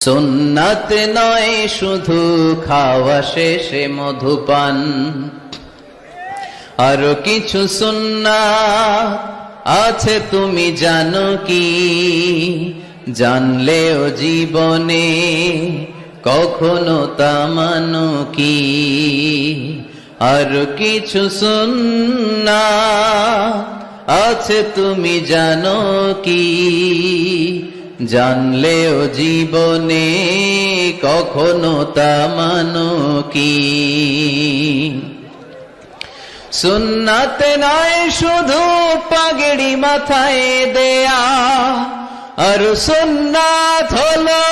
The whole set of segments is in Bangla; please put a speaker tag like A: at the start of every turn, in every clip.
A: সুন্নাত নয় শুধু খাওয়া শেষে মধুপান, আরো কিছু সুন্নাত আছে তুমি জানো কি? জানলেও জীবনে কখনো তা মানো কি? আরো কিছু সুন্নাত আছে তুমি জানো কি? জানলেও জীবনে কখনো তা মানো কি? সুন্নাত নয় শুধু পাগড়ি মাথায় দেয়া, আর সুন্নাত হলো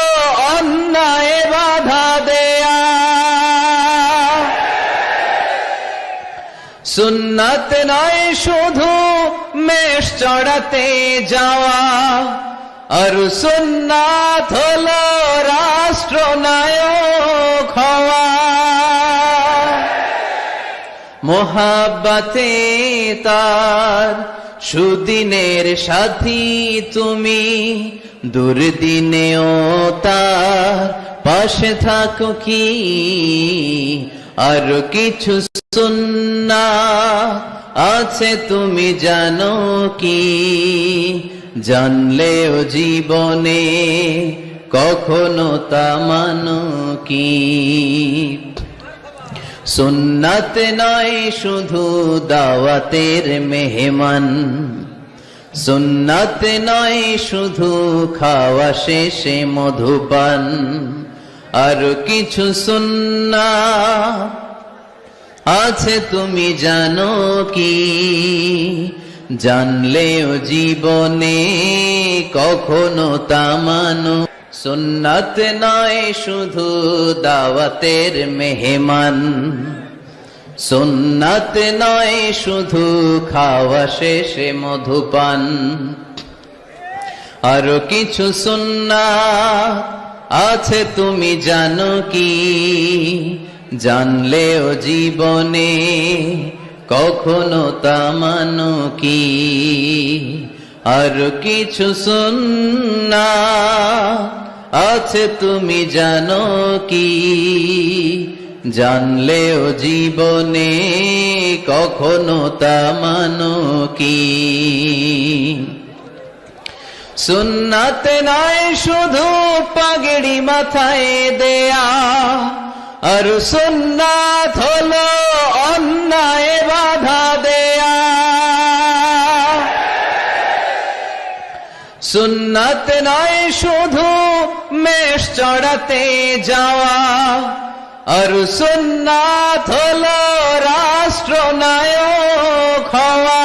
A: অন্যায় বাধা দেয়া। সুন্নাত নয় শুধু মেষ চড়াতে যাওয়া, আর সুন্নাত হলো রাষ্ট্রনায়ক হওয়া। মোহাব্বতে তার সুদিনের সাথী তুমি, দুর্দিনেও তার পাশে থাকো কি? আর কিছু সুন্নাত আছে তুমি জানো কি? জানলেও জীবনে কখনো তা মানো কি? সুন্নাত নয় শুধু দাওয়াতের মেহমান, সুন্নাত নয় শুধু খাওয়া শেষে মধুপান, আর কিছু সুন্নাত আছে তুমি জানো কি? জানলেও জীবনে কখনো তা মানো। সুন্নাত নয় শুধু দাওয়াতের মেহমান, সুন্নাত নয় শুধু খাওয়া শেষে মধুপান, আরো কিছু সুন্নাত আছে তুমি জানো কি? জানলেও জীবনে কখনো তা মানো কি? আর কিছু সুন্নাত আছে তুমি জানো কি? জানলেও জীবনে কখনো তা মানো কি? সুন্নাত নয় শুধু পাগড়ি মাথায় দেয়া, আর সুন্নাত হলো অন্যায় বাধা দেয়া। সুন্নাত নয় শুধু মেষ চড়াতে যাওয়া, আর সুন্নাত হলো রাষ্ট্রনায়ক হওয়া।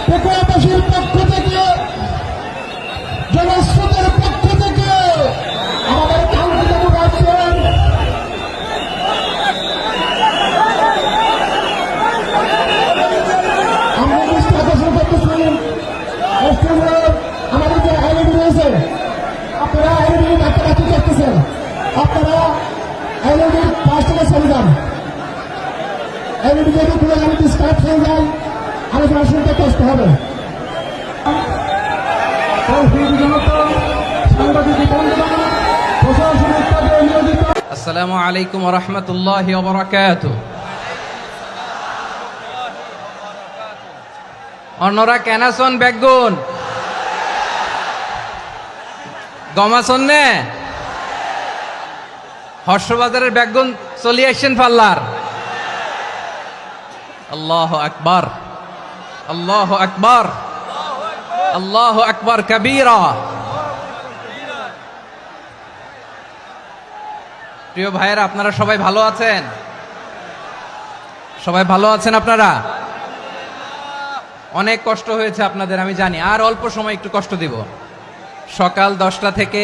B: পেকুয়াবাসীর পক্ষ থেকে, জনস্রোতের পক্ষ থেকে আমাদের কাঙ্ক্ষিত আছেন আমরা আকর্ষণ করতেছি। আমাদের যে এলইডি রয়েছে, আপনারা এলইডি ডাক্তারাতি করতেছেন, আপনারা এলইডির পাশ থেকে চলে যান। এলইডি যদি খুলে আমি ডিসকানেক্ট হয়ে যাই, আলোচনা শুনতে কষ্ট হবে।
C: আসসালামু আলাইকুম ওয়া রাহমাতুল্লাহি ওয়া বারাকাতুহু। অন্যরা কেনাসন বেগুন গমাসন নে হর্ষবাজারের বেগুন চলি আসছেন পাল্লার। আল্লাহু আকবার, আল্লাহু আকবার, আল্লাহু আকবার কবীরা। প্রিয় ভাইয়েরা, আপনারা সবাই ভালো আছেন? সবাই ভালো আছেন? আপনারা অনেক কষ্ট হয়েছে আপনাদের, আমি জানি। আর অল্প সময় একটু কষ্ট দিব। সকাল 10টা থেকে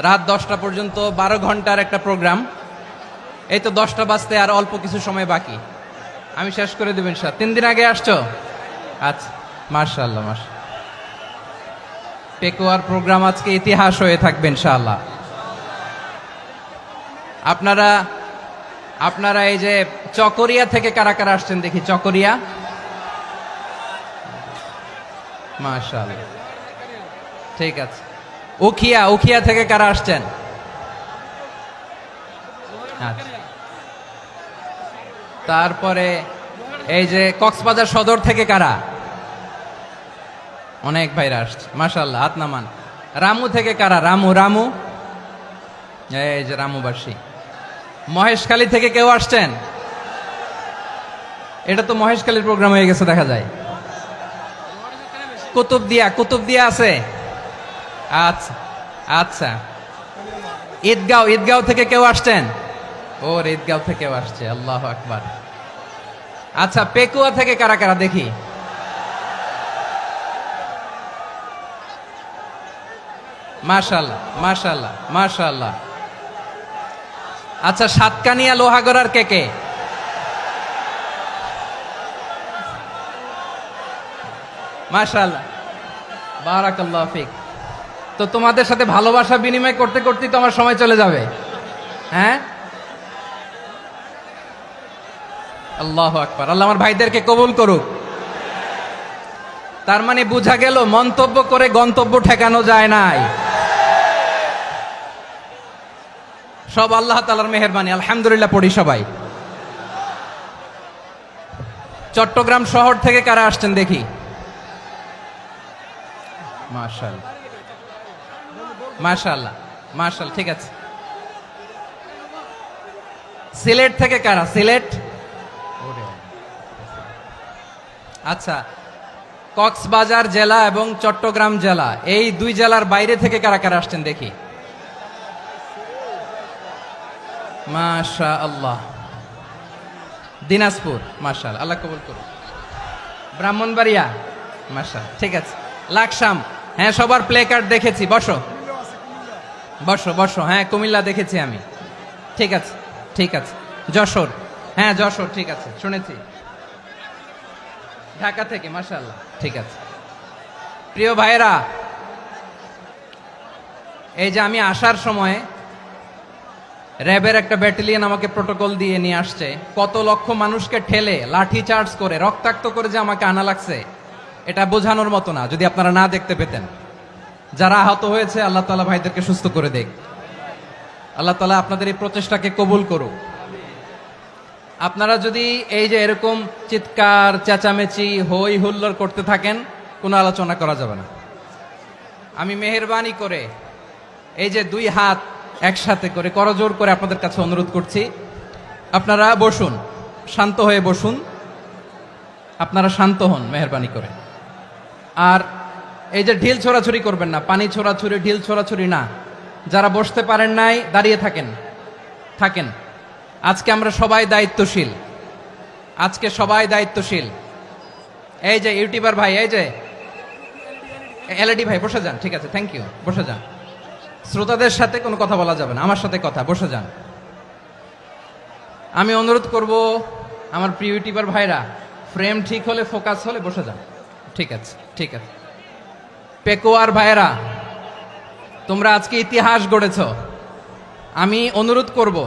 C: রাত 10টা পর্যন্ত 12 ঘন্টার একটা প্রোগ্রাম। এই তো 10টা বাজতে আর অল্প কিছু সময় বাকি, আমি শেষ করে দেব ইনশাআল্লাহ। 3 দিন আগে আসছো? আচ্ছা, মাশাআল্লাহ মাশাআল্লাহ। পেকুয়ার প্রোগ্রাম আজকে ইতিহাস হয়ে থাকবে ইনশাআল্লাহ। আপনারা এই যে চকরিয়া থেকে কারা কারা আসছেন দেখি। চকরিয়া মাশাআল্লাহ, ঠিক আছে। উখিয়া, উখিয়া থেকে কারা আসছেন? আচ্ছা। তারপরে এই যে কক্সবাজার সদর থেকে কারা? অনেক ভাইরা আসছে, মাশাআল্লাহ, হাত নামান। রামু থেকে কারা? রামু, রামু, এই যে রামুবাসী। মহেশখালী থেকে কেউ আসছেন? এটা তো মহেশখালীর প্রোগ্রাম হয়ে গেছে দেখা যায়। কুতুবদিয়া, কুতুবদিয়া আছে? আচ্ছা আচ্ছা। ঈদগাঁও, ঈদগাঁও থেকে কেউ আসছেন? ওর ঈদগাঁও থেকেও আসছে, আল্লাহু আকবার। আচ্ছা, পেকুয়া থেকে কারা কারা দেখি? মাশাআল্লাহ মাশাআল্লাহ মাশাআল্লাহ। আচ্ছা, সাতকানিয়া লোহাগড়ার কে কে? মাশাআল্লাহ, বারাকাল্লাহু ফিক। তো তোমাদের সাথে ভালোবাসা বিনিময় করতে করতেই তো আমার সময় চলে যাবে। হ্যাঁ, আল্লাহু আকবার। আল্লাহ আমার ভাইদেরকে কবুল করুক। তার মানে বোঝা গেল মন্তব্য করে গন্তব্য ঠেকানো যায় নাই, সব আল্লাহ তাআলার মেহেরবানি। আলহামদুলিল্লাহ পড়ি সবাই। চট্টগ্রাম শহর থেকে কারা আসছেন দেখি? মাশাআল্লাহ মাশাআল্লাহ মাশাআল্লাহ, ঠিক আছে। সিলেট থেকে কারা? সিলেট, আচ্ছা। কক্সবাজার জেলা এবং চট্টগ্রাম জেলা, এই দুই জেলার বাইরে থেকে কারা কারা আসছেন দেখি? মাশাআল্লাহ। দিনাজপুর, মাশাআল্লাহ, আল্লাহ কবুল করুন। ব্রাহ্মণবাড়িয়া, মাশাআল্লাহ, ঠিক আছে। লাকসাম, হ্যাঁ, সবার প্লে কার্ড দেখেছি, বসো বসো বসো। হ্যাঁ, কুমিল্লা দেখেছি আমি, ঠিক আছে ঠিক আছে। যশোর, হ্যাঁ যশোর, ঠিক আছে, শুনেছি। ঢাকা থেকে, মাশাআল্লাহ, ঠিক আছে। প্রিয় ভাইরা, এই যে আমি আসার সময় র্যাবের একটা ব্যাটালিয়ন আমাকে প্রোটোকল দিয়ে নিয়ে আসছে, কত লক্ষ মানুষকে ঠেলে লাঠি চার্জ করে রক্তাক্ত করে যে আমাকে আনা লাগছে, এটা বোঝানোর মতো না যদি আপনারা না দেখতে পেতেন। যারা আহত হয়েছে, আল্লাহ তাআলা ভাইদেরকে সুস্থ করে দেখ। আল্লাহ তাআলা আপনাদের এই প্রচেষ্টাকে কবুল করুক। আপনারা যদি এই যে এরকম চিৎকার চেঁচামেচি হই হুল্লোড় করতে থাকেন, কোনো আলোচনা করা যাবে না। আমি মেহেরবানি করে এই যে দুই হাত একসাথে করে করজোড় করে আপনাদের কাছে অনুরোধ করছি, আপনারা বসুন, শান্ত হয়ে বসুন, আপনারা শান্ত হন মেহেরবানি করে। আর এই যে ঢিল ছোড়াছুরি করবেন না, পানি ছোড়াছুরি, ঢিল ছোড়াছুরি না। যারা বসতে পারেন নাই, দাঁড়িয়ে থাকেন থাকেন। আজকে আমরা সবাই দায়িত্বশীল, আজকে সবাই দায়িত্বশীল। এই যে ইউটিউবার ভাই, এই যে এলইডি ভাই, বসে যান, ঠিক আছে, থ্যাংক ইউ, বসে যান। শ্রোতাদের সাথে কোনো কথা বলা যাবে না, আমার সাথে কথা, বসে যান। আমি অনুরোধ করব আমার প্রিয় ইউটিউবার ভাইরা, ফ্রেম ঠিক হলে, ফোকাস হলে বসে যান, ঠিক আছে ঠিক আছে। পেকুয়ার ভাইরা, তোমরা আজকে ইতিহাস গড়েছ। আমি অনুরোধ করব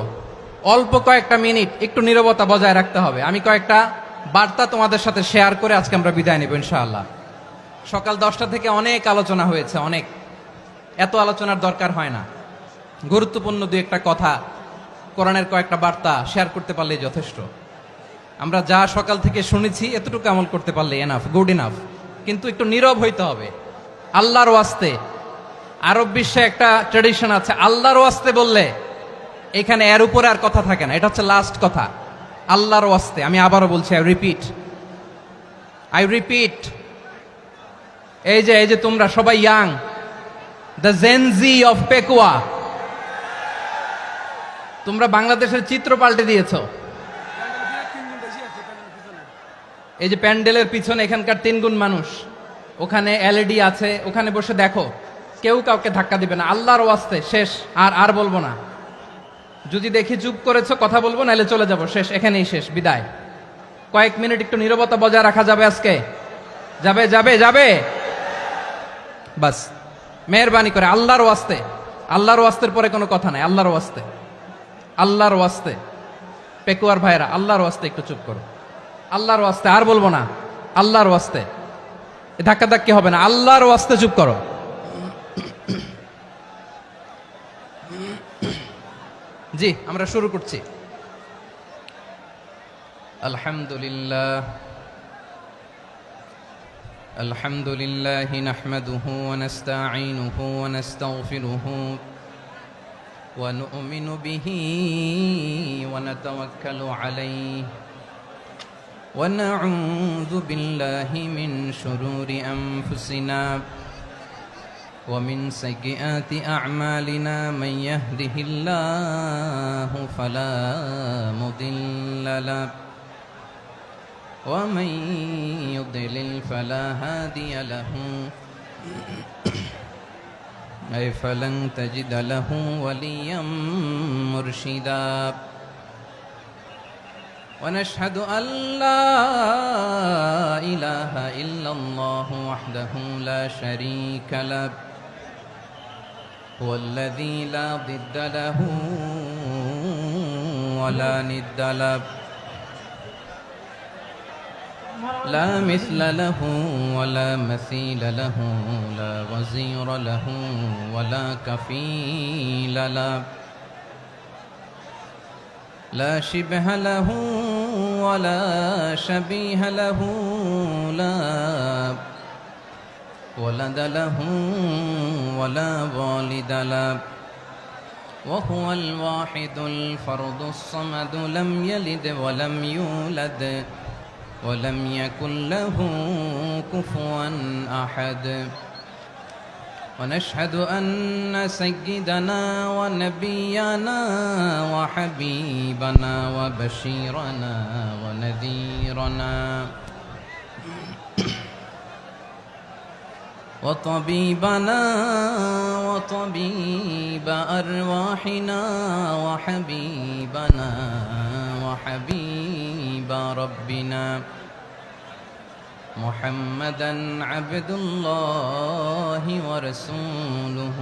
C: অল্প কয়েকটা মিনিট একটু নীরবতা বজায় রাখতে হবে। আমি কয়েকটা বার্তা তোমাদের সাথে শেয়ার করে আজকে আমরা বিদায় নেব ইনশাআল্লাহ। সকাল 10টা থেকে অনেক আলোচনা হয়েছে, অনেক, এত আলোচনার দরকার হয় না। গুরুত্বপূর্ণ দুই একটা কথা, কোরআনের কয়েকটা বার্তা শেয়ার করতে পারলেই যথেষ্ট। আমরা যা সকাল থেকে শুনেছি এতটুকু আমল করতে পারলে এনাফ, গুড ইনাফ। কিন্তু একটু নীরব হইতে হবে আল্লাহর ওয়াস্তে। আরব বিশ্বে একটা ট্রেডিশন আছে, আল্লাহর ওয়াস্তে বললে এখানে এর উপরে আর কথা থাকে না, এটা হচ্ছে লাস্ট কথা। আল্লাহর ওয়াস্তে, আমি আবারও বলছি, আই রিপিট। এই যে তোমরা সবাই young, the Gen Z of Pekua, তোমরা বাংলাদেশের চিত্র পাল্টে দিয়েছ। এই যে প্যান্ডেলের পিছনে এখানকার 3 গুণ মানুষ, ওখানে এলইডি আছে, ওখানে বসে দেখো, কেউ কাউকে ধাক্কা দিবে না। আল্লাহর ওয়াস্তে, শেষ, আর বলবো না। যদি দেখি চুপ করেছো, কথা বলবো, নাহলে চলে যাব, শেষ, এখানেই শেষ, বিদায়। কয়েক মিনিট একটু নীরবতা বজায় রাখা যাবে আজকে? যাবে যাবে যাবে, বাস। মেহেরবানি করে আল্লাহর ওয়াস্তে, আল্লাহর ওয়াস্তের পরে কোনো কথা নাই, আল্লাহর ওয়াস্তে, আল্লাহর ওয়াস্তে। পেকুয়ার ভাইরা, আল্লাহর ওয়াস্তে একটু চুপ করো, আল্লাহর ওয়াস্তে, আর বলবো না, আল্লাহর ওয়াস্তে। ধাক্কা ধাক্কি হবে না, আল্লাহর ওয়াস্তে চুপ করো। জি, আমরা শুরু করছি। আলহামদুলিল্লাহ আলহামদুলিল্লাহ নাহমাদুহু ওয়া নাস্তাঈনুহু ওয়া নাস্তাগফিরুহু ওয়া নু'মিনু বিহি ওয়া নাতাওয়াক্কালু আলাইহি ওয়া নাউযু বিল্লাহি মিন শুরুরি আনফুসিনা ومن سيئات أعمالنا من يهده الله فلا مضل له ومن يضلل فلا هادي له أي فلن تجد له وليا مرشدا ونشهد أن لا إله إلا الله وحده لا شريك له هو الذي لا ضد له ولا ند له لا مثل له ولا مثيل له لا وزير له ولا كفيل له لا شبه له ولا شبيه له لا ولد له ولا والد له وهو الواحد الفرد الصمد لم يلد ولم يولد ولم يكن له كفوا أحد ونشهد أن سيدنا ونبينا وحبيبنا وبشيرنا ونذيرنا وطبيبنا وطبيب أرواحنا وحبيبنا وحبيب ربنا محمدا عبد الله ورسوله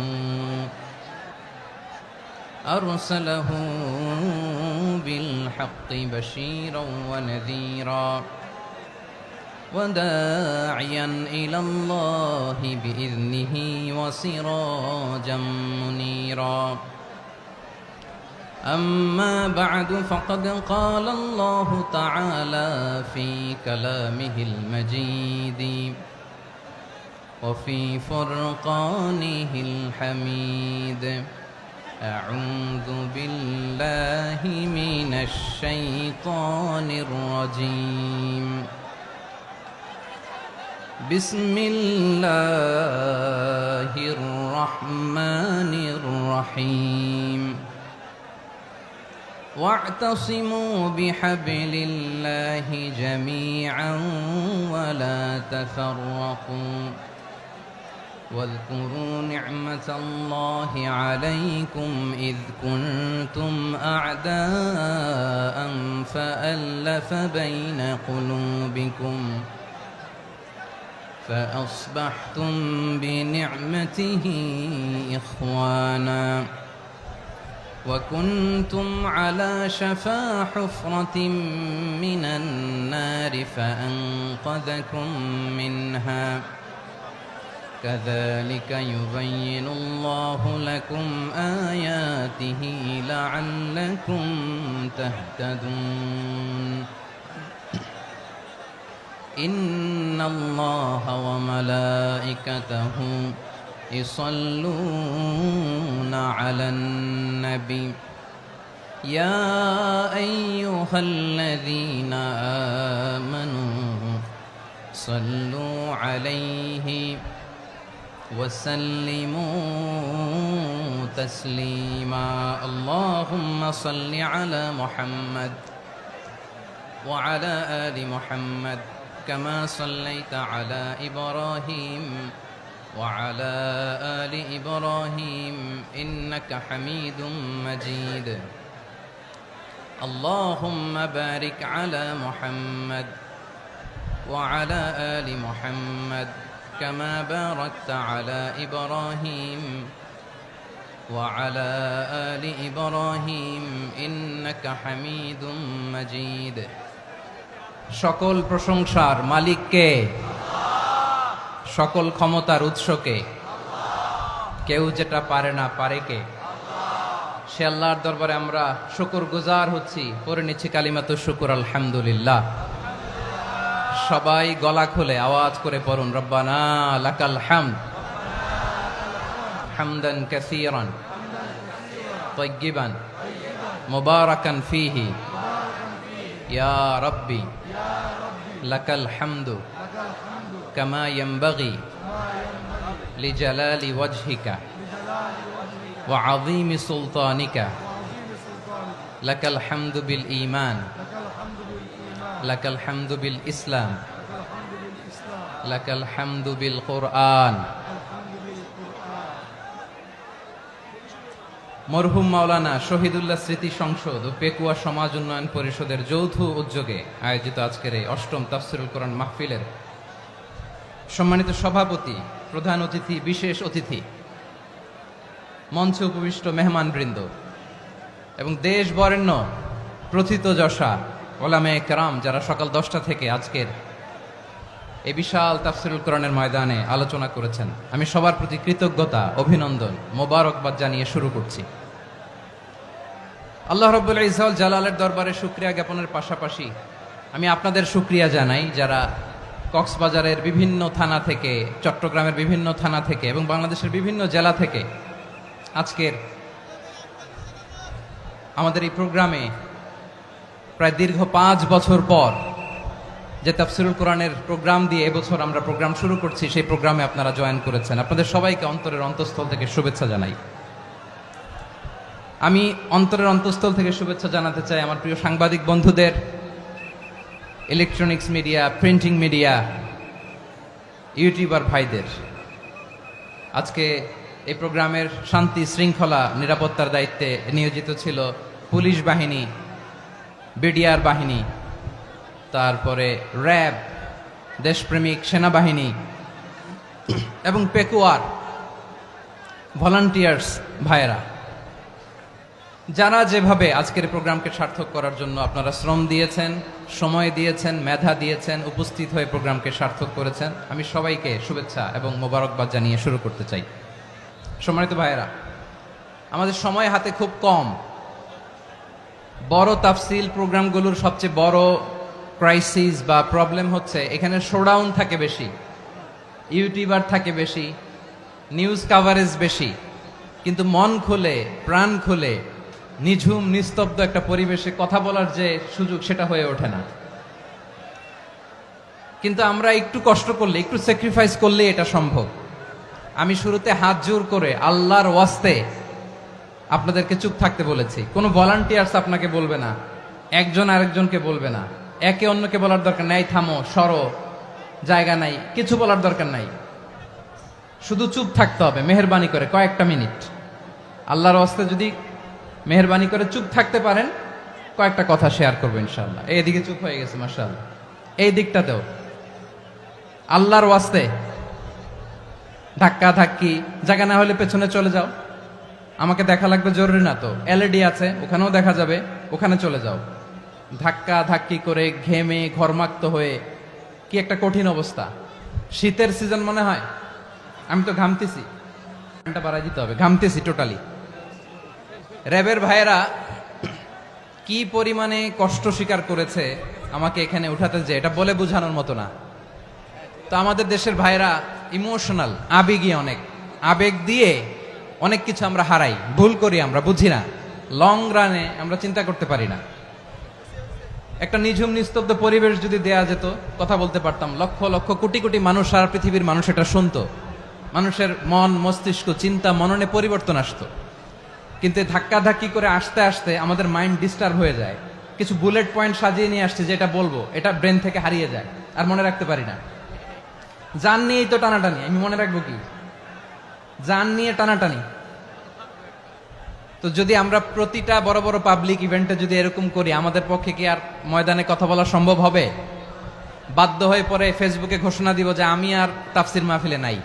C: أرسله بالحق بشيرا ونذيرا وداعيا إلى الله بإذنه وسراجا منيرا أما بعد فقد قال الله تعالى في كلامه المجيد وفي فرقانه الحميد أعوذ بالله من الشيطان الرجيم بسم الله الرحمن الرحيم واعتصموا بحبل الله جميعا ولا تفرقوا واذكروا نعمة الله عليكم إذ كنتم أعداء فألف بين قلوبكم فأصبحتم بنعمته إخوانا وكنتم على شفا حفرة من النار فأنقذكم منها كذلك يبين الله لكم آياته لعلكم تهتدون إن الله وملائكته يصلون على النبي يا أيها الذين آمنوا صلوا عليه وسلموا تسليما اللهم صل على محمد وعلى آل محمد كما صليت على إبراهيم وعلى آل إبراهيم إنك حميد مجيد اللهم بارك على محمد وعلى آل محمد كما باركت على إبراهيم وعلى آل إبراهيم إنك حميد مجيد সকল প্রশংসার মালিক কে? সকল ক্ষমতার উৎসকে, কেউ যেটা পারে না পারে কে? সে আল্লাহর দরবারে আমরা শুকরগুজার হচ্ছি, পড়ে নিচ্ছি কালিমাতুশ শুকর আলহামদুলিল্লাহ। সবাই গলা খুলে আওয়াজ করে পড়ুন, রব্বানা লাকাল হামদ হামদান কাসীরান তাইয়্যিবান মুবারাকান ফীহি ইয়া রাব্বি লাকাল হামদু কামা ইয়ানবাগি লিজালালি ওয়াজহিকা ওয়া আযীমি সুলতানিকা লাকাল হামদু বিল ঈমান লাকাল হামদু বিল ইসলাম লাকাল হামদু বিল কুরআন। মরহুম মাওলানা শহীদুল্লাহ স্মৃতি সংসদ ও পেকুয়া সমাজ উন্নয়ন পরিষদের যৌথ উদ্যোগে আয়োজিত আজকের এই অষ্টম তাফসীরুল কোরআন মাহফিলের সম্মানিত সভাপতি, প্রধান অতিথি, বিশেষ অতিথি, মঞ্চে উপবিষ্ট মেহমানবৃন্দ এবং দেশ বরেণ্য প্রথিতযশা ওলামায়ে কেরাম যারা সকাল 10টা থেকে আজকের এই বিশাল তাফসীরুল কোরআনের ময়দানে আলোচনা করেছেন, আমি সবার প্রতি কৃতজ্ঞতা, অভিনন্দন, মোবারকবাদ জানিয়ে শুরু করছি। আল্লাহ রাব্বুল ইজ্জত জালালের দরবারে শুকরিয়া জ্ঞাপনের পাশাপাশি আমি আপনাদের শুকরিয়া জানাই যারা কক্সবাজারের বিভিন্ন থানা থেকে, চট্টগ্রামের বিভিন্ন থানা থেকে এবং বাংলাদেশের বিভিন্ন জেলা থেকে আজকের আমাদের এই প্রোগ্রামে প্রায় দীর্ঘ 5 বছর পর যে তাফসীরুল কোরআনের প্রোগ্রাম দিয়ে এবছর আমরা প্রোগ্রাম শুরু করছি, সেই প্রোগ্রামে আপনারা জয়েন করেছেন। আপনাদের সবাইকে অন্তরের অন্তঃস্থল থেকে শুভেচ্ছা জানাই। আমি অন্তরের অন্তঃস্থল থেকে শুভেচ্ছা জানাতে চাই আমার প্রিয় সাংবাদিক বন্ধুদের, electronics media, printing media, YouTuber ভাইদের। আজকে এই প্রোগ্রামের শান্তি শৃঙ্খলা নিরাপত্তার দায়িত্বে নিয়োজিত ছিল পুলিশ বাহিনী, বিডিআর বাহিনী, তারপরে র্যাব, দেশপ্রেমিক সেনাবাহিনী এবং পেকুয়ার ভলান্টিয়ার্স ভাইয়েরা, যারা যেভাবে আজকের প্রোগ্রামকে সার্থক করার জন্য আপনারা শ্রম দিয়েছেন, সময় দিয়েছেন, মেধা দিয়েছেন, উপস্থিত হয়ে প্রোগ্রামকে সার্থক করেছেন, আমি সবাইকে শুভেচ্ছা এবং মোবারকবাদ জানিয়ে শুরু করতে চাই। সম্মানিত ভাইয়েরা, আমাদের সময় হাতে খুব কম। বড় তাফসীল প্রোগ্রামগুলোর সবচেয়ে বড় ক্রাইসিস বা প্রবলেম হচ্ছে এখানে শোডাউন থাকে বেশি, ইউটিউবার থাকে বেশি, নিউজ কাভারেজ বেশি, কিন্তু মন খুলে, প্রাণ খুলে, নিঝুম নিস্তব্ধ একটা পরিবেশে কথা বলার যে সুযোগ, সেটা হয়ে ওঠে না। কিন্তু আমরা একটু কষ্ট করলে, একটু স্যাক্রিফাইস করলে এটা সম্ভব। আমি শুরুতে হাত জোর করে আল্লাহর ওয়াস্তে আপনাদেরকে চুপ থাকতে বলেছি। কোনো ভলান্টিয়ার্স আপনাকে বলবে না, একজন আরেকজনকে বলবে না, একে অন্যকে বলার দরকার নাই, থামো, সরো, জায়গা নাই, কিছু বলার দরকার নাই। শুধু চুপ থাকতে হবে মেহেরবানি করে কয়েকটা মিনিট। আল্লাহর ওয়াস্তে যদি মেহেরবানি করে চুপ থাকতে পারেন, কয়েকটা কথা শেয়ার করবো ইনশাআল্লাহ। এইদিকে চুপ হয়ে গেছে মাশাআল্লাহ, এই দিকটাতেও আল্লাহর ওয়াস্তে ধাক্কা ধাক্কি, জায়গা না হলে পেছনে চলে যাও। আমাকে দেখা লাগবে জরুরি না তো, এলইডি আছে, ওখানেও দেখা যাবে, ওখানে চলে যাও। ধাক্কা ধাক্কি করে ঘেমে ঘরমাক্ত হয়ে কি একটা কঠিন অবস্থা। শীতের সিজন মনে হয়, আমি তো ঘামতেছি, ফ্যানটা বাড়াই দিতে হবে, ঘামতেছি টোটালি। র্যাবের ভাইয়েরা কি পরিমাণে কষ্ট স্বীকার করেছে আমাকে এখানে উঠাতে, যে এটা বলে বোঝানোর মতো না। তো আমাদের দেশের ভাইয়েরা ইমোশনাল, আবেগী, অনেক আবেগ দিয়ে অনেক কিছু আমরা হারাই, ভুল করি, আমরা বুঝি না, লং রানে আমরা চিন্তা করতে পারি না। একটা নিঝুম নিস্তব্ধ পরিবেশ যদি দেয়া যেত, কথা বলতে পারতাম, লক্ষ লক্ষ কোটি কোটি মানুষ, সারা পৃথিবীর মানুষ এটা শুনতো, মানুষের মন, মস্তিষ্ক, চিন্তা, মননে পরিবর্তন আসতো। কিন্তু ধাক্কা ধাক্কি করে আসতে আসতে আমাদের মাইন্ড ডিস্টার্ব হয়ে যায়। কিছু বুলেট পয়েন্ট সাজিয়ে নিয়ে আসছে, যেটা বলবো এটা ব্রেন থেকে হারিয়ে যায়, আর মনে রাখতে পারি না। জান নিয়েই তো টানাটানি, আমি মনে রাখবো কি? জান নিয়ে টানাটানি। তো যদি আমরা প্রতিটা বড় বড় পাবলিক ইভেন্টে যদি এরকম করি, আমাদের পক্ষে কি আর ময়দানে কথা বলা সম্ভব হবে? বাধ্য হয়ে পরে ফেসবুকে ঘোষণা দিব যে আমি আর তাফসির মাহফিলে নাই,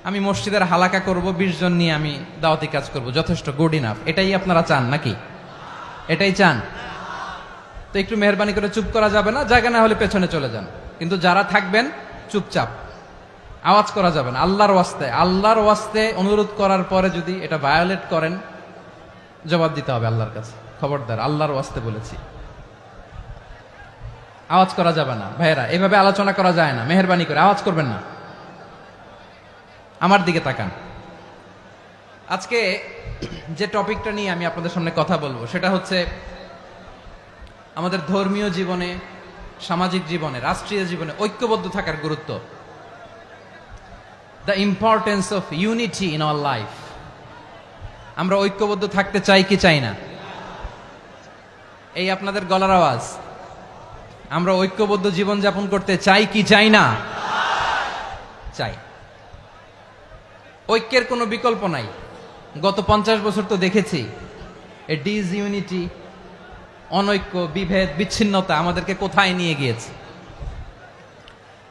C: আমি মসজিদের হালাকা করব, 20 জন নিয়ে আমি দাওয়াতি কাজ করব, যথেষ্ট, গুড ইনাফ। এটাই আপনারা চান নাকি? এটাই চান? তো একটু মেহরবানি করে চুপ করা যাবে না, জায়গা না হলে পেছনে চলে যান। কিন্তু যারা থাকবেন চুপচাপ, আওয়াজ করা যাবে না আল্লাহর ওয়াস্তে অনুরোধ করার পরে যদি এটা ভায়োলেট করেন জবাব দিতে হবে আল্লাহর কাছে। খবরদার, আল্লাহর ওয়াস্তে বলেছি, আওয়াজ করা যাবে না। ভাইয়েরা, এভাবে আলোচনা করা যায় না, মেহেরবানি করে আওয়াজ করবেন না। আমার দিকে তাকান। আজকে যে টপিকটা নিয়ে আমি আপনাদের সামনে কথা বলবো সেটা হচ্ছে আমাদের ধর্মীয় জীবনে, সামাজিক জীবনে, রাষ্ট্রীয় জীবনে ঐক্যবদ্ধ থাকার গুরুত্ব। The importance of unity in our life. আমরা ঐক্যবদ্ধ থাকতে চাই কি চাই না? এই আপনাদের গলার আওয়াজ। আমরা ঐক্যবদ্ধ জীবন যাপন করতে চাই কি চাই না? চাই। ঐক্যের কোনো বিকল্প নাই। গত 50 বছর তো দেখেছি এ ডিসইউনিটি, অনৈক্য, বিভেদ, বিচ্ছিন্নতা আমাদেরকে কোথায় নিয়ে গিয়েছে।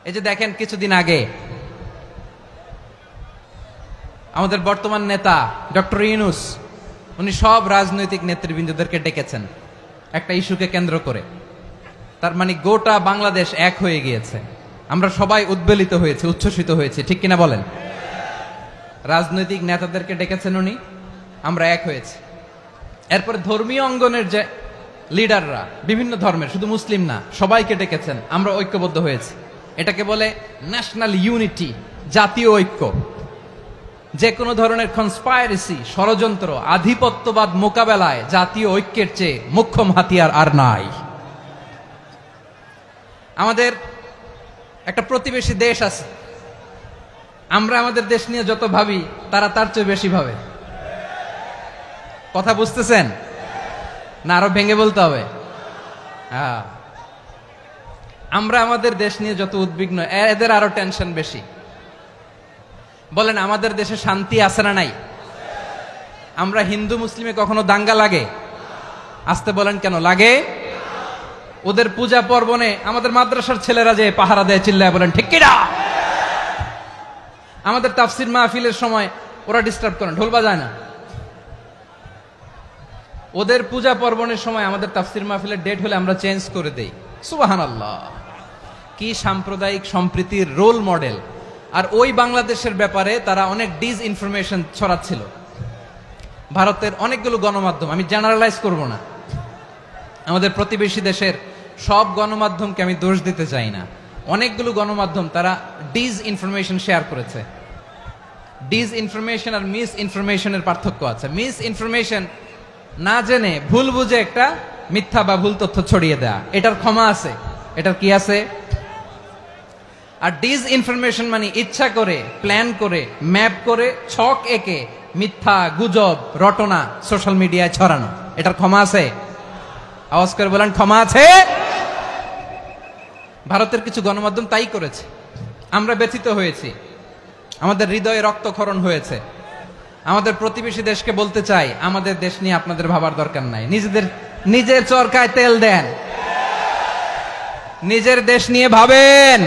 C: এই যে দেখেন, কিছুদিন আগে আমাদের বর্তমান নেতা ডক্টর ইউনূস, উনি সব রাজনৈতিক নেতৃবৃন্দদেরকে ডেকেছেন একটা ইস্যুকে কেন্দ্র করে। তার মানে গোটা বাংলাদেশ এক হয়ে গিয়েছে। আমরা সবাই উদ্বেলিত হয়েছে, উচ্ছ্বসিত হয়েছে, ঠিক কিনা বলেন? রাজনৈতিক নেতাদেরকে ডেকেছেন উনি, আমরা এক হয়েছি। এরপরে ধর্মীয় অঙ্গনের যে লিডাররা, বিভিন্ন ধর্মের, শুধু মুসলিম না, সবাইকে ডেকেছেন, আমরা ঐক্যবদ্ধ হয়েছি। এটাকে বলে ন্যাশনাল ইউনিটি, জাতীয় ঐক্য। যে কোনো ধরনের কনস্পাইরেসি, ষড়যন্ত্র, আধিপত্যবাদ মোকাবেলায় জাতীয় ঐক্যের চেয়ে মোক্ষম হাতিয়ার আর নাই। আমাদের একটা প্রতিবেশী দেশ আছে, আমরা আমাদের দেশ নিয়ে যত ভাবি তারা তার চেয়ে বেশি ভাবে। কথা বুঝতেছেন না? আরো ভেঙে বলতে হবে। হ্যাঁ, আমরা আমাদের দেশ নিয়ে যত উদ্বিগ্ন, এদের আরো টেনশন বেশি। বলেন, আমাদের দেশে শান্তি আছে না নাই? আমরা হিন্দু মুসলিমে কখনো দাঙ্গা লাগে? আসতে বলেন, কেন লাগে? ওদের পূজা পর্বণে আমাদের মাদ্রাসার ছেলেরা যে পাহারা দেয়, চিল্লায় বলেন ঠিক কিনা? আমাদের তাফসির মাহফিলের সময় ওরা ডিস্টার্ব করেন, ঢোল বাজায় না। ওদের পূজা পর্বণের সময় আমাদের তাফসির মাহফিলের ডেট হলে আমরা চেঞ্জ করে দেই। সুবহানাল্লাহ, কি সাম্প্রদায়িক সম্প্রীতির রোল মডেল। আর ওই বাংলাদেশের ব্যাপারে তারা অনেক ডিসইনফরমেশন ছড়াচ্ছিল। ভারতের অনেকগুলো গণমাধ্যম, আমি জেনারেলাইজ করব না, আমাদের প্রতিবেশী দেশের সব গণমাধ্যমকে আমি দোষ দিতে চাই না, অনেকগুলো গণমাধ্যম তারা ডিসইনফরমেশন শেয়ার করেছে। ডিসইনফরমেশন আর মিস ইনফরমেশনের পার্থক্য আছে। মিস ইনফরমেশন না জেনে ভুল বুঝে একটা মিথ্যা বা ভুল তথ্য ছড়িয়ে দেয়া, এটার ক্ষমা আছে, এটার কি আছে। আর ডিসইনফরমেশন মানে ইচ্ছা করে, প্ল্যান করে, ম্যাপ করে, ছক এঁকে মিথ্যা, গুজব, রটনা সোশ্যাল মিডিয়ায় ছড়ানো, এটার ক্ষমা আছে? আওয়াজ করে বলেন, ক্ষমা আছে? ভারতের কিছু গণমাধ্যম তাই করেছে। আমরা ব্যথিত হয়েছি, আমাদের হৃদয়ে রক্তক্ষরণ হয়েছে। আমাদের প্রতিবেশী দেশকে বলতে চাই, আমাদের দেশ নিয়ে আপনাদের ভাবার দরকার নাই। নিজের চরকায় তেল দেন, নিজের দেশ নিয়ে ভাবেন।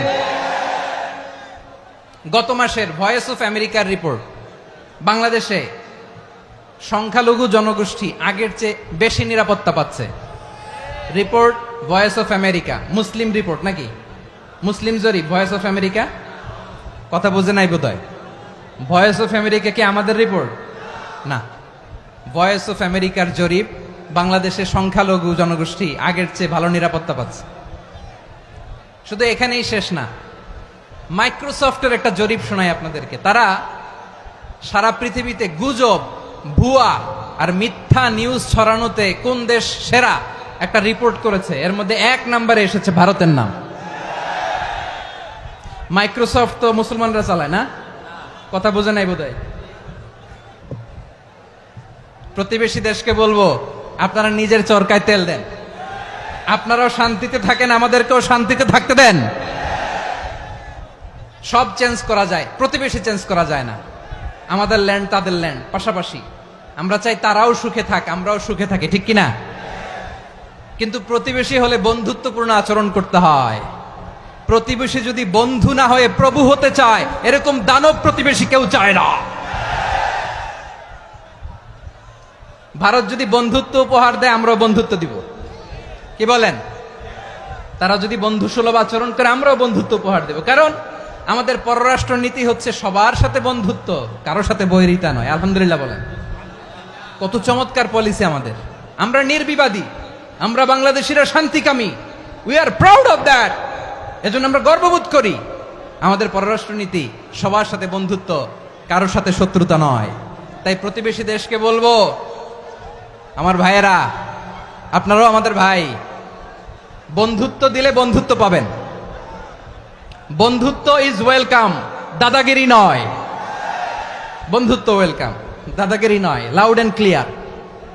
C: গত মাসের ভয়েস অফ আমেরিকার রিপোর্ট, বাংলাদেশে সংখ্যালঘু জনগোষ্ঠী আগের চেয়ে বেশি নিরাপত্তা পাচ্ছে। Report voice of America, Muslim report নাকি? মুসলিম জরিপ, ভয়েস অফ আমেরিকা। কথা বুঝে নাই বোধহয়। ভয়েস অফ আমেরিকা কি আমাদের রিপোর্ট? না, ভয়েস অফ আমেরিকার জরিপ, বাংলাদেশের সংখ্যালঘু জনগোষ্ঠী আগের চেয়ে ভালো নিরাপত্তা পাচ্ছে। শুধু এখানেই শেষ না, মাইক্রোসফটের একটা জরিপ শোনাই আপনাদেরকে। তারা সারা পৃথিবীতে গুজব, ভুয়া আর মিথ্যা নিউজ ছড়ানোতে কোন দেশ সেরা একটা রিপোর্ট করেছে। এর মধ্যে 1 নম্বরে এসেছে ভারতের নাম। মাইক্রোসফট তো মুসলমানরা চালায় না? কথা বোঝে নাই বোধহয়। প্রতিবেশী দেশকে বলবো, আপনারা নিজের চরকায় তেল দেন, আপনারাও শান্তিতে থাকেন, আমাদেরকেও শান্তিতে থাকতে দেন। সব চেঞ্জ করা যায়, প্রতিবেশী চেঞ্জ করা যায় না। আমাদের ল্যান্ড তাদের ল্যান্ড, পাশাপাশি। আমরা চাই তারাও সুখে থাক, আমরাও সুখে থাকি, ঠিক কিনা? কিন্তু প্রতিবেশী হলে বন্ধুত্বপূর্ণ আচরণ করতে হয়। প্রতিবেশী যদি বন্ধু না হয়ে প্রভু হতে চায়, এরকম দানব প্রতিবেশী কেউ চায় না। ভারত যদি বন্ধুত্ব উপহার দেয়, আমরাও বন্ধুত্ব দিব, কি বলেন? তারা যদি বন্ধু সুলভ আচরণ করে, আমরাও বন্ধুত্ব উপহার দেব। কারণ আমাদের পররাষ্ট্র নীতি হচ্ছে সবার সাথে বন্ধুত্ব, কারোর সাথে বৈরিতা নয়। আলহামদুলিল্লাহ বলেন, কত চমৎকার পলিসি আমাদের। আমরা নির্বিবাদী, আমরা বাংলাদেশিরা শান্তিকামী, we are proud of that. এজন্য আমরা গর্ববোধ করি। আমাদের পররাষ্ট্র নীতি সবার সাথে বন্ধুত্ব, কারোর সাথে শত্রুতা নয়। তাই প্রতিবেশী দেশকে বলবো, আমার ভাইয়েরা, আপনারাও আমাদের ভাই, বন্ধুত্ব দিলে বন্ধুত্ব পাবেন। বন্ধুত্ব ইজ ওয়েলকাম, দাদাগিরি নয়। বন্ধুত্ব ওয়েলকাম, দাদাগিরি নয়, লাউড এন্ড ক্লিয়ার।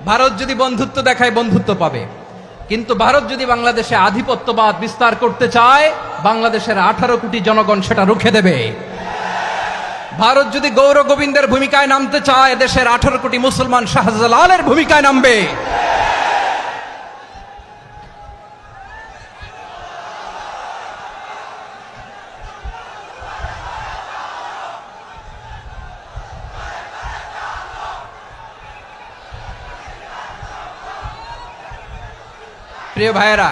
C: ভারত যদি বন্ধুত্ব দেখায় বন্ধুত্ব পাবে, কিন্তু ভারত যদি বাংলাদেশে আধিপত্যবাদ বিস্তার করতে চায়, বাংলাদেশের 18 কোটি জনগণ সেটা রুখে দেবে। ভারত যদি গৌর গোবিন্দের ভূমিকায় নামতে চায়, দেশের 18 কোটি মুসলমান শাহজালালের ভূমিকায় নামবে। প্রিয় ভাইয়েরা,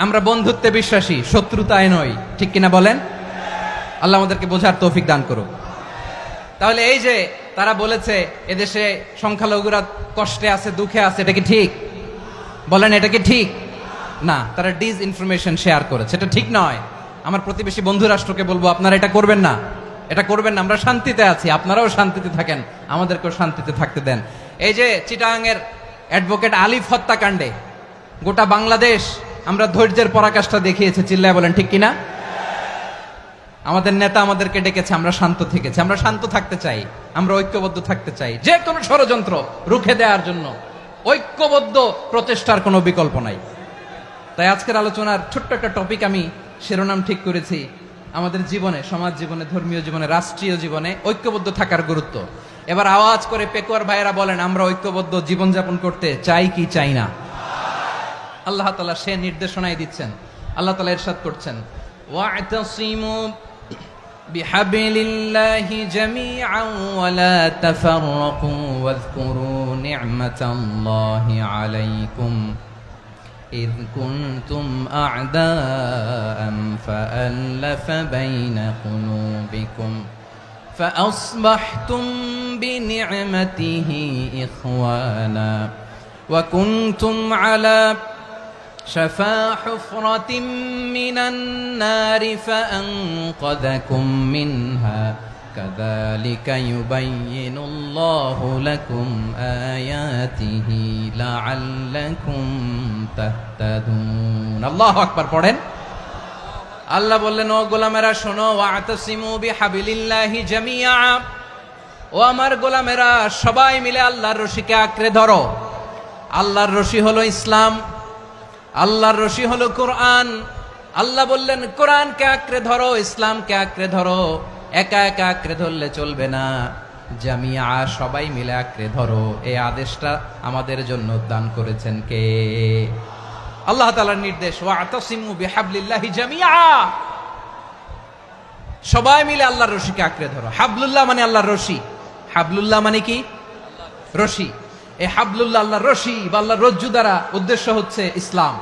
C: আমরা বন্ধুত্বে বিশ্বাসী, শত্রুতায় নই, ঠিক কিনা বলেন? আল্লাহ আমাদেরকে বোঝার তৌফিক দান করুক। তাহলে এই যে তারা বলেছে এদেশে সংখ্যালঘুরা কষ্টে আছে, দুঃখে আছে, এটা কি ঠিক? বলেন, এটা কি ঠিক? না, তারা ডিস ইনফরমেশন শেয়ার করেছে, এটা ঠিক নয়। আমার প্রতিবেশী বন্ধু রাষ্ট্রকে বলবো, আপনারা এটা করবেন না, এটা করবেন না। আমরা শান্তিতে আছি, আপনারাও শান্তিতে থাকেন, আমাদেরকেও শান্তিতে থাকতে দেন। এই যে চিটাগাংয়ের অ্যাডভোকেট আলিফ হত্যাকাণ্ডে গোটা বাংলাদেশ আমরা ধৈর্যের পরাকাষ্ঠা দেখিয়েছে, চিল্লায় বলেন ঠিক কিনা? আমাদের নেতা আমাদেরকে ডেকেছে, আমরা শান্ত থেকেছি। আমরা শান্ত থাকতে চাই, আমরা ঐক্যবদ্ধ থাকতে চাই। যে কোনো ষড়যন্ত্র রুখে দেওয়ার জন্য ঐক্যবদ্ধ প্রচেষ্টার কোনো বিকল্প নাই। তাই আজকের আলোচনার ছোট্ট একটা টপিক আমি শিরোনাম ঠিক করেছি, আমাদের জীবনে, সমাজ জীবনে, ধর্মীয় জীবনে, রাষ্ট্রীয় জীবনে ঐক্যবদ্ধ থাকার গুরুত্ব। এবার আওয়াজ করে পেকুয়ার ভাইয়েরা বলেন, আমরা ঐক্যবদ্ধ জীবনযাপন করতে চাই কি চাই না? আল্লাহ তাআলা সে নির্দেশনাই দিচ্ছেন। আল্লাহ তাআলা ইরশাদ করছেন, ওয়া'তাসিমু বিহাবলিল্লাহি জামিআন ওয়া লা তাফাররাকু ওয়াযকুরু নি'মাতাল্লাহি আলাইকুম إذ كنتم أعداء فألف بين قلوبكم فأصبحتم بنعمته إخوانا وكنتم على شفا حفرة من النار فأنقذكم منها كذلك يبين الله لكم آياته لعلكم تهتدون الله أكبر পড়েন। আল্লাহ বললেন, ও গোলামেরা শোনো, ওয়া'তাসিমু বিহাবলিল্লাহি জামিআ, ও আমার গোলামেরা সবাই মিলে আল্লাহর রশিকে আঁকড়ে ধরো। আল্লাহর রশি হলো ইসলাম, আল্লাহর রশি হলো কোরআন। আল্লাহ বললেন, কোরআনকে আঁকড়ে ধরো, ইসলামকে আঁকড়ে ধরো। একা একা আঁকড়ে ধরলে চলবে না, জামিয়া, সবাই মিলে আঁকড়ে ধরো। এই আদেশটা আমাদের জন্য দান করেছেন কে? আল্লাহ তাআলার নির্দেশ, ওয়া'তাসিমু বিহাবলিল্লাহি জামিআ, সবাই মিলে আল্লাহর রশিকে আঁকড়ে ধরো। হাবলুল্লাহ মানে আল্লাহর রশি, হাবলুল্লাহ মানে কি? রশি। এই হাবলুল্লাহ, আল্লাহর রশি বা আল্লাহর রজ্জু দ্বারা উদ্দেশ্য হচ্ছে ইসলাম।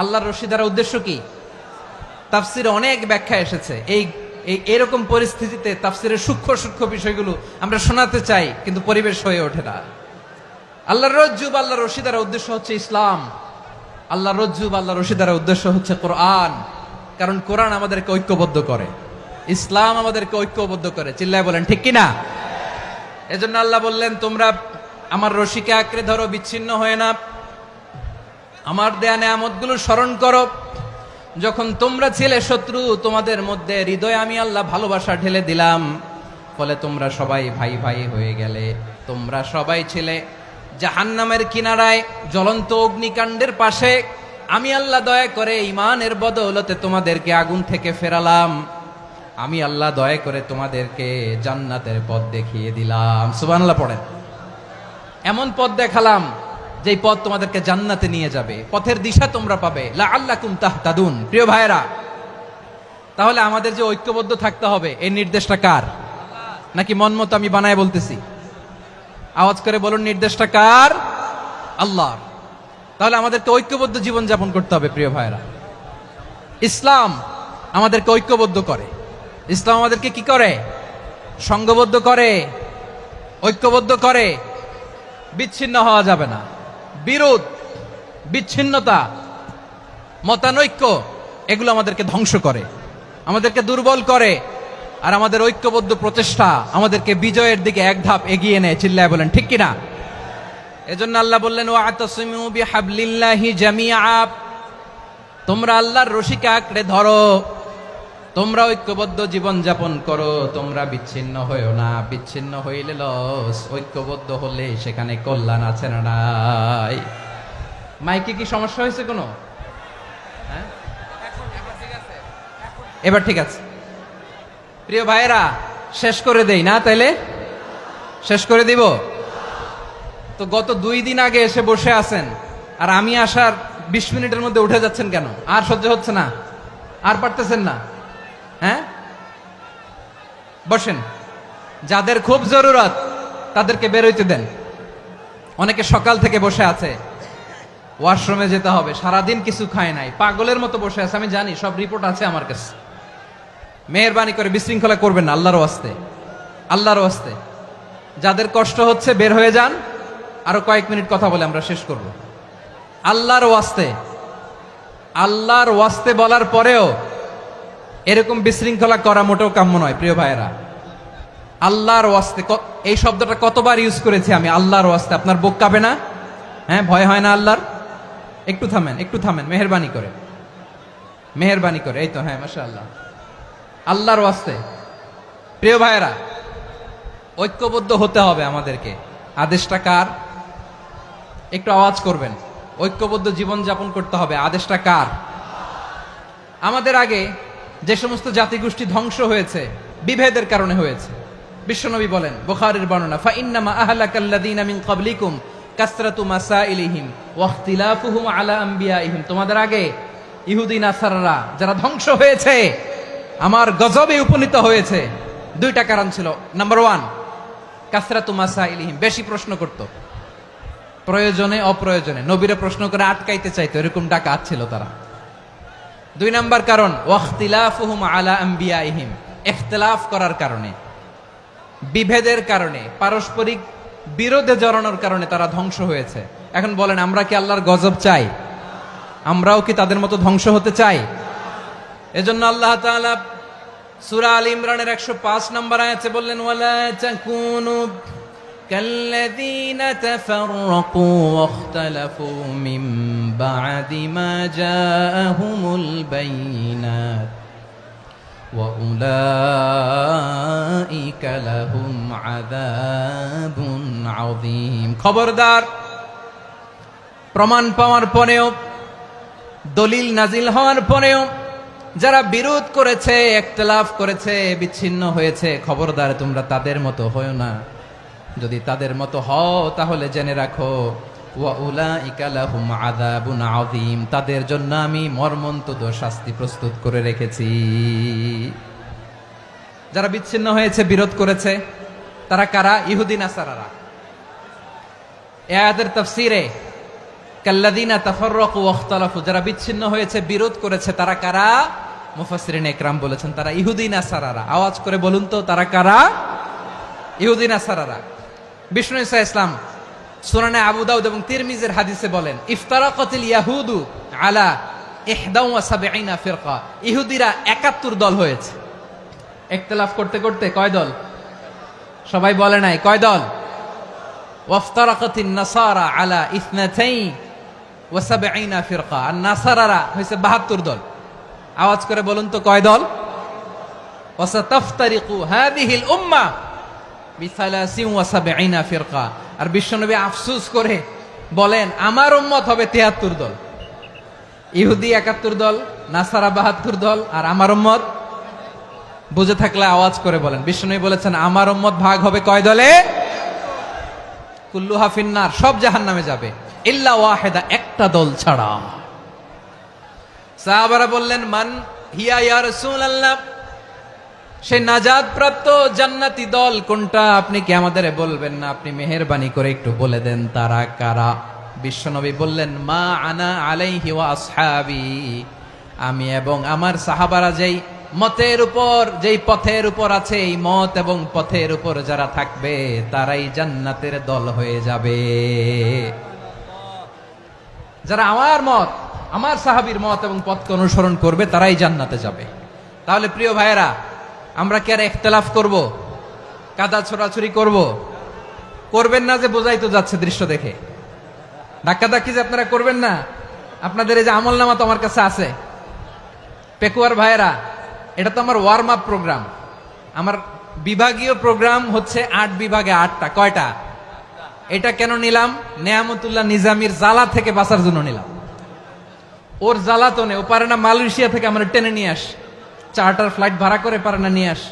C: আল্লাহর রশি দ্বারা উদ্দেশ্য কি? তাফসিরে অনেক ব্যাখ্যা এসেছে। এরকম পরিস্থিতিতে তাফসিরের সূক্ষ্ম সূক্ষ্ম বিষয়গুলো আমরা শোনাতে চাই, কিন্তু পরিবেশ হয়ে ওঠে না। আল্লাহর রজ্জু বা আল্লাহর রশি দ্বারা উদ্দেশ্য হচ্ছে ইসলাম। আল্লাহর রজ্জু বা আল্লাহর রশি দ্বারা উদ্দেশ্য হচ্ছে কোরআন, কারণ কোরআন আমাদেরকে ঐক্যবদ্ধ করে, ইসলাম আমাদেরকে ঐক্যবদ্ধ করে। চিল্লায় বলেন ঠিক কিনা? এজন্য আল্লাহ বললেন, তোমরা আমার রশিকে আঁকড়ে ধরো, বিচ্ছিন্ন হয়ে না। আমার দেয়া নেয়ামতগুলো স্মরণ করো। যখন তোমরা ছিলে শত্রু, তোমাদের মধ্যে হৃদয়ে আমি আল্লাহ ভালোবাসা ঢেলে দিলাম, ফলে তোমরা সবাই ভাই ভাই হয়ে গেলে। তোমরা সবাই ছিলে জাহান্নামের কিনারায়, জ্বলন্ত অগ্নিকাণ্ডের পাশে। আমি আল্লাহ দয়া করে ঈমানের বদৌলতে তোমাদেরকে আগুন থেকে ফেরালাম। আমি আল্লাহ দয়া করে তোমাদেরকে জান্নাতের পথ দেখিয়ে দিলাম। সুবহানাল্লাহ পড়েন। এমন পথ দেখালাম যেই পথ তোমাদেরকে জান্নাতে নিয়ে যাবে, পথের দিশা তোমরা পাবে। লাআল্লাকুম তাহতাদুন। প্রিয় ভাইরা, তাহলে আমাদের যে ঐক্যবদ্ধ থাকতে হবে, এই নির্দেশটা কার? নাকি মন মতো আমি বানায় বলতেছি? আওয়াজ করে বলুন, নির্দেশটা কার? আল্লাহর। তাহলে আমাদেরকে ঐক্যবদ্ধ জীবন যাপন করতে হবে প্রিয় ভাইরা। ইসলাম আমাদেরকে ঐক্যবদ্ধ করে। ইসলাম আমাদেরকে কি করে? সংঘবদ্ধ করে, ঐক্যবদ্ধ করে। বিচ্ছিন্ন হওয়া যাবে না। বিরোধ, বিচ্ছিন্নতা, মতানৈক্য এগুলো আমাদেরকে ধ্বংস করে, আমাদেরকে দুর্বল করে। আর আমাদের ঐক্যবদ্ধ প্রচেষ্টা আমাদেরকে বিজয়ের দিকে এক ধাপ এগিয়ে নেয়। চিল্লায় বলেন ঠিক কিনা? এজন্য আল্লাহ বললেন, ওয়াতাসিমু বিহাবলিল্লাহি জামিআ, তোমরা আল্লাহর রশিকে আঁকড়ে ধরো, তোমরা ঐক্যবদ্ধ জীবন যাপন করো, তোমরা বিচ্ছিন্ন হইও না। বিচ্ছিন্ন হইলে লস, ঐক্যবদ্ধ হলে সেখানে কল্যাণ আছে না নাই? মাইকে কি সমস্যা হয়েছে কোনো? হ্যাঁ, এবার ঠিক আছে। প্রিয় ভাইয়েরা, শেষ করে দেই না? তাইলে শেষ করে দিব তো। গত 2 দিন আগে এসে বসে আছেন, আর আমি আসার 20 মিনিটের মধ্যে উঠে যাচ্ছেন কেন? আর সহ্য হচ্ছে না? আর পারতেছেন না? হ্যাঁ, বসেন। যাদের খুব জরুরত তাদেরকে বেরোইতে দেন। অনেকে সকাল থেকে বসে আছে, ওয়াশরুমে যেতে হবে, সারাদিন কিছু খায় নাই, পাগলের মতো বসে আছে। আমি জানি, সব রিপোর্ট আছে আমার কাছে। মেহেরবানি করে বিশৃঙ্খলা করবেন না, আল্লাহর ওয়াস্তে, আল্লাহর ওয়াস্তে। যাদের কষ্ট হচ্ছে বের হয়ে যান। আরো কয়েক মিনিট কথা বলে আমরা শেষ করব। আল্লাহর ওয়াস্তে, আল্লাহর ওয়াস্তে বলার পরেও এরকম বিশৃঙ্খলা করা মোটেও কাম্য নয়। প্রিয় ভাইয়েরা, আল্লাহর ওয়াস্তে, এই শব্দটা কতবার ইউজ করেছি আমি, আল্লাহর ওয়াস্তে। আপনার বুক কাঁপে না? হ্যাঁ, ভয় হয় না আল্লাহর? একটু থামেন, একটু থামেন, মেহেরবানি করে, মেহেরবানি করে। এই তো, হ্যাঁ, মাশাআল্লাহ। আল্লাহর ওয়াস্তে প্রিয় ভাইয়েরা, ঐক্যবদ্ধ হতে হবে আমাদেরকে। আদেশটা কার? একটু আওয়াজ করবেন। ঐক্যবদ্ধ জীবন যাপন করতে হবে। আদেশটা কার? আমাদের আগে যে সমস্ত জাতিগোষ্ঠী ধ্বংস হয়েছে বিভেদের কারণে হয়েছে। বিশ্বনবী বলেন, বুখারীর বর্ণনা, ফা ইন্নামা আহলাকাল্লাযীনা মিন ক্বাবলিকুম কাসরাতু মাসাইলিহিম ওয়া ইখতিলাফুহুম আলা আম্বিয়াইহিম। তোমাদের আগে ইহুদি নাসারারা যারা ধ্বংস হয়েছে, আমার গজবে উপনীত হয়েছে, 2টা কারণ ছিল। নাম্বার 1, কাসরাতু মাসাইলিহিম, বেশি প্রশ্ন করত, প্রয়োজনে অপ্রয়োজনে নবীরে প্রশ্ন করে আটকাইতে চাইতো, এরকম ডাকাত ছিল তারা। 2 নাম্বার কারণ, ওয়াখতিলাফুহুম আলা আম্বিয়াইহিম, ইখতিলাফ করার কারণে, বিভেদের কারণে, পারস্পরিক বিরোধে জড়ানোর কারণে তারা ধ্বংস হয়েছে। এখন বলেন, আমরা কি আল্লাহর গজব চাই? আমরাও কি তাদের মতো ধ্বংস হতে চাই? এজন্য আল্লাহ তাআলা সূরা আল ইমরানের 105 নম্বর আয়াতে বললেন, ওয়ালা তাকুনু কাল্লাযীনা তাফাররাকু ওয়াখতালাফু মিন বা'দি মা জাআহুমুল বাইয়িনাত ওয়া উলাইকা লাহুম আযাবুন আযীম। খবরদার, প্রমাণ পাওয়ার পরেও, দলিল নাজিল হওয়ার পরেও যারা বিরোধ করেছে, ইখতিলাফ করেছে, বিচ্ছিন্ন হয়েছে, খবরদার তোমরা তাদের মতো হয়ো না। যদি তাদের মতো হও তাহলে জেনে রাখো, ওয়া উলাইকা লাহুম আযাবুন আযীম, তাদের জন্য আমি মর্মন্তুদ শাস্তি প্রস্তুত করে রেখেছি। যারা বিচ্ছিন্ন হয়েছে, বিরোধ করেছে, তারা কারা? ইহুদি নাসারারা। এই আয়াতের তাফসীরে কাল্লাযীনা তাফাররাকু ওয়াখতালাফু, যারা বিচ্ছিন্ন হয়েছে, বিরোধ করেছে, তারা কারা? মুফাসসিরিন ইকরাম বলেছেন তারা ইহুদি নাসারারা। আওয়াজ করে বলুন তো, তারা কারা? ইহুদি নাসারারা। বিষ্ণু ঈসা ইসলাম সুনানে আবু দাউদ এবং তিরমিজির হাদিসে বলেন, ইফতারাকাতিল ইয়াহুদু আলা 71 ফিরকা, ইহুদিরা 71 দল হয়েছে। ইখতিলাফ করতে করতে কয় দল? সবাই বলে নাই, কয় দল? ওয়াফতারাকাতিন নাসারা আলা 72 ফিরকা, আর নাসারারা হয়েছে 72 দল। আওয়াজ করে বলুন তো, কয় দল? ওয়াসাতাফতারিকু হাযিহিল উম্মাহ বি73 ফিরকা। আর বিশ্বনবী আফসোস করে বলেন, আমার উম্মত হবে 73 দল। ইহুদি 71 দল, নাসারা 72 দল, আর আমার উম্মত, বুঝে থাকলে আওয়াজ করে বলেন। বিশ্বনবী বলেছেন, আমার উম্মত ভাগ হবে কয় দলে? কুল্লুহা ফিন্নার, সব জাহান্নামে যাবে, ইল্লা ওয়াহিদা, একটা দল ছাড়া। সাহাবারা বললেন, মান হিয়া ইয়া রাসূলুল্লাহ, সেই নাজাত প্রাপ্ত জান্নাতি দল কোনটা? আপনি কি আমাদের বলবেন না? আপনি মেহেরবানি করে একটু বলে দেন তারা কারা। বিশ্বনবী বললেন, মা আনা আলাইহি ওয়া আসহাবি, আমি এবং আমার সাহাবারা যেই মতের উপর, যেই পথের উপর আছে, এই মত এবং পথের উপর যারা থাকবে তারাই জান্নাতের দল হয়ে যাবে। যারা আমার মত, আমার সাহাবীর মত এবং পথকে অনুসরণ করবে তারাই জান্নাতে যাবে। তাহলে প্রিয় ভাইয়েরা, আমরা কি আর ইখতিলাফ করব, কাদা ছোড়াছুরি করব? করবেন না যে বোঝাই তো যাচ্ছে দৃশ্য দেখে। ধাক্কাধাক্কি যে আপনারা করবেন না। আপনাদের এই যে আমলনামা তো আমার কাছে আছে। পেকুয়ার ভাইয়েরা, এটা তো আমার ওয়ার্ম আপ প্রোগ্রাম। আমার বিভাগীয় প্রোগ্রাম হচ্ছে 8 বিভাগে 8টা। কয়টা? এটা কেন নিলাম? নেয়ামতুল্লাহ নিজামীর জ্বালা থেকে বাঁচার জন্য নিলাম। ওর জ্বালাতনে ও পারে না মালয়েশিয়া থেকে আমার টেনে নিয়ে আস, চার্টার ফ্লাইট ভাড়া করে পারে না নিয়ে আস।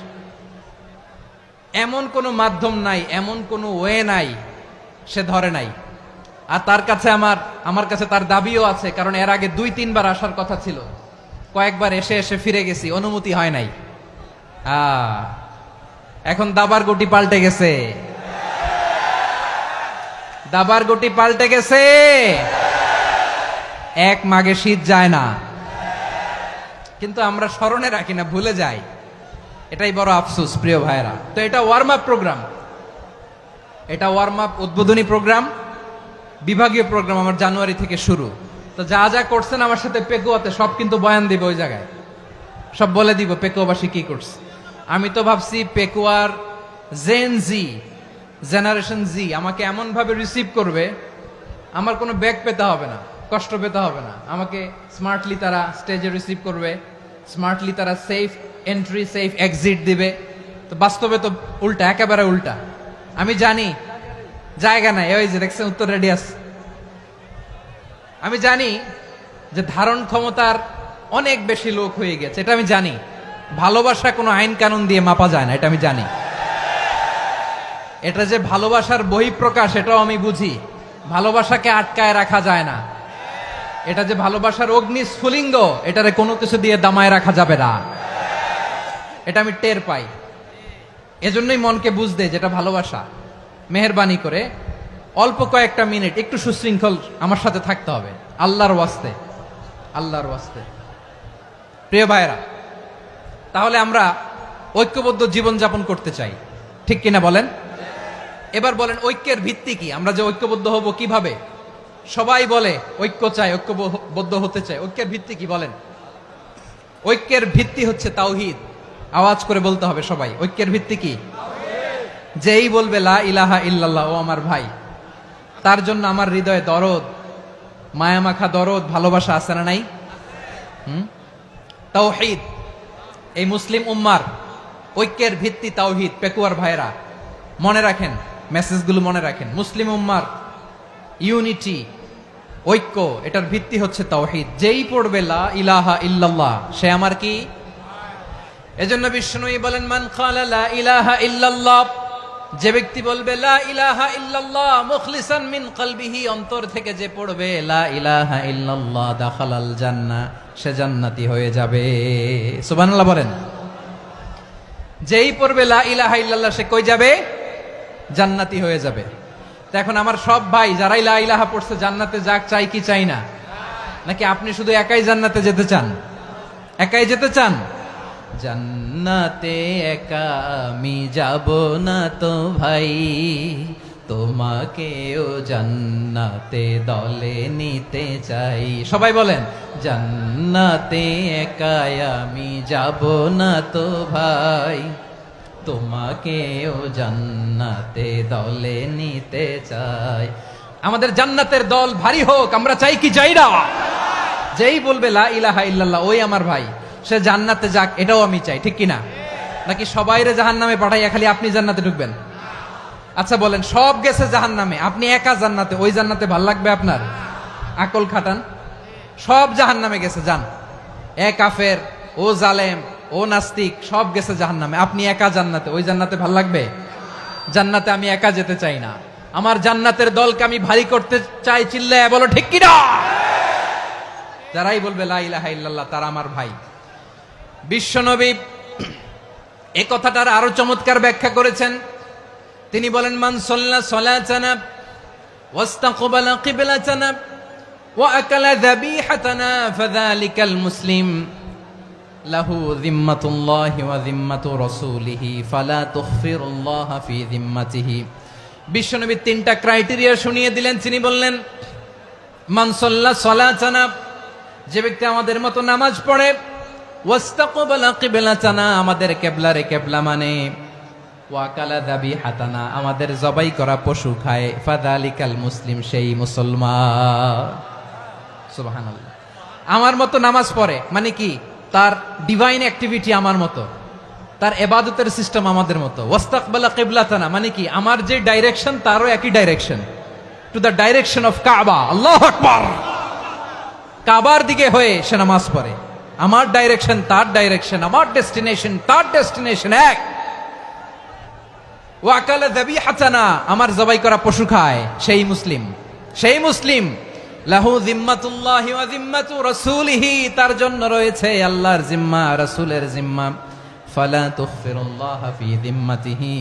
C: এমন কোনো মাধ্যম নাই, এমন কোনো ওয়ে নাই সে ধরে নাই। আর তার কাছে আমার কাছে তার দাবিও আছে, কারণ এর আগে 2-3 বার আসার কথা ছিল। কয়েকবার এসে এসে ফিরে গেছি, অনুমতি হয় নাই। এখন দাবার গুটি পাল্টে গেছে, দাবার গুটি পাল্টে গেছে। এক মাঘে শীত যায় না, কিন্তু আমরা স্মরণে রাখি না, ভুলে যাই। এটাই বড় আফসোস প্রিয় ভাইরা। তো এটা ওয়ার্ম আপ প্রোগ্রাম, এটা ওয়ার্ম আপ উদ্বোধনী প্রোগ্রাম, বিভাগীয় প্রোগ্রাম আমার জানুয়ারি থেকে শুরু। তো যা যা করছেন আমার সাথে পেকুয়াতে সব কিন্তু বয়ান দিব, ওই জায়গায় সব বলে দিব পেকুয়াবাসী কি করছে। আমি তো ভাবছি পেকুয়ার জেন জি, জেনারেশন জি আমাকে এমন ভাবে রিসিভ করবে, আমার কোনো ব্যাক পেতে হবে না, কষ্ট পেতে হবে না। আমাকে স্মার্টলি তারা স্টেজে রিসিভ করবে, স্মার্টলি তারা সেফ এন্ট্রি সেফ এক্সিট দিবে। তো বাস্তবে তো উল্টা, একেবারে উল্টা। আমি জানি জায়গা নাই, ওই যে দেখছেন উত্তর রেডি আছে। আমি জানি যে ধারণ ক্ষমতার অনেক বেশি লোক হয়ে গেছে, এটা আমি জানি। ভালোবাসা কোনো আইন কানুন দিয়ে মাপা যায় না, এটা আমি জানি। এটা যে ভালোবাসার বহিঃপ্রকাশ এটাও আমি বুঝি। ভালোবাসাকে আটকায় রাখা যায় না। এটা যে ভালোবাসার অগ্নি স্ফুলিঙ্গ, এটারে কোনো কিছু দিয়ে দামায় রাখা যাবে না, এটা আমি টের পাই। এজন্যই মনকে বুঝতে যেটা ভালোবাসা। মেহেরবানি করে অল্প কয়েকটা মিনিট একটু সুশৃঙ্খল আমার সাথে থাকতে হবে, আল্লাহর ওয়াস্তে, আল্লাহর ওয়াস্তে। প্রিয় ভাইরা, তাহলে আমরা ঐক্যবদ্ধ জীবন যাপন করতে চাই, ঠিক কিনা বলেন? এবার বলেন ঐক্যের ভিত্তি কি? আমরা যে ঐক্যবদ্ধ হব কিভাবে? সবাই বলে ঐক্য চাই, ঐক্যবদ্ধ হতে চাই। ঐক্যের ভিত্তি কি বলেন? ঐক্যের ভিত্তি হচ্ছে তাওহীদ। আওয়াজ করে বলতে হবে সবাই, ঐক্যের ভিত্তি কি? যেই বলবে লা ইলাহা ইল্লাল্লাহ, ও আমার ভাই, তার জন্য আমার হৃদয়ে দরদ, মায়ামাখা দরদ, ভালোবাসা আছে না নাই? তাওহীদ। এই মুসলিম উম্মার ঐক্যের ভিত্তি তাওহীদ। পেকুয়ার ভাইরা মনে রাখেন, মেসেজগুলো মনে রাখেন। মুসলিম উম্মার ইউনিটি, ঐক্য, এটার ভিত্তি হচ্ছে তাওহীদ। যেই পড়বে লা ইলাহা ইল্লাল্লাহ সে আমার কি? এজন্য বিষ্ণুই বলেন, মান ক্বালা লা ইলাহা ইল্লাল্লাহ, যে ব্যক্তি বলবে লা ইলাহা ইল্লাল্লাহ মুখলিসান মিন কলবিহি, অন্তর থেকে যে পড়বে লা ইলাহা ইল্লাল্লাহ, দাখালাল জান্নাহ, সে জান্নাতি হয়ে যাবে। সুবহানাল্লাহ বলেন। যেই পড়বে লা ইলাহা ইল্লাল্লাহ সে কই যাবে? জান্নাতি হয়ে যাবে। তো এখন আমার সব ভাই যারাই লা ইলাহা পড়ছে জান্নাতে যাক, চাই কি চাই না? নাকি আপনি শুধু একাই জান্নাতে যেতে চান? একাই যেতে চান? জান্নাতে একা আমি যাব না তো ভাই, তোমাকেও জান্নাতে দলে নিতে চাই। সবাই বলেন, জান্নাতে একা আমি যাব না তো ভাই, তোমাকেও জান্নাতে দলে নিতে চাই। আমাদের জান্নাতের দল ভারী হোক, আমরা চাই কি চাই না? যেই বলবে লা ইলাহা ইল্লাল্লাহ ওই আমার ভাই, সে জান্নাতে যাক, এটাও আমি চাই, ঠিক কিনা? নাকি সবাইরে জাহান্নামে পাঠাইয়া খালি আপনি জান্নাতে ঢুকবেন? আচ্ছা বলেন, সব গেছে জাহান্নামে, আপনি একা জান্নাতে, ওই জান্নাতে ভাল লাগবে আপনার? আকল খাটান। সব জাহান্নামে গেছে, যান। এ কাফের, ও জালেম, ও নাস্তিক, সব গেছে জাহান্নামে, আপনি একা জান্নাতে, ওই জান্নাতে ভাল লাগবে? জান্নাতে আমি একা যেতে চাই না, আমার জান্নাতের দলকে আমি ভারী করতে চাই। চিল্লায় বলো ঠিক কিনা? যারাই বলবে লা ইলাহা ইল্লাল্লাহ তারা আমার ভাই। বিশ্বনবী এই কথাটার আরো চমৎকার ব্যাখ্যা করেছেন। তিনি বলেন, মান সাল্লা সালাতানা ওয়াস্তাকবালা কিবলাতানা وأكل ذبيحتنا فذلك المسلم له ذمة الله وذمة رسوله فلا تخفر الله في ذمته বিশ্বনবী তিনটা ক্রাইটেরিয়া শুনিয়ে দিলেন। তিনি বললেন, মান সাল্লা সালাতানা, যে ব্যক্তি আমাদের মতো নামাজ পড়ে, ওয়াস্তাকবালা কিবলাতানা, আমাদের কিবলারে কিবলা মানে, ওয়াকালা যাবিহাতানা, আমাদের জবাই করা পশু খায়, ফাযালিকাল মুসলিম, সেই মুসলমান। সুবহানাল্লাহ। আমার মতো নামাজ পড়ে মানে কি? তার ডিভাইন অ্যাক্টিভিটি আমার মতো, তার ইবাদতের সিস্টেম আমাদের মতো। ওয়াস্তাকবালা কিবলাতানা মানে কি? আমার যে ডাইরেকশন তারও একই direction, to the direction of কাবা। আল্লাহু আকবার। কাবার দিকে হয়ে সে নামাজ পড়ে। আমার ডাইরেকশন তার ডাইরেকশন, আমার ডেস্টিনেশন তার ডেস্টিনেশন এক। ওয়াকালা যাবিহাতানা, আমার জবাই করা পশু খায়, সেই মুসলিম, সেই মুসলিম। লাহু জিম্মাতুল্লাহি ওয়া জিম্মাতু রাসূলিহি, তার জন্য রয়েছে আল্লাহর জিম্মা, রাসূলের জিম্মা। ফালা তুখফিরুল্লাহ ফি জিম্মাতিহি,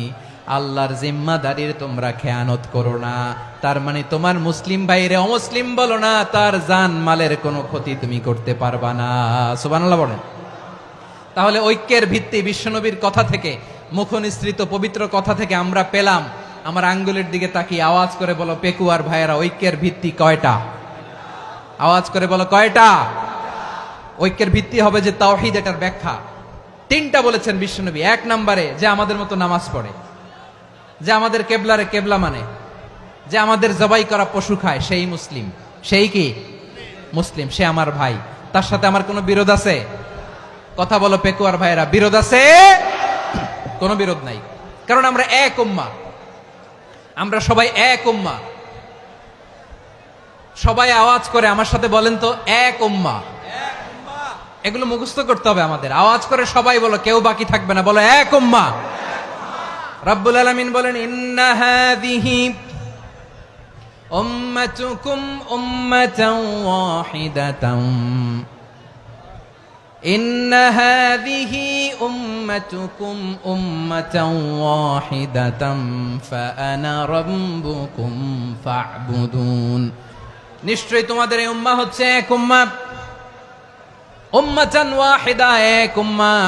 C: আল্লাহর জিম্মাদারির তোমরা খেয়ানত করো না। তার মানে তোমার মুসলিম ভাইরে অমুসলিম বলো না, তার জান মালের কোনো ক্ষতি তুমি করতে পারবা না। সুবহানাল্লাহ বলেন। তাহলে ঐক্যের ভিত্তি বিশ্বনবীর কথা থেকে, মুখনিসৃত পবিত্র কথা থেকে আমরা পেলাম। আমার আঙ্গুলের দিকে তাকিয়ে আওয়াজ করে বলো পেকুয়ার ভাইয়েরা, ঐক্যের ভিত্তি কয়টা? আওয়াজ করে বলো কয়টা? ঐক্যের ভিত্তি হবে যে তাওহীদ, এটার ব্যাখ্যা। তিনটা বলেছেন বিশ্বনবী। এক নম্বরে, যে আমাদের মতো নামাজ পড়ে, যে আমাদের কেবলারে কেবলা মানে, যে আমাদের জবাই করা পশু খায়, সেই মুসলিম। সেই কি? মুসলিম। সে আমার ভাই, তার সাথে আমার কোনো বিরোধ আছে? কথা বলো পেকুয়ার ভাইয়েরা, বিরোধ আছে? কোনো বিরোধ নাই, কারণ আমরা এক উম্মাহ, আমরা সবাই এক উম্মাহ। সবাই আওয়াজ করে আমার সাথে বলেন তো, এক উম্মাহ। এগুলো মুখস্থ করতে হবে আমাদের। আওয়াজ করে সবাই বলো, কেউ বাকি থাকবে না, বলো এক উম্মাহ। রব্বুল আলামিন বলেন, ইন্না হাযিহি উম্মাতুকুম উম্মাতান ওয়াহিদাতান, ইন্না হাযিহি উম্মাতুকুম উম্মাতান ওয়াহিদাতান ফাআনা রাব্বুকুম ফা'বুদুন। নিশ্চয়ই তোমাদের এই উম্মাহ হচ্ছে এক উম্মাহ, উম্মাতান ওয়াহিদা, এক উম্মাহ।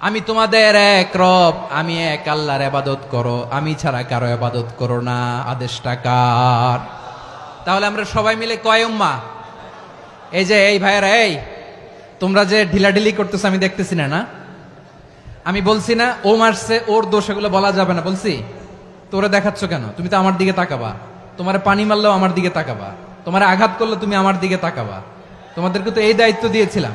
C: আমি তোমাদের এক রব, আমি এক আল্লাহর ইবাদত করো, আমি ছাড়া কারো ইবাদত করো না। আদেশটা কার? তাহলে আমরা সবাই মিলে কয় উম্মাহ? এই যে এই ভাইয়েরা, এই তোমরা যে ঢিলাঢিলি করতেছো আমি দেখতেছি না, না? আমি বলছি না ও মারছে, ওর দোষ, এগুলো বলা যাবে না। বলছি তোরে দেখাচ্ছ কেন? তুমি তো আমার দিকে তাকাবা। তোমার পানি মারলেও আমার দিকে তাকাবা, তোমার আঘাত করলে তুমি আমার দিকে তাকাবা। তোমাদেরকে তো এই দায়িত্ব দিয়েছিলাম।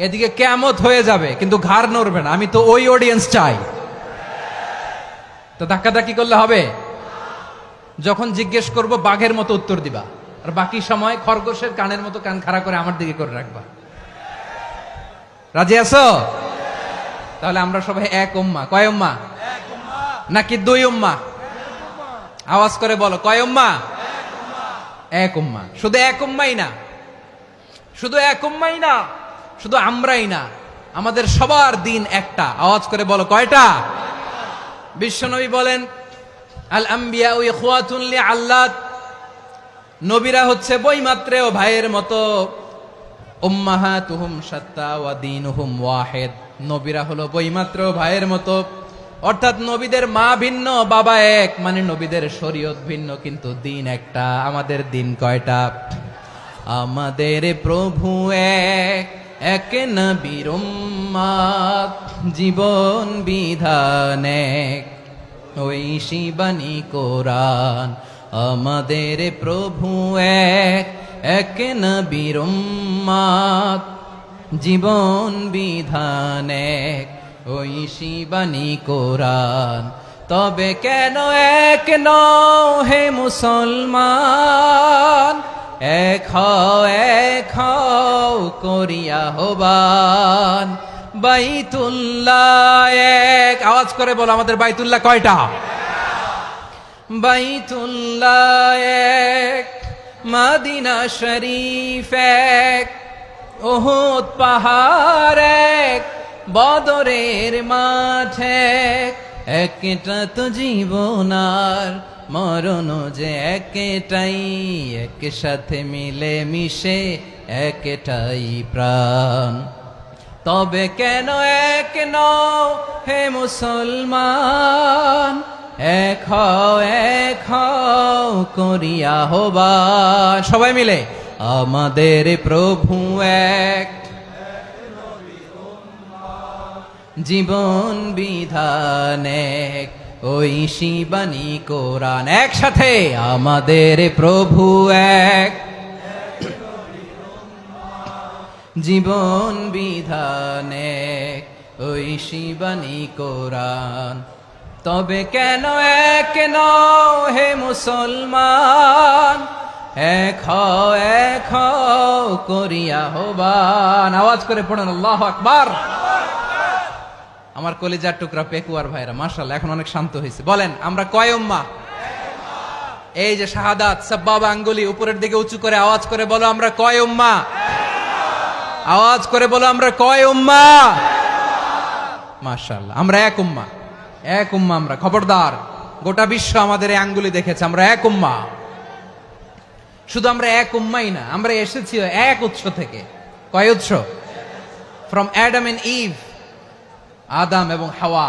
C: এদিকে কিয়ামত হয়ে যাবে কিন্তু ঘাড় নড়বে না। আমি তো ওই অডিয়েন্স চাই। তো ধাক্কাধাক্কি করলে হবে? যখন জিজ্ঞেস করব বাঘের মতো উত্তর দিবা, আর বাকি সময় খরগোশের কানের মতো কান খাড়া করে আমার দিকে করে রাখবা। রাজি আছো? তাহলে আমরা সবাই এক উম্মাহ। কয় উম্মাহ? নাকি দুই উম্মাহ? আওয়াজ করে বলো, কয় উম্মাহ? এক উম্মাহ। শুধু এক উম্মাই না, শুধু এক উম্মাই না, শুধু আমরাই না, আমাদের সবার দিন একটা। আওয়াজ করে বলো কয়টা? বিশ্বনবী বলেন, আল আম্বিয়া ইখওয়াতুন লিআল্লাত, নবীরা হচ্ছে বৈমাত্রেয় ভাইয়ের মতো। উম্মাহাতুহুম শাত্তা ওয়া দীনুহুম ওয়াহিদ, নবীরা হলো বৈমাত্রেয় ভাইয়ের মতো। অর্থাৎ নবীদের মা ভিন্ন, বাবা এক, মানে নবীদের শরীয়ত ভিন্ন, কিন্তু দিন একটা। আমাদের দিন কয়টা? আমাদের প্রভু এক, এক নবীর উম্মত, জীবন বিধান এক, ঐশী বাণী কোরআন। আমাদের প্রভু এক, এক নবীর উম্মত, জীবন বিধান এক, ঐশী বাণী কোরআন। তবে কেন এক নও হে মুসলমান? এক হও করিয়া হবান। বাইতুল্লাহ এক। আওয়াজ করে বলো, আমাদের বাইতুল্লাহ কয়টা? বাইতুল্লাহ এক, মদিনা শরীফ এক, উহুদ পাহাড় এক, বদরের মাঠ এক। একটা তো জীবন আর
A: মরণ যে একটাই, একসাথে মিলে মিশে একটাই প্রাণ। তবে কেন এক নও হে মুসলমান, এক হও করিয়া আহ্বান। সবাই মিলে আমাদের প্রভু এক, জীবন বিধান এক, ওই শিবানী কোরআন। একসাথে আমাদের প্রভু এক, জীবন বিধান এক, ওই শিবানী কোরআন। তবে কেন এক নও হে মুসলমান, এক হও করিয়া আহ্বান। আওয়াজ করে পড়েন আল্লাহু আকবার। আমার কলিজার টুকরা পেকুয়ার ভাইরা মাশাআল্লাহ এখন অনেক শান্ত হয়েছে। বলেন আমরা কয় উম্মাহ? এই যে শাহাদাত সাব্বাবা আঙ্গুলি উপরের দিকে উঁচু করে আওয়াজ করে বলো আমরা কয় উম্মাহ? আওয়াজ করে বলো আমরা কয় উম্মাহ? মাশাআল্লাহ আমরা এক উম্মাহ, এক উম্মাহ আমরা। খবরদার, গোটা বিশ্ব আমাদের এই আঙ্গুলি দেখেছে আমরা এক উম্মাহ। শুধু আমরা এক উম্মাই না, আমরা এসেছি এক উৎস থেকে। কয় উৎস? ফ্রম অ্যাডাম এন্ড ইভ, আদম এবং হাওয়া,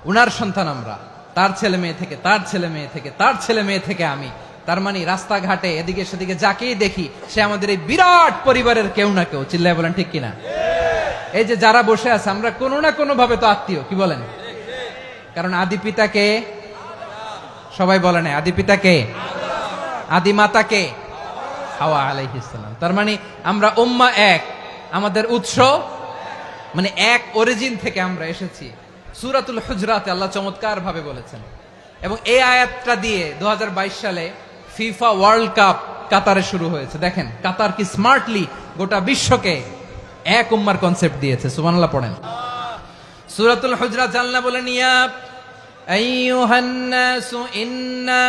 A: উনার সন্তান আমরা। তার ছেলে মেয়ে থেকে, তার ছেলে মেয়ে থেকে, তার ছেলে মেয়ে থেকে আমি। তার মানে রাস্তাঘাটে এদিকে সেদিকে যাকেই দেখি সে আমাদের এই বিরাট পরিবারের কেউ না কেউ। চিল্লায় বলেন ঠিক কিনা? এই যে যারা বসে আছে আমরা কোনো না কোনো ভাবে তো আত্মীয়, কি বলেন? কারণ আদি পিতাকে সবাই বলে না, আদি পিতাকে, আদি মাতাকে হাওয়া আলাইহিস সালাম। তার মানে আমরা উম্মাহ এক, আমাদের উৎস মানে এক অরিজিন থেকে আমরা এসেছি। সূরাতুল হুজরাতে আল্লাহ চমৎকার ভাবে বলেছেন। এবং এই আয়াতটা দিয়ে 2022 সালে ফিফা ওয়ার্ল্ড কাপ কাতারে শুরু হয়েছে। দেখেন কাতার কি স্মার্টলি গোটা বিশ্বকে এক উম্মার কনসেপ্ট দিয়েছে। সুবহানাল্লাহ পড়েন। সূরাতুল হুজরাত আল্লাহ বলেন ইয়া আইয়ুহান নাসু ইন্না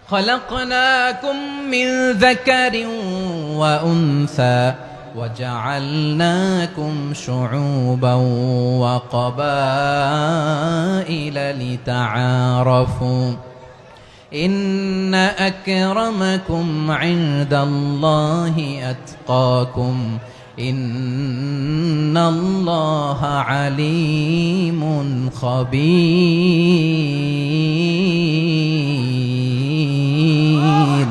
A: খলাকনাকুম মিন যাকারিন ওয়া উনসা وجعلناكم شعوبا وقبائل لتعارفوا إن أكرمكم عند الله أتقاكم إن الله عليم خبير।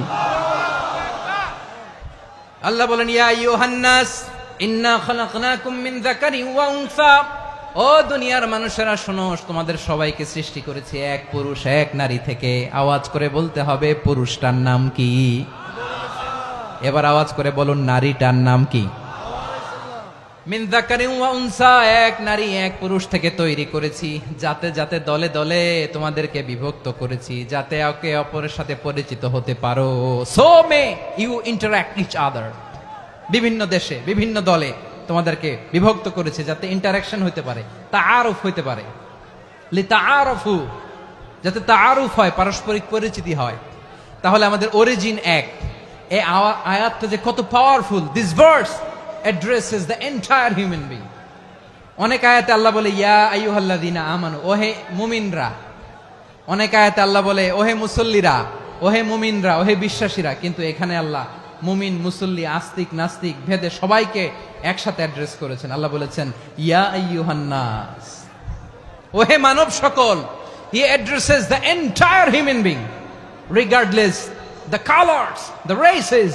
A: আল্লাহ বলেন ইয়া আইয়ুহান নাস ইন্না খালাকনাকুম মিন যাকারিন ওয়া উনসা। ও দুনিয়ার মানুষেরা শোনো, তোমাদের সবাইকে সৃষ্টি করেছি এক পুরুষ এক নারী থেকে। আওয়াজ করে বলতে হবে পুরুষটার নাম কি? এবার আওয়াজ করে বলুন নারীটার নাম কি? মিন যাকারিন ওয়া উনসা, এক নারী এক পুরুষ থেকে তৈরি করেছি। যাতে যাতে দলে দলে তোমাদেরকে বিভক্ত করেছি, যাতে একে অপরের সাথে পরিচিত হতে পারো। So may you interact each other. বিভিন্ন দেশে বিভিন্ন দলে তোমাদেরকে বিভক্ত করেছে যাতে ইন্টারাকশন হতে পারে, তাআরুফ হতে পারে। লিতাআরফু, যাতে তাআরুফ হয়, পারস্পরিক পরিচিতি হয়। তাহলে আমাদের অরিজিন এক। এই আয়াতটা যে কত powerful. This verse addresses the entire human being. অনেক আয়াতে আল্লাহ বলে ইয়া আইয়ুহাল্লাযীনা আমানু, ওহে মুমিনরা। অনেক আয়াতে আল্লাহ বলে ওহে মুসল্লিরা, ওহে মুমিনরা, ওহে বিশ্বাসীরা। কিন্তু এখানে আল্লাহ মুমিন মুসল্লি আস্তিক নাস্তিক ভেদে সবাইকে একসাথে অ্যাড্রেস করেছেন। আল্লাহ বলেছেন ইয়া আইয়ুহান নাস, ওহে মানব সকল। He addresses the entire human being regardless the colors, the races,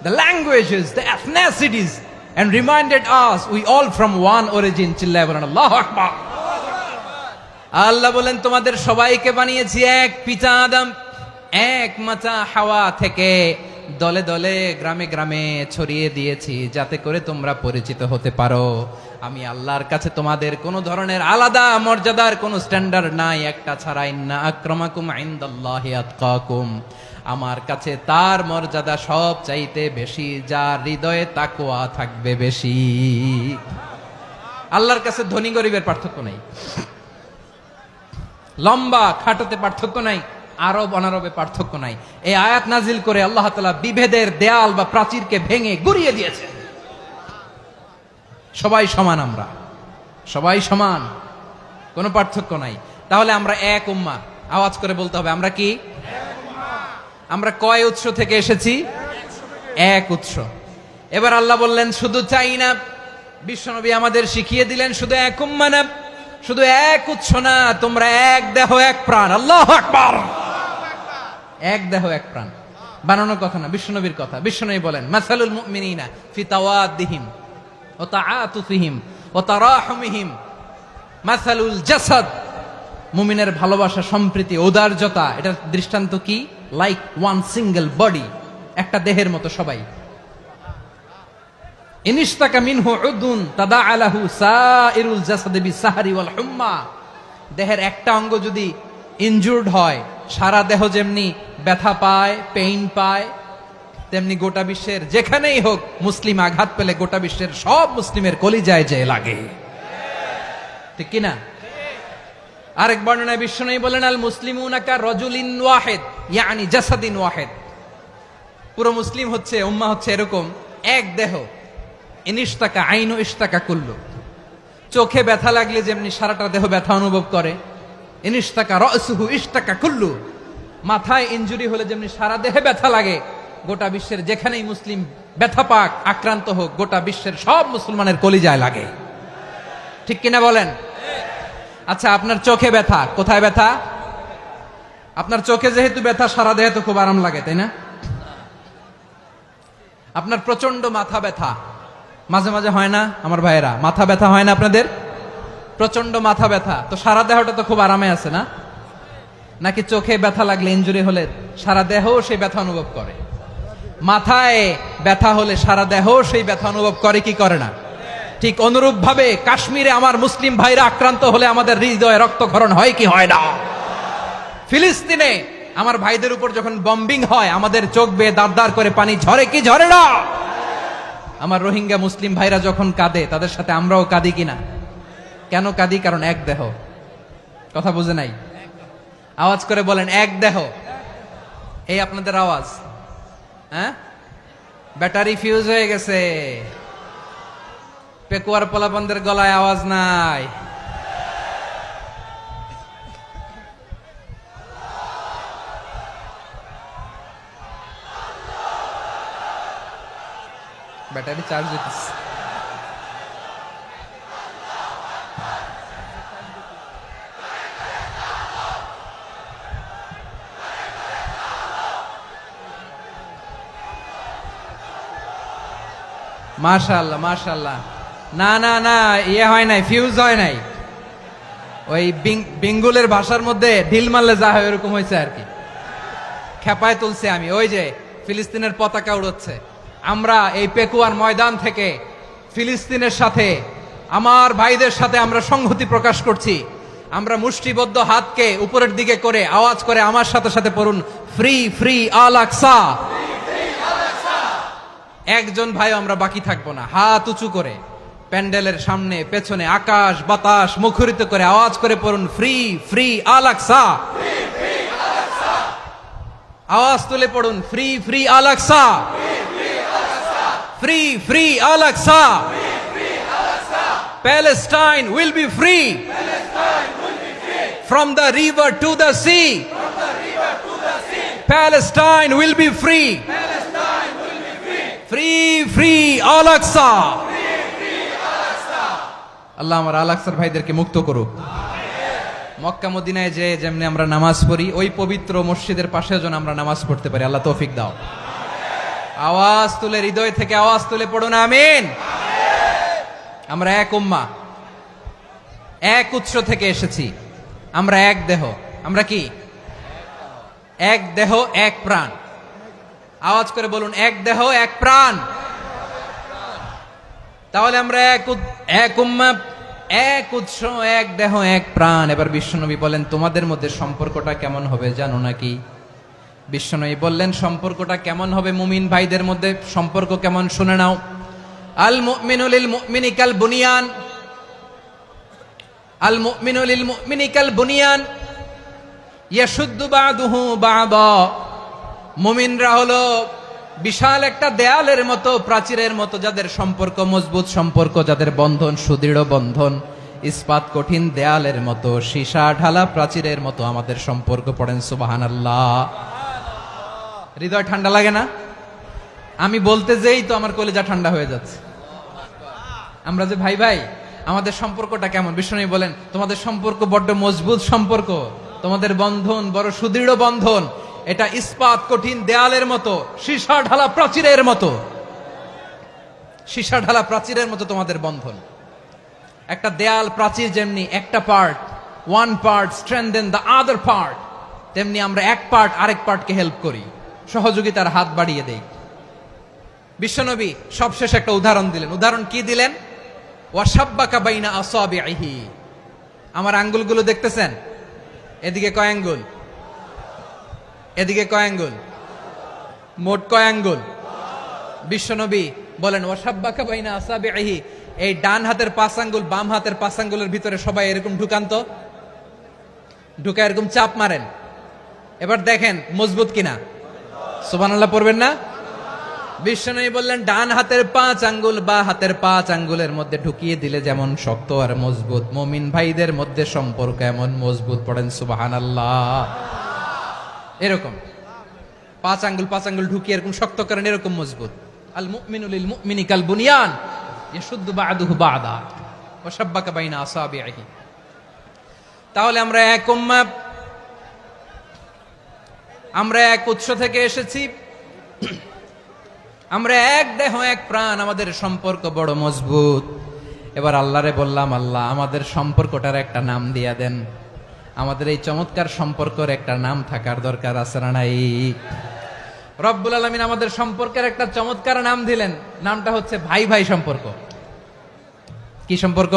A: the languages, the ethnicities, and reminded us we all from one origin. চিল্লায় বলেন আল্লাহু আকবার। আল্লাহ বলেন তোমাদের সবাইকে বানিয়েছি এক পিতা আদম, এক মাতা হাওয়া থেকে। দলে দলে গ্রামে গ্রামে ছড়িয়ে দিয়েছি যাতে করে তোমরা পরিচিত হতে পারো। আমি আল্লাহর কাছে তোমাদের কোনো ধরনের আলাদা মর্যাদার কোনো স্ট্যান্ডার্ড নাই একটা ছাড়া। ইন্না আক্রামাকুম ইনদাল্লাহি আতকাকুম, আমার কাছে তার মর্যাদা সব চাইতে বেশি যার হৃদয়ে তাকওয়া থাকবে বেশি। আল্লাহর কাছে ধনী গরিবের পার্থক্য নাই, লম্বা খাটোতে পার্থক্য নাই, আরব অনারবে পার্থক্য নাই। এই আয়াত নাজিল করে আল্লাহ তাআলা বিভেদের দেয়াল বা প্রাচীরকে ভেঙে গুড়িয়ে দিয়েছে। সবাই সমান, আমরা সবাই সমান, কোনো পার্থক্য নাই। তাহলে আমরা এক উম্মাহ। আওয়াজ করে বলতে হবে আমরা কি? আমরা কয় উৎস থেকে এসেছি? এক উৎস। এবার আল্লাহ বললেন শুধু চাই না, বিশ্বনবী আমাদের শিখিয়ে দিলেন শুধু এক উম্মাহ না, শুধু এক উৎস না, তোমরা এক দেহ এক প্রাণ। আল্লাহু আকবার। এক দেহ এক প্রাণ বানানোর কথা না, বিশ্বনবীর কথা। বিশ্বনবী বলেন মাসালুল মুমিনিনা ফি তাওয়াদ্দিহিম ওয়া তাআতুফিহিম ওয়া তারাহুমিহিম মাসালুল জাসাদ। মুমিনের ভালোবাসা, সম্প্রীতি, ঔদার্যতা, এটার দৃষ্টান্ত কি? লাইক ওয়ান সিঙ্গেল বডি, একটা দেহের মতো সবাই। ইনিশতাকা মিনহু উদুন তাদাআ লাহু সাইরুল জাসাদি বিসাহরি ওয়াল হুম্মা। দেহের একটা অঙ্গ যদি ইনজুরড হয়, সারা দেহ যেমনি ব্যথা পায়, পেইন পায়, তেমনি গোটা বিশ্বের যেখানেই হোক মুসলিম আঘাত পেলে গোটা বিশ্বের সব মুসলিমের কলিজায় যে লাগে, ঠিক কিনা? আরেক বর্ণনায় বিশ্বনবী বলেন আল মুসলিমুনা কা রাজুলিন ওয়াহিদ ইয়ানি জাসাদিন ওয়াহিদ। পুরো মুসলিম হচ্ছে, উম্মাহ হচ্ছে এরকম এক দেহ। ইনিশতাকা আইনু ইশতাকা কুল্লু। চোখে ব্যথা লাগলে যেমনি সারাটা দেহ ব্যথা অনুভব করে, ইনিশতাকা রাসুহু ইশতাকা কুল্লু। মাথায় ইনজুরি হলে যেমনি সারা দেহে ব্যথা লাগে, গোটা বিশ্বের যেখানেই মুসলিম ব্যথা পাক, আক্রান্ত হোক, গোটা বিশ্বের সব মুসলমানের কলিজায় লাগে, ঠিক কিনা বলেন? আচ্ছা, আপনার চোখে ব্যথা, কোথায় ব্যথা? আপনার চোখে যেহেতু ব্যথা, সারা দেহে তো খুব আরাম লাগে, তাই না? আপনার প্রচন্ড মাথা ব্যথা মাঝে মাঝে হয় না আমার ভাইয়েরা? মাথা ব্যথা হয় না আপনাদের? প্রচন্ড মাথা ব্যথা, তো সারা দেহটা তো খুব আরামে আছে না? নাকি চোখে ব্যথা লাগলে, ইনজুরি হলে সারা দেহ সেই ব্যথা অনুভব করে? মাথায় ব্যথা হলে সারা দেহ সেই ব্যথা অনুভব করে কি করে না? ঠিক অনুরূপ ভাবে কাশ্মীরে আমার মুসলিম ভাইরা আক্রান্ত হলে আমাদের হৃদয়ে রক্তক্ষরণ হয় কি হয় না? ফিলিস্তিনে আমার ভাইদের উপর যখন বম্বিং হয়, আমাদের চোখ বেয়ে দাঁড় দাঁড় করে পানি ঝরে কি ঝরে না? আমার রোহিঙ্গা মুসলিম ভাইরা যখন কাঁদে, তাদের সাথে আমরাও কাঁদি কিনা? কেন কাঁদি? কারণ এক দেহ। কথা বুঝে নাই? আওয়াজ করে বলেন এক দেহ। এই আপনাদের আওয়াজ, হ্যাঁ? ব্যাটারি ফিউজ হয়ে গেছে, পেকুয়ার পোলাপানদের গলায় আওয়াজ নাই। ব্যাটারি চার্জ হইতেছে। মাশাআল্লাহ মাশাআল্লাহ। না না না, ইয়ে হয় নাই, ফিউজ হয় নাই। ওই বেঙ্গলের ভাষার মধ্যে ঢিল মারলে যা হয় এরকম হয়েছে আর কি। খেপায় তুলছে আমি। ওই যে ফিলিস্তিনের পতাকা উড়ছে, আমরা এই পেকুয়ার ময়দান থেকে ফিলিস্তিনের সাথে, আমার ভাইদের সাথে আমরা সংহতি প্রকাশ করছি। আমরা মুষ্টিবদ্ধ হাতকে উপরের দিকে করে আওয়াজ করে আমার সাথে সাথে পড়ুন, ফ্রি ফ্রি আল আকসা। একজন ভাই আমরা বাকি থাকবো না। হাত উঁচু করে প্যান্ডেলের সামনে পেছনে আকাশ বাতাস মুখরিত করে আওয়াজ করে পড়ুন, ফ্রি ফ্রি আল আকসা। আওয়াজ তুলে পড়ুন, free free Al Aqsa, free free Al Aqsa. Palestine will be free from the river to the sea. Palestine will be free. Free free Al Aqsa. আল্লাহ আমার আল আকসার ভাইদেরকে মুক্ত করুক। মক্কা মদিনায় যে যেমনি আমরা নামাজ পড়ি, ওই পবিত্র মসজিদের পাশে যেন আমরা নামাজ পড়তে পারি। আল্লাহ তৌফিক দাও। আওয়াজ তুলে, হৃদয় থেকে আওয়াজ তুলে পড়ুন আমিন। আমরা এক উম্মাহ, এক উৎস থেকে এসেছি, আমরা এক দেহ। আমরা কি? এক দেহ এক প্রাণ। আওয়াজ করে বলুন, এক দেহ এক প্রাণ। তাহলে আমরা এক উম্মাহ, এক উৎস, এক দেহ এক প্রাণ। এবার বিশ্বনবী বলেন, তোমাদের মধ্যে সম্পর্কটা কেমন হবে জানো নাকি? বিশ্বনবী বললেন, সম্পর্কটা কেমন হবে মুমিন ভাইদের মধ্যে? সম্পর্ক কেমন শুনে নাও। আল মুমিনু লিল মুমিনি কাল বুনিয়ান, আল মুমিনু লিল মুমিনি কাল বুনিয়ান ইয়াশুদ্দু বা'দুহু বা'দা। মুমিনরা হলো বিশাল একটা দেয়ালের মতো, প্রাচীরের মতো, যাদের সম্পর্ক মজবুত সম্পর্ক, যাদের বন্ধন সুদৃঢ় বন্ধন। ইস্পাত কঠিন দেয়ালের মতো, সীসা ঢালা প্রাচীরের মতো আমাদের সম্পর্ক। পড়েন সুবহানাল্লাহ। হৃদয় ঠান্ডা লাগে না? আমি বলতে যেই তো আমার কলিজা ঠান্ডা হয়ে যাচ্ছে। আমরা যে ভাই ভাই, আমাদের সম্পর্কটা কেমন? বিষ্ণু বলেন তোমাদের সম্পর্ক বড্ড মজবুত সম্পর্ক, তোমাদের বন্ধন বড় সুদৃঢ় বন্ধন, এটা ইস্পাত কঠিন দেয়ালের মতো, সীসা ঢালা প্রাচীরের মতো। সীসা ঢালা প্রাচীরের মতো তোমাদের বন্ধন। একটা দেয়াল প্রাচীর যেমনি একটা part, one part strengthen the other part, তেমনি আমরা এক পার্ট আরেক পার্টকে হেল্প করি, সহযোগিতার হাত বাড়িয়ে দেই। বিশ্বনবী সবশেষ একটা উদাহরণ দিলেন। উদাহরণ কি দিলেন? ওয়াসাব্বাকা বাইনা আসাবিহি। আমার আঙ্গুলগুলো দেখতেছেন? এদিকে কয় আঙ্গুল, এদিকে কয় আঙ্গুল, মোট কয় আঙ্গুল? বিশ্বনবী বলেন ওয়াসাব্বাকা বাইনা আসাবিহি, এই ডান হাতের 5 আঙ্গুল বাম হাতের 5 আঙ্গুলের ভিতরে সবাই এরকম ঢুকান্ত, ঢুকা এরকম চাপ মারেন। এবার দেখেন মজবুত কিনা। সুবহানাল্লাহ পড়বেন না? বিশ্বনবী বললেন ডান হাতের 5 আঙ্গুল বা হাতের 5 আঙ্গুলের মধ্যে ঢুকিয়ে দিলে যেমন শক্ত আর মজবুত, মুমিন ভাইদের মধ্যে সম্পর্ক এমন মজবুত। পড়েন সুবহানাল্লাহ। এরকম 5 আঙ্গুল ঢুকিয়ে এরকম শক্ত করেন, এরকম মজবুত। আল মুমিনু লিল মুমিনি কাল বুনিয়ান ইয়াশুদ্দু বা'দুহু বা'দা ওয়া শাব্বাকা বাইনা আসাবিহি। তাহলে আমরা এক উম্মাহ, আমরা এক উৎস থেকে এসেছি, আমরা এক দেহ এক প্রাণ, আমাদের সম্পর্ক বড় মজবুত। এবার আল্লাহরে বললাম, আল্লাহ আমাদের সম্পর্কটার একটা নাম দিয়া দেন। আমাদের এই চমৎকার সম্পর্কের একটা নাম থাকার দরকার আছে না নাই? রব্বুল আলামিন আমাদের সম্পর্কের একটা চমৎকার নাম দিলেন। নামটা হচ্ছে ভাই ভাই সম্পর্ক। কি সম্পর্ক?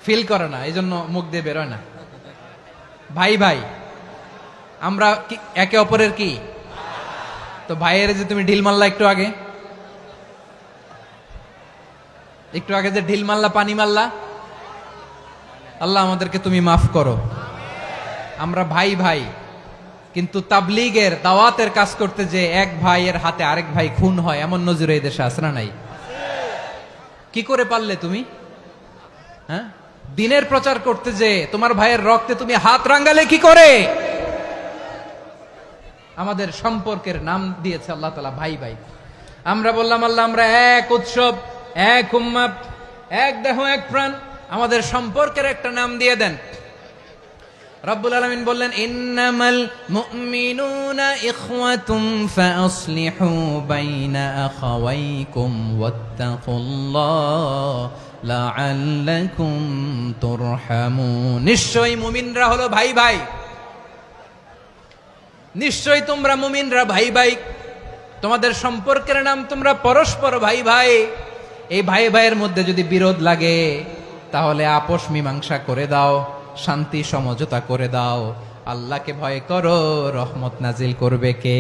A: ফিল করে না, এই জন্য মুখ দিয়ে বেরোয় না। ভাই ভাই, আমরা একে অপরের কি? তো ভাইয়ের যে তুমি ঢিল মারলা একটু আগে, যে ঢিল মারলা, পানি মারলা, আল্লাহ আমাদেরকে তুমি মাফ করো। আমরা ভাই ভাই, কিন্তু তাবলীগের দাওয়াতের কাজ করতে যে এক ভাইয়ের হাতে আরেক ভাই খুন হয়, এমন নজির এই দেশে আছে না নাই? কি করে পারলে তুমি? হ্যাঁ, দিনের প্রচার করতে যে তোমার ভাইয়ের রক্তে তুমি হাত রাঙ্গালে কি করে? আমাদের সম্পর্কের নাম দিয়েছে আল্লাহ তাআলা ভাই ভাই। আমরা বললাম আল্লাহ আমরা এক উৎসব, এক উম্মাহ, এক দেহ এক প্রাণ, আমাদের সম্পর্কের একটা নাম দিয়ে দেন। রব্বুল আলামিন বললেন ইন্নামাল মুমিনুনা ইখওয়াতুম ফাসলিহু বাইনা আখাওয়াইকুম ওয়াত্তাকুল্লাহ লাআল্লাকুম তুরহামুন। নিশ্চয়ই মুমিনরা হলো ভাই ভাই, নিশ্চয়ই তোমরা মুমিনরা ভাই ভাই, তোমাদের সম্পর্কের নাম তোমরা পরস্পর ভাই ভাই। এই ভাই ভাইয়ের মধ্যে যদি বিরোধ লাগে তাহলে আপোষ মীমাংসা করে দাও, শান্তি সমঝোতা করে দাও। আল্লাহকে ভয় করো, রহমত নাজিল করবে কে?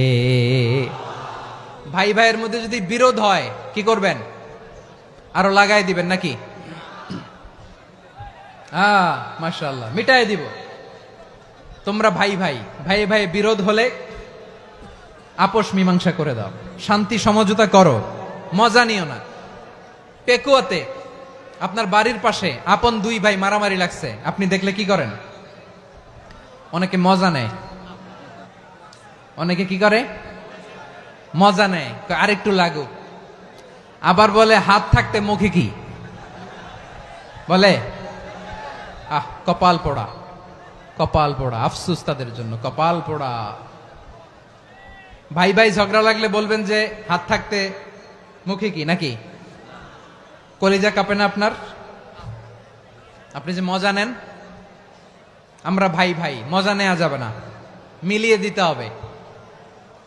A: ভাই ভাইয়ের মধ্যে যদি বিরোধ হয় কি করবেন? আরো লাগাই দিবেন নাকি? মাশাআল্লাহ, মিটাই দিব। তোমরা ভাই ভাই, ভাই ভাই বিরোধ হলে আপোষ মীমাংসা করে দাও, শান্তি সমঝোতা করো, মজা নিও না। পেকুয়াতে আপনার বাড়ির পাশে আপন 2 ভাই মারামারি লাগছে, আপনি দেখলে কি করেন? অনেকে মজা নেয়। অনেকে কি করে? মজা নেয়, আরেকটু লাগুক। আবার বলে হাত থাকতে মুখে কি বলে? কপাল পোড়া, কপাল পোড়া। আফসোস তাদের জন্য, কপাল পোড়া। ভাই ভাই ঝগড়া লাগলে বলবেন যে হাত থাকতে মুখে কি, নাকি? কলিজা কাঁপে না আপনার? আপনি যে মজা নেন। আমরা ভাই ভাই, মজা নেওয়া যাবে না, মিলিয়ে দিতে হবে।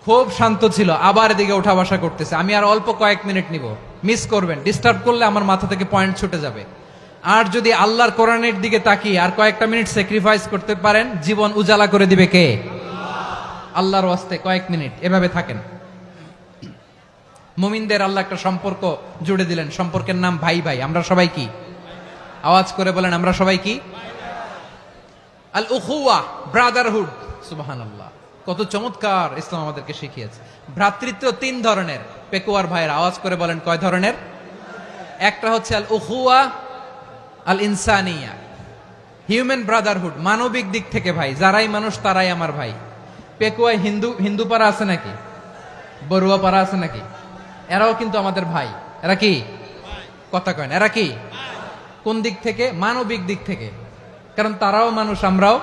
A: খুব শান্ত ছিল, আবার এদিকে ওঠা বসা করতেছে। আমি আর অল্প কয়েক মিনিট নিব, মিস করবেন। ডিস্টার্ব করলে আমার মাথা থেকে পয়েন্ট ছুটে যাবে। আর যদি আল্লাহর কোরআনের দিকে তাকিয়ে আর কয়েকটা মিনিট স্যাক্রিফাইস করতে পারেন, জীবন উজালা করে দিবে কে? আল্লাহর ওয়াস্তে কয়েক মিনিট এভাবে থাকেন। মুমিনদের আল্লাহ একটা সম্পর্ক জুড়ে দিলেন, সম্পর্কের নাম ভাই ভাই। আমরা সবাই কি? আওয়াজ করে বলেন, আমরা সবাই কি? আল উখুয়া, ব্রাদারহুড। সুবহানাল্লাহ, কত চমৎকার ইসলাম আমাদেরকে শিখিয়েছে। ভ্রাতৃত্ব 3 ধরনের। পেকুয়ার ভাইয়ের আওয়াজ করে বলেন কয় ধরনের? একটা হচ্ছে আল উখুয়া আল ইনসানিয়া, হিউম্যান ব্রাদারহুড, মানবিক দিক থেকে ভাই, যারাই মানুষ তারাই আমার ভাই। পেকুয়ায় হিন্দু পাড়া আছে নাকি? বড়ুয়া পাড়া আছে নাকি? এরাও কিন্তু আমাদের ভাই। এরা কি? কথা কয় না, এরা কি? কোন দিক থেকে? মানবিক দিক থেকে। কারণ তারাও মানুষ, আমরাও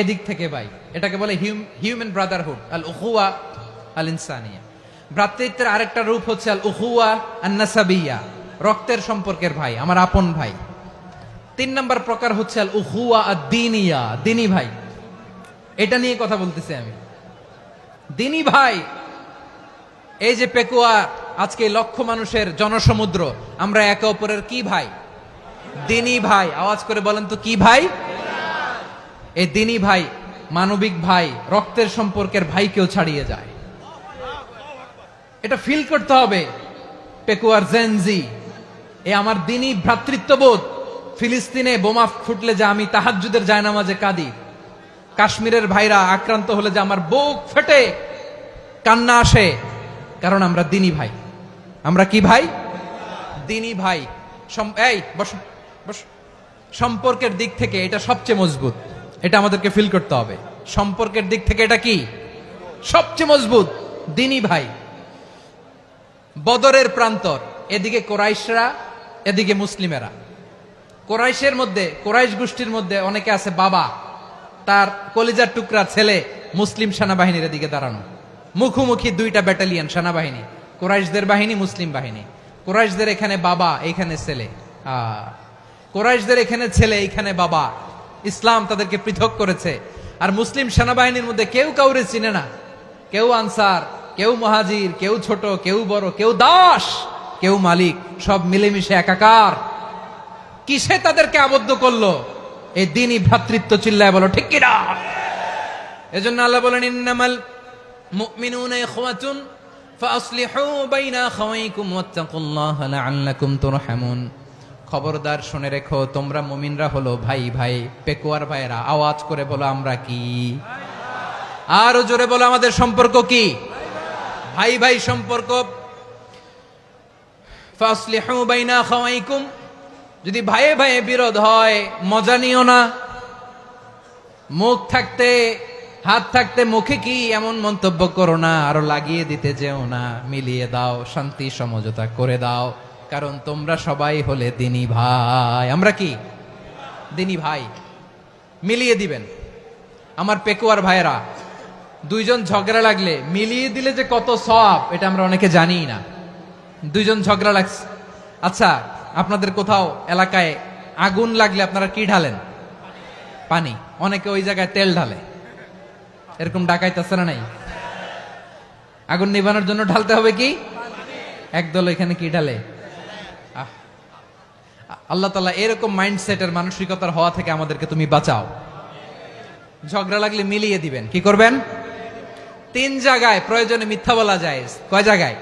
A: এদিক থেকে ভাই। এটাকে বলে হিউম্যান ব্রাদারহুড, আল উখুয়া আল ইনসানিয়া। ভ্রাতৃত্বের আরেকটা রূপ হচ্ছে আল উখুয়া আন নাসাবিয়া, রক্তের সম্পর্কের ভাই, আমার আপন ভাই। 3 নম্বর প্রকার হচ্ছে আল উখুয়া আদ-দীনিয়া, দিনী ভাই। এটা নিয়ে কথা বলতেছি আমি। দিনী ভাই, এই যে পেকুয়া, আজকে লক্ষ মানুষের জনসমুদ্র, আমরা একে অপরের কি ভাই? দিনী ভাই। আওয়াজ করে বলেন তো কি ভাই? এই দিনী ভাই, মানবিক ভাই, রক্তের সম্পর্কের ভাইকেও ছাড়িয়ে যায়। এটা ফিল করতে হবে। পেকুয়ার জেনজি, এ আমার দিনী ভ্রাতৃত্ববোধ। ফিলিস্তিনে বোমা ফুটলে যে আমি তাহাজ্জুদের জায়নামাজে কাঁদি, কাশ্মীরের ভাইরা আক্রান্ত হলে যে আমার বুক ফেটে কান্না আসে, কারণ আমরা দিনী ভাই। আমরা কি ভাই? দিনী ভাই। এই বস বস। সম্পর্কের দিক থেকে এটা সবচেয়ে মজবুত। এটা আমাদেরকে ফিল করতে হবে। সম্পর্কের দিক থেকে এটা কি? সবচেয়ে মজবুত, দিনী ভাই। বদরের প্রান্তর, এদিকে কোরাইশরা, এদিকে মুসলিমেরা। কোরাইশের মধ্যে, কোরাইশ গোষ্ঠীর মধ্যে অনেকে আছে বাবা, তার কলিজার টুকরা ছেলে মুসলিম সেনাবাহিনীর এদিকে দাঁড়ানো, মুখোমুখি 2টা ব্যাটালিয়ন সেনাবাহিনী, কোরাইশদের বাহিনী, মুসলিম বাহিনী। কোরাইশদের এখানে বাবা, এইখানে ছেলে। কোরাইশদের এখানে ছেলে, এইখানে বাবা। ইসলাম তাদেরকে পৃথক করেছে। আর মুসলিম সেনাবাহিনীর মধ্যে কেউ কাউরে চিনে না। কেউ আনসার, কেউ মুহাজির, কেউ ছোট, কেউ বড়, কেউ দাস, কেউ মালিক, সব মিলেমিশে একাকার। কিসে তাদেরকে আবদ্ধ করলো? এই দিনই ভ্রাতৃত্ব। চিল্লায় বলো ঠিক কিনা? এজন্য আল্লাহ বলেন, ইন্নামাল মুমিনুনা ইখওয়াতুন ফাসলিহু বাইনা আখাওয়াইকুম ওয়াত্তাকুল্লাহা লাআল্লাকুম তুরহামুন। খবরদার শুনে রেখো, তোমরা মুমিনরা হলো ভাই ভাই। পেকুয়ার ভাইরা, আওয়াজ করে বলো আমরা কি? আরো জোরে বলো, আমাদের সম্পর্ক কি? ভাই ভাই সম্পর্ক। ফাসলিহু বাইনা আখাওয়াইকুম, যদি ভাইয়ে ভাইয়ে বিরোধ হয় মজা নিও না। মুখ থাকতে, হাত থাকতে মুখে কি এমন মন্তব্য করো না, আরো লাগিয়ে দিতে যেও না। মিলিয়ে দাও, শান্তি সমঝোতা করে দাও, কারণ তোমরা সবাই হলে দিনী ভাই। আমরা কি? দিনী ভাই। মিলিয়ে দিবেন। আমার পেকুয়ার ভাইয়েরা, 2 জন ঝগড়া লাগলে মিলিয়ে দিলে যে কত সওয়াব, এটা আমরা অনেকে জানি না। 2 জন ঝগড়া লাগছে, আচ্ছা আপনাদের কোথাও এলাকায় আগুন লাগলে আপনারা কি ঢালেন? পানি। অনেকে ওই জায়গায় তেল ঢালে। এরকম ডাকাইতেছে না নাই? আগুন নিভানোর জন্য ঢালতে হবে কি? একদল এখানে কি ঢালে? আল্লাহ তাআলা এরকম মাইন্ডসেটের, মানসিকতার হওয়া থেকে আমাদেরকে তুমি বাঁচাও। ঝগড়া লাগলে মিলিয়ে দিবেন। কি করবেন? 3 জায়গায় প্রয়োজনে মিথ্যা বলা যায়। কয় জায়গায়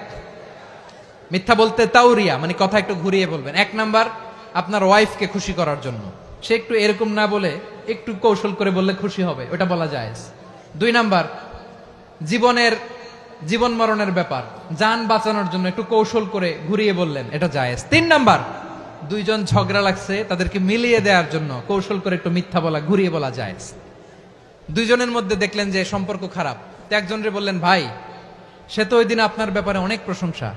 A: মিথ্যা বলতে? তাউরিয়া, মানে কথা একটু ঘুরিয়ে বলবেন। 1 নাম্বার, আপনার ওয়াইফকে খুশি করার জন্য। সে একটু এরকম না বলে একটু কৌশল করে বললে খুশি হবে, ওটা বলা যায়। 2 নাম্বার, জীবন মরণের ব্যাপার, জান বাঁচানোর জন্য একটু কৌশল করে ঘুরিয়ে বললেন, এটা জায়েজ। 3 নাম্বার, 2 জন ঝগড়া লাগছে, তাদেরকে মিলিয়ে দেওয়ার জন্য কৌশল করে একটু মিথ্যা বলা, ঘুরিয়ে বলা জায়েজ। 2 জনের মধ্যে দেখলেন যে সম্পর্ক খারাপ, তো একজনরে বললেন, ভাই সে তো ওই দিন আপনার ব্যাপারে অনেক প্রশংসা।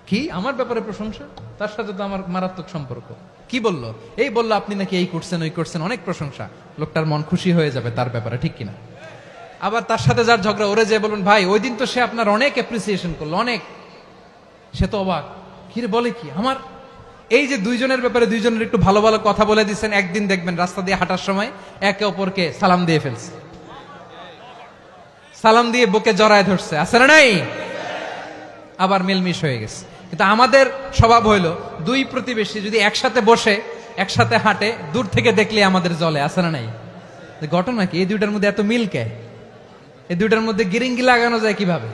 A: কি? আমার ব্যাপারে প্রশংসা? তার সাথে তো আমার মারাত্মক সম্পর্ক। কি বললো? এই বললো আপনি নাকি এই করছেন, ওই করছেন, অনেক প্রশংসা। লোকটার মন খুশি হয়ে যাবে তার ব্যাপারে, ঠিক কিনা? আবার তার সাথে যার ঝগড়া, ওরে যে বলুন, ভাই ওই দিন তো সে আপনার অনেক অ্যাপ্রিসিয়েশন করলো, অনেক। সে তো অবাক, কি রে বলে কি? আমার এই যে 2 জনের ব্যাপারে 2 জনের একটু ভালো ভালো কথা বলে দিচ্ছেন, একদিন দেখবেন রাস্তা দিয়ে হাঁটার সময় একে অপরকে সালাম দিয়ে ফেলছে, সালাম দিয়ে বুকে জড়ায় ধরছে, আছে না নাই? আবার মিলমিশ হয়ে গেছে। কিন্তু আমাদের স্বভাব হইলো, 2 প্রতিবেশী যদি একসাথে বসে একসাথে হাঁটে, দূর থেকে দেখলে আমাদের জলে, আছে না নাই? ঘটনা কি? এই 2টার মধ্যে এত মিল কে? এই 2টার মধ্যে গিরিঙ্গি লাগানো যায় কিভাবে?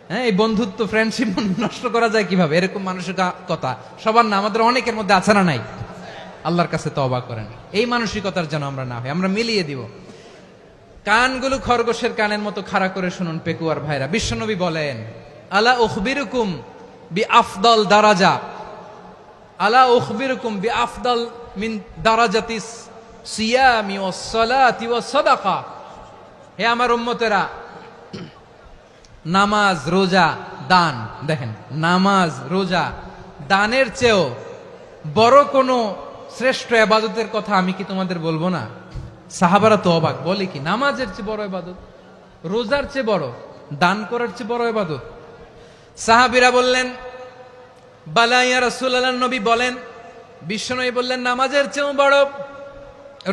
A: হ্যাঁ, এই বন্ধুত্ব, ফ্রেন্ডশিপ নষ্ট করা যায় কিভাবে? এরকম মানসিকতা সবার না, আমাদের অনেকের মধ্যে আছে না নাই? আল্লাহর কাছে তওবা করেন, এই মানসিকতার যেন আমরা না হই। আমরা মিলিয়ে দিব। কানগুলো খরগোশের কানের মতো খাড়া করে শুনুন পেকুয়ার ভাইরা। বিশ্বনবী বলেন, আলা উখবিরুকুম বি আফদল দারাজা, আলা উখবিরুকুম বিআফদাল মিন দারাজাতিস সিয়ামি ওয়াস সালাতি ওয়াস সাদাকা, হে আমার উম্মতেরা, নামাজ, রোজা, দান, দেখেন নামাজ, রোজা, দানের চেয়েও বড় কোনো শ্রেষ্ঠ ইবাদতের কথা আমি কি তোমাদের বলবো না? সাহাবারা তো অবাক, বলে কি নামাজের চেয়ে বড় ইবাদত, রোজার চেয়ে বড়, দান করার চেয়ে বড় ইবাদত? সাহাবীরা বললেন বালা ইয়া রাসূলুল্লাহ, নবী বলেন, বিশ্বনবী বললেন নামাজের চেয়েও বড়,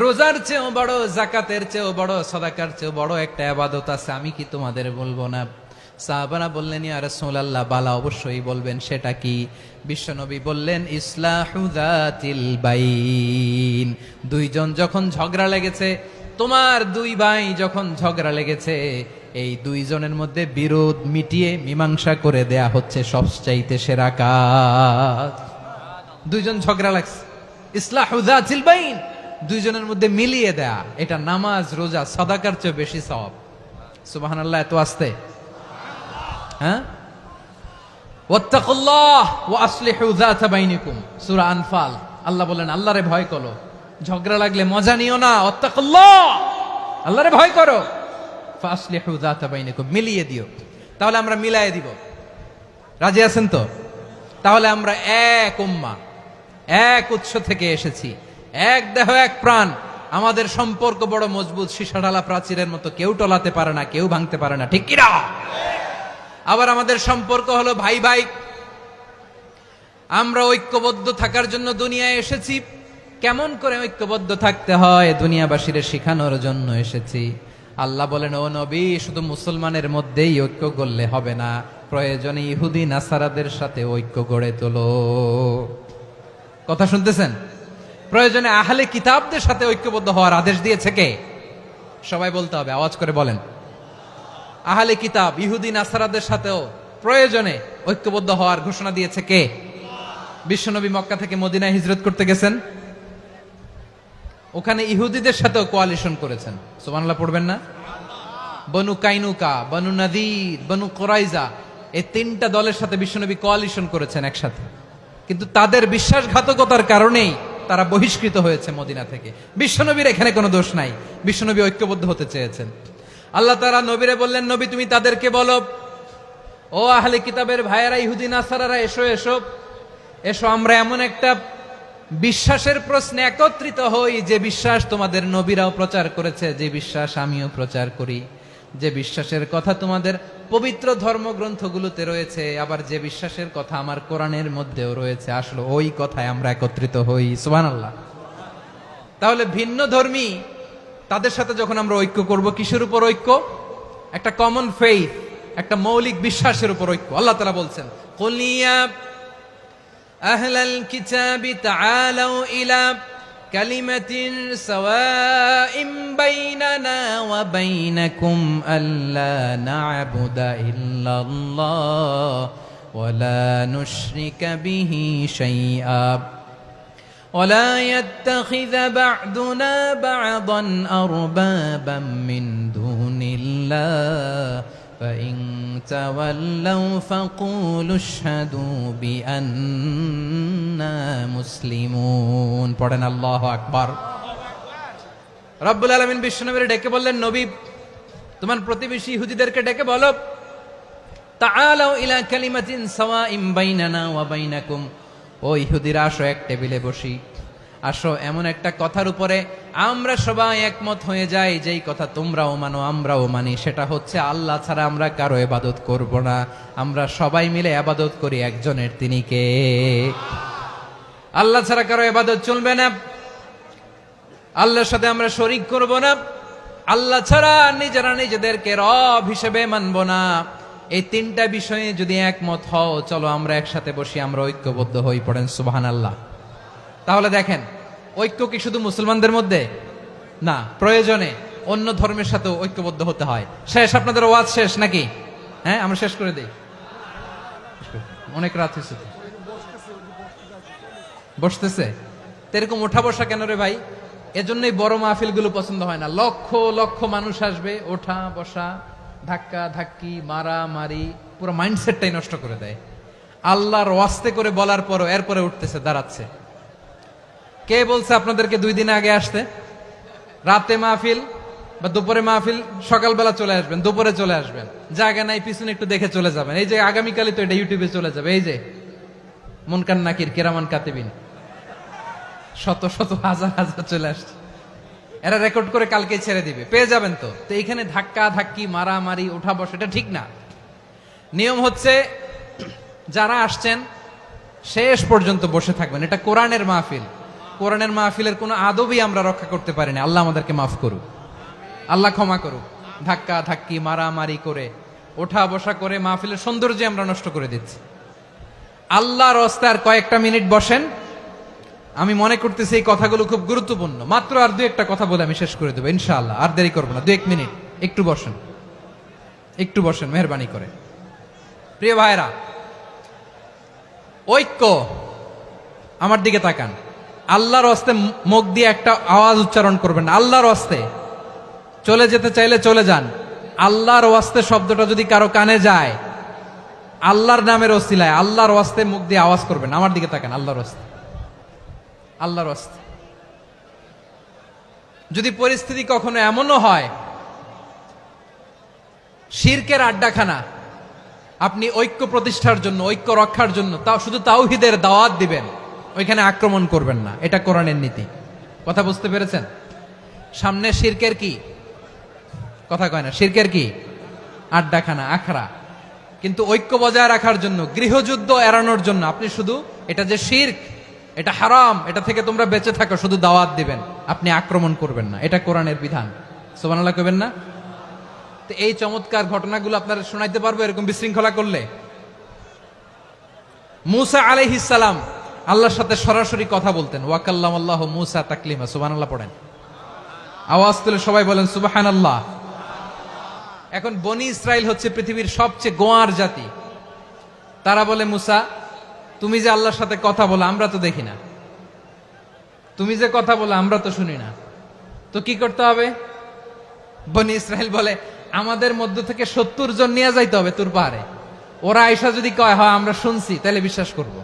A: রোজার চেয়েও বড়, যাকাতের চেয়েও বড়, সাদাকার চেয়েও বড় একটা ইবাদত আছে, আমি কি তোমাদের বলবো না? সাহাবারা বললেন ইয়া রাসূলুল্লাহ, বালা অবশ্যই বলবেন, সেটা কি? বিশ্বনবী বললেন ইসলাহু যাতিল বাইন, দুইজন যখন ঝগড়া লেগেছে, তোমার দুই ভাই যখন ঝগড়া লেগেছে, এই দুইজনের মধ্যে বিরোধ মিটিয়ে মীমাংসা করে দেয়া হচ্ছে সবচাইতে সেরা কাজ। দুইজন ঝগড়া লাগছে, ইসলাহু যাতিল বাইন, দুইজনের মধ্যে মিলিয়ে দেয়া, এটা নামাজ, রোজা, সাদাকার চেয়ে বেশি সওয়াব। সুবহানাল্লাহ, এত আস্তে, হ্যাঁ? ওয়াত্তাকুল্লাহ ওয়া আসলিহু যাতা বাইনিকুম, সূরা আনফাল। আল্লাহ বলেন আল্লাহরে ভয় করো, ঝগড়া লাগলে মজা নিও না, ওয়াত্তাকুল্লাহ, আল্লাহরে ভয় করো, ফাসলিহু যাতা বাইনিকুম, মিলিয়ে দিও। তাহলে আমরা মিলায়ে দিব, রাজি আছেন তো? তাহলে আমরা এক উম্মাহ, এক উৎস থেকে এসেছি, এক দেহ এক প্রাণ, আমাদের সম্পর্ক বড় মজবুত, সীসাঢালা প্রাচীরের মতো, কেউ টলাতে পারে না, কেউ ভাঙতে পারে না, ঠিক কি না? আবার আমাদের সম্পর্ক হলো ভাই ভাই, আমরা ঐক্যবদ্ধ থাকার জন্য দুনিয়ায় এসেছি। কেমন করে ঐক্যবদ্ধ থাকতে হয় দুনিয়াবাসীর শেখানোর জন্য এসেছি। আল্লাহ বলেন ও নবী, শুধু মুসলমানের মধ্যেই ঐক্য গড়লে হবে না, প্রয়োজনে ইহুদি নাসারাদের সাথে ঐক্য গড়ে তোলো। কথা শুনতেছেন? প্রয়োজনে আহলে কিতাবদের সাথে ঐক্যবদ্ধ হওয়ার আদেশ দিয়েছে কে? সবাই বলতে হবে, আওয়াজ করে বলেন। আহলে কিতাব ইহুদি নাসারাদের সাথেও প্রয়োজনে ঐক্যবদ্ধ হওয়ার ঘোষণা দিয়েছে কে? বিশ্বনবী মক্কা থেকে মদিনায় হিজরত করতে গেছেন, ওখানে ইহুদিদের সাথেও কোয়ালিশন করেছেন। সুবহানাল্লাহ পড়বেন না? বনু কাইনুকা, বনু নাদির, বনু কুরাইজা, এই তিনটা দলের সাথে বিশ্বনবী কোয়ালিশন করেছেন একসাথে, কিন্তু তাদের বিশ্বাসঘাতকতার কারণেই তারা বহিষ্কৃত হয়েছে মদিনা থেকে। বিশ্বনবীর এখানে কোনো দোষ নাই, বিশ্বনবী ঐক্যবদ্ধ হতে চেয়েছেন। আল্লাহ তাআলা নবীরে বললেন, নবী তুমি তাদেরকে বলো, ও আহলে কিতাবের ভাইয়েরা, ইহুদি নাসারারা, এসো এসো এসো, আমরা এমন একটা বিশ্বাসের প্রশ্নে একত্রিত হই, যে বিশ্বাস তোমাদের নবীরাও প্রচার করেছে, যে বিশ্বাস আমিও প্রচার করি, যে বিশ্বাসের কথা তোমাদের পবিত্র ধর্মগ্রন্থগুলোতে রয়েছে, আবার যে বিশ্বাসের কথা আমার কোরআনের মধ্যেও রয়েছে, আসলে ওই কথায় আমরা একত্রিত হই। সুবহানাল্লাহ। তাহলে ভিন্ন ধর্মী তাদের সাথে যখন আমরা ঐক্য করব, কিসের উপর ঐক্য? একটা কমন ফেইথ, একটা মৌলিক বিশ্বাসের উপর ঐক্য। আল্লাহ তাআলা বলছেন, কুল ইয়া আহলাল কিতাবি তাআলাউ ইলা কালিমাতিন সাওয়াইম বাইনানা ওয়া বাইনাকুম আল্লা না'বুদা ইল্লাল্লাহ ওয়া লা নুশরিকা বিহি শাইআ ولا يتخذ بعضنا بعضا أربابا من دون الله فإن تولوا فقولوا اشهدوا بأننا مسلمون। পড়েন আল্লাহু আকবার। রব্বুল আলামিন বিশ্বনবীর ডেকে বললেন, নবী তোমার প্রতিবেশী ইহুদিদেরকে ডেকে বলো, তাআলাউ ইলা কালিমাতিন সাওয়াইম বাইনানা ওয়া বাইনাকুম, ও ইহুদিরা আসো, এক টেবিলে বসি, আসো এমন একটা কথার উপরে আমরা সবাই একমত হয়ে যাই, যেই কথা তোমরাও মানো আমরাও মানি, সেটা হচ্ছে আল্লাহ ছাড়া আমরা কারো ইবাদত করব না, আমরা সবাই মিলে ইবাদত করি একজনের, তিনি কে? আল্লাহ ছাড়া কারো ইবাদত চলবে না, আল্লাহর সাথে আমরা শরীক করব না, আল্লাহ ছাড়া নিজেরা নিজেদেরকে রব হিসেবে মানব না। এই তিনটা বিষয়ে যদি একমত হও, চলো আমরা একসাথে বসি, আমরা ঐক্যবদ্ধ হই। পড়েন সুবহানাল্লাহ। তাহলে দেখেন, ঐক্য কি শুধু মুসলমানদের মধ্যে না, প্রয়োজনে অন্য ধর্মের সাথে ঐক্যবদ্ধ হতে হয়। শেষ, আপনাদের ওয়াজ শেষ নাকি? হ্যাঁ, আমরা শেষ করে দেই, অনেক রাত হয়েছে। বসতেছে এরকম ওঠা বসা কেন রে ভাই? এজন্যই বড় মাহফিল গুলো পছন্দ হয় না। লক্ষ লক্ষ মানুষ আসবে, ওঠা বসা, ধাক্কা ধাক্কি, মারা মারি, পুরো মাইন্ডসেটটাই নষ্ট করে দেয়।
C: আল্লাহর ওয়াস্তে করে বলার পরও এরপরে উঠতেছে, দাঁড়াচ্ছে। কে বলছে আপনাদেরকে 2 দিন আগে আসতে? রাতে মাহফিল বা দুপুরে মাহফিল, সকালবেলা চলে আসবেন, দুপুরে চলে আসবেন, জায়গা নাই পিছনে একটু দেখে চলে যাবেন। এই যে আগামীকালই তো এটা ইউটিউবে চলে যাবে। এই যে মুনকার নাকির কিরামান কাতিবিন, শত শত হাজার হাজার চলে আসছে, এরা রেকর্ড করে কালকে ছেড়ে দিবে, পেয়ে যাবেন। তো তো এইখানে ধাক্কা ধাক্কি, মারামারি, ওঠা বসা, এটা ঠিক না। নিয়ম হচ্ছে যারা আসছেন শেষ পর্যন্ত বসে থাকবেন। এটা কোরআনের মাহফিল। কোরআনের মাহফিলের কোনো আদবই আমরা রক্ষা করতে পারি না। আল্লাহ আমাদেরকে মাফ করুক, আল্লাহ ক্ষমা করুক। ধাক্কা ধাক্কি, মারামারি করে, ওঠা বসা করে মাহফিলের সৌন্দর্য আমরা নষ্ট করে দিচ্ছি। আল্লাহর রাস্তায় কয়েকটা মিনিট বসেন। আমি মনে করতেছি এই কথাগুলো খুব গুরুত্বপূর্ণ। মাত্র আর 2-1টা কথা বলে আমি শেষ করে দেবো ইনশাআল্লাহ। আর দেরি করবো না, 2-1 মিনিট। একটু বসেন, একটু বসেন মেহরবানি করে। প্রিয় ভাইরা, ঐক্য, আমার দিকে তাকান। আল্লাহর হস্তে মুখ দিয়ে একটা আওয়াজ উচ্চারণ করবেন, আল্লাহর হস্তে। চলে যেতে চাইলে চলে যান। আল্লাহর ওয়াস্তে শব্দটা যদি কারো কানে যায়, আল্লাহর নামের ওসিলায় আল্লাহর ওয়াস্তে মুখ দিয়ে আওয়াজ করবেন। আমার দিকে তাকান, আল্লাহর ওয়াস্তে, আল্লাহর ওয়াস্তে। যদি পরিস্থিতি কখনো এমনও হয় শিরকের আড্ডাখানা, আপনি ঐক্য প্রতিষ্ঠার জন্য, ঐক্য রক্ষার জন্য তাও শুধু তাওহীদের দাওয়াত দিবেন, ওইখানে আক্রমণ করবেন না। এটা কোরআনের নীতি। কথা বুঝতে পেরেছেন? সামনে শিরকের কি কথা কয় না, শিরকের কি আড্ডাখানা, আখড়া। কিন্তু ঐক্য বজায় রাখার জন্য, গৃহযুদ্ধ এড়ানোর জন্য আপনি শুধু এটা যে শিরক, এটা হারাম, এটা থেকে তোমরা বেঁচে থাকো, শুধু দাওয়াত দিবেন, আপনি আক্রমণ করবেন না। এটা কোরআনের বিধান। সুবহানাল্লাহ কইবেন না? তো এই চমৎকার ঘটনাগুলো আপনারা শোনাইতে পারবো এরকম বিশৃঙ্খলা করলে? মুসা আলাইহিস সালাম আল্লাহর সাথে সরাসরি কথা বলতেন। ওয়াকাল্লামাল্লাহু মুসা তাকলিমা। সুবহানাল্লাহ পড়েন, আওয়াজ তুলে সবাই বলেন সুবহানাল্লাহ। এখন বনি ইসরাইল হচ্ছে পৃথিবীর সবচেয়ে গোয়ার জাতি। তারা বলে, মুসা তুমি যে আল্লাহর সাথে কথা বলো আমরা তো দেখি না, তুমি যে কথা বলো আমরা তো শুনি না, তো কি করতে হবে? বনি ইসরাইল বলে, আমাদের মধ্য থেকে 70 জন নিয়ে যাইতে হবে তুর পাহাড়ে। ওরা আয়সা যদি কয় হয় আমরা শুনছি, তাহলে বিশ্বাস করব।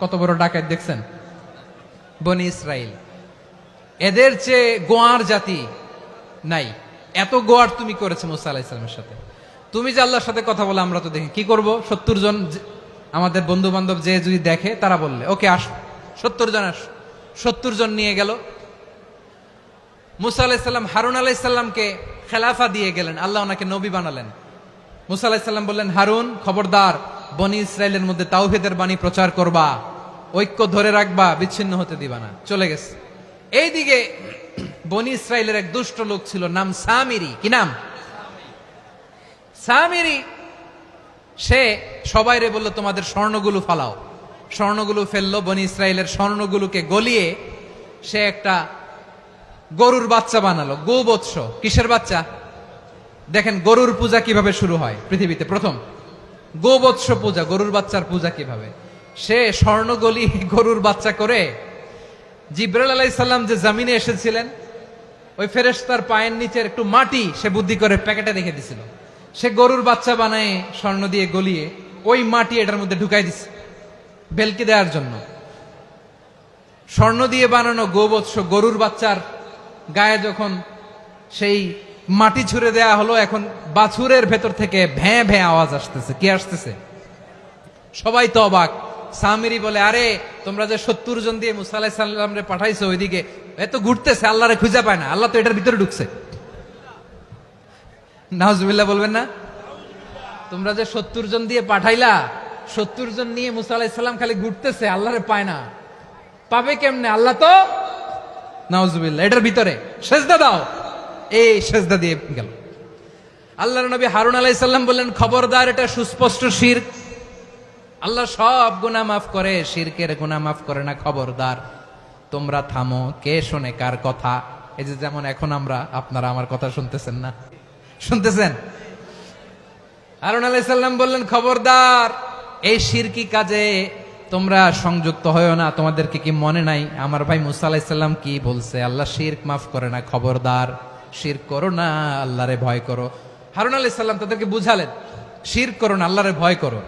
C: কত বড় ডাকাত দেখছেন বনি ইসরাইল। এদের চেয়ে গোয়ার জাতি নাই। এত গোয়ার তুমি করেছে মুসা আলাইহিস সালামের সাথে। তুমি যে আল্লাহর সাথে কথা বলে আমরা তো দেখি, কি করব? 70 জন আমাদের বন্ধু বান্ধব যে যদি দেখে, তারা বললে ওকে আস, 70 জন আস। 70 জন নিয়ে গেল। মুসা আলাইহিস সালাম হারুন আলাইহিস সালামকে খেলাফা দিয়ে গেলেন, আল্লাহ ওনাকে নবী বানালেন। মুসা আলাইহিস সালাম বললেন, হারুন খবরদার, বনি ইসরাইলের মধ্যে তাওহীদের বাণী প্রচার করবা, ঐক্য ধরে রাখবা, বিচ্ছিন্ন হতে দিবা না। চলে গেছে। এইদিকে বনি ইসরাইলের এক দুষ্ট লোক ছিল, নাম সামিরি। কি নাম? সামিরি। সে সবাইরে বলল, তোমাদের স্বর্ণগুলো ফালাও। স্বর্ণগুলো ফেললো। বনি ইসরাইলের স্বর্ণগুলোকে গলিয়ে সে একটা গরুর বাচ্চা বানালো। গোবৎস। কিসের বাচ্চা? দেখেন গরুর পূজা কিভাবে শুরু হয় পৃথিবীতে প্রথম। গোবৎস পূজা, গরুর বাচ্চার পূজা কিভাবে। সে স্বর্ণ গলি গরুর বাচ্চা করে, জিব্রাইল আলাইহিস সালাম যে জমিনে এসেছিলেন, ওই ফেরেশতার পায়ের নিচের একটু মাটি সে বুদ্ধি করে প্যাকেটে রেখে দিছিল। সে গরুর বাচ্চা বানায় স্বর্ণ দিয়ে গলিয়ে ওই মাটি এটার মধ্যে ঢুকাই দিছে বেলকি দেওয়ার জন্য। স্বর্ণ দিয়ে বানানো গোবৎস গরুর বাচ্চার গায়ে যখন সেই মাটি ছুঁড়ে দেয়া হলো, এখন বাছুরের ভেতর থেকে ভ্যাঁ ভ্যাঁ আওয়াজ আসতেছে। কি আসতেছে? সবাই তো অবাক। সামিরি বলে, আরে তোমরা যে 70 জন দিয়ে মুসা আলাইহিস সালামরে পাঠাইছো, ওইদিকে এত ঘুরতেছে, আল্লাহরে খুঁজে পায় না, আল্লাহ তো এটার ভিতরে ঢুকছে। নাউজুবিল্লাহ বলবেন না? তোমরা যে 70 জন দিয়ে পাঠাইলা, 70 জন নিয়ে মুসা আলাইহিস সালাম খালি ঘুরতেছে, আল্লাহরে পায় না। পাবে কেমনে? আল্লাহ তো, নাউজুবিল্লাহ, এটার ভিতরে সেজদা দাও। এই সেজদা দিয়ে গেল। আল্লাহর নবী হারুন আলাইহিস সালাম বললেন, খবরদার, এটা সুস্পষ্ট শিরক। আল্লাহ সব গুনাহ মাফ করে, শিরকের গুনাহ মাফ করে না। খবরদার, তোমরা থামো। কে শোনে কার কথা? এই যে যেমন এখন আপনারা আমার কথা শুনতেছেন না? শুনতেছেন? হারুন আলাইহিস সালাম বললেন, খবরদার, এই শিরকি কাজে তোমরা সংযুক্ত হয়ো না। তোমাদেরকে কি মনে নাই আমার ভাই মুসা আলাইহিস সালাম কি বলছে? আল্লাহ শিরক মাফ করে না। খবরদার, শিরক করো না, আল্লাহরে ভয় করো। হারুন আলাইহিস সালাম তাদেরকে বুঝালেন, শিরক করো না, আল্লাহরে ভয় করো।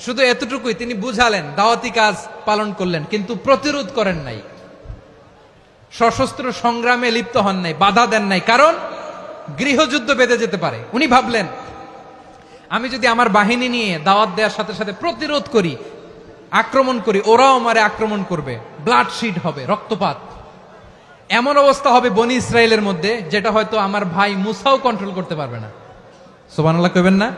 C: শুধু এতটুকুই তিনি বুঝালেন, দাওয়াতি কাজ পালন করলেন, কিন্তু প্রতিরোধ করেন নাই, সশস্ত্র সংগ্রামে লিপ্ত হন নাই, বাধা দেন নাই, কারণ গৃহযুদ্ধ বেঁধে যেতে পারে। উনি ভাবলেন আমি যদি আমার বাহিনী নিয়ে দাওয়াত দেওয়ার সাথে সাথে প্রতিরোধ করি, আক্রমণ করি, ওরাও আমারে আক্রমণ করবে, ব্লাডশিড হবে, রক্তপাত, এমন অবস্থা হবে বনি ইসরায়েলের মধ্যে যেটা হয়তো আমার ভাই মুসাও কন্ট্রোল করতে পারবে না। সুবহানাল্লাহ কইবেন না?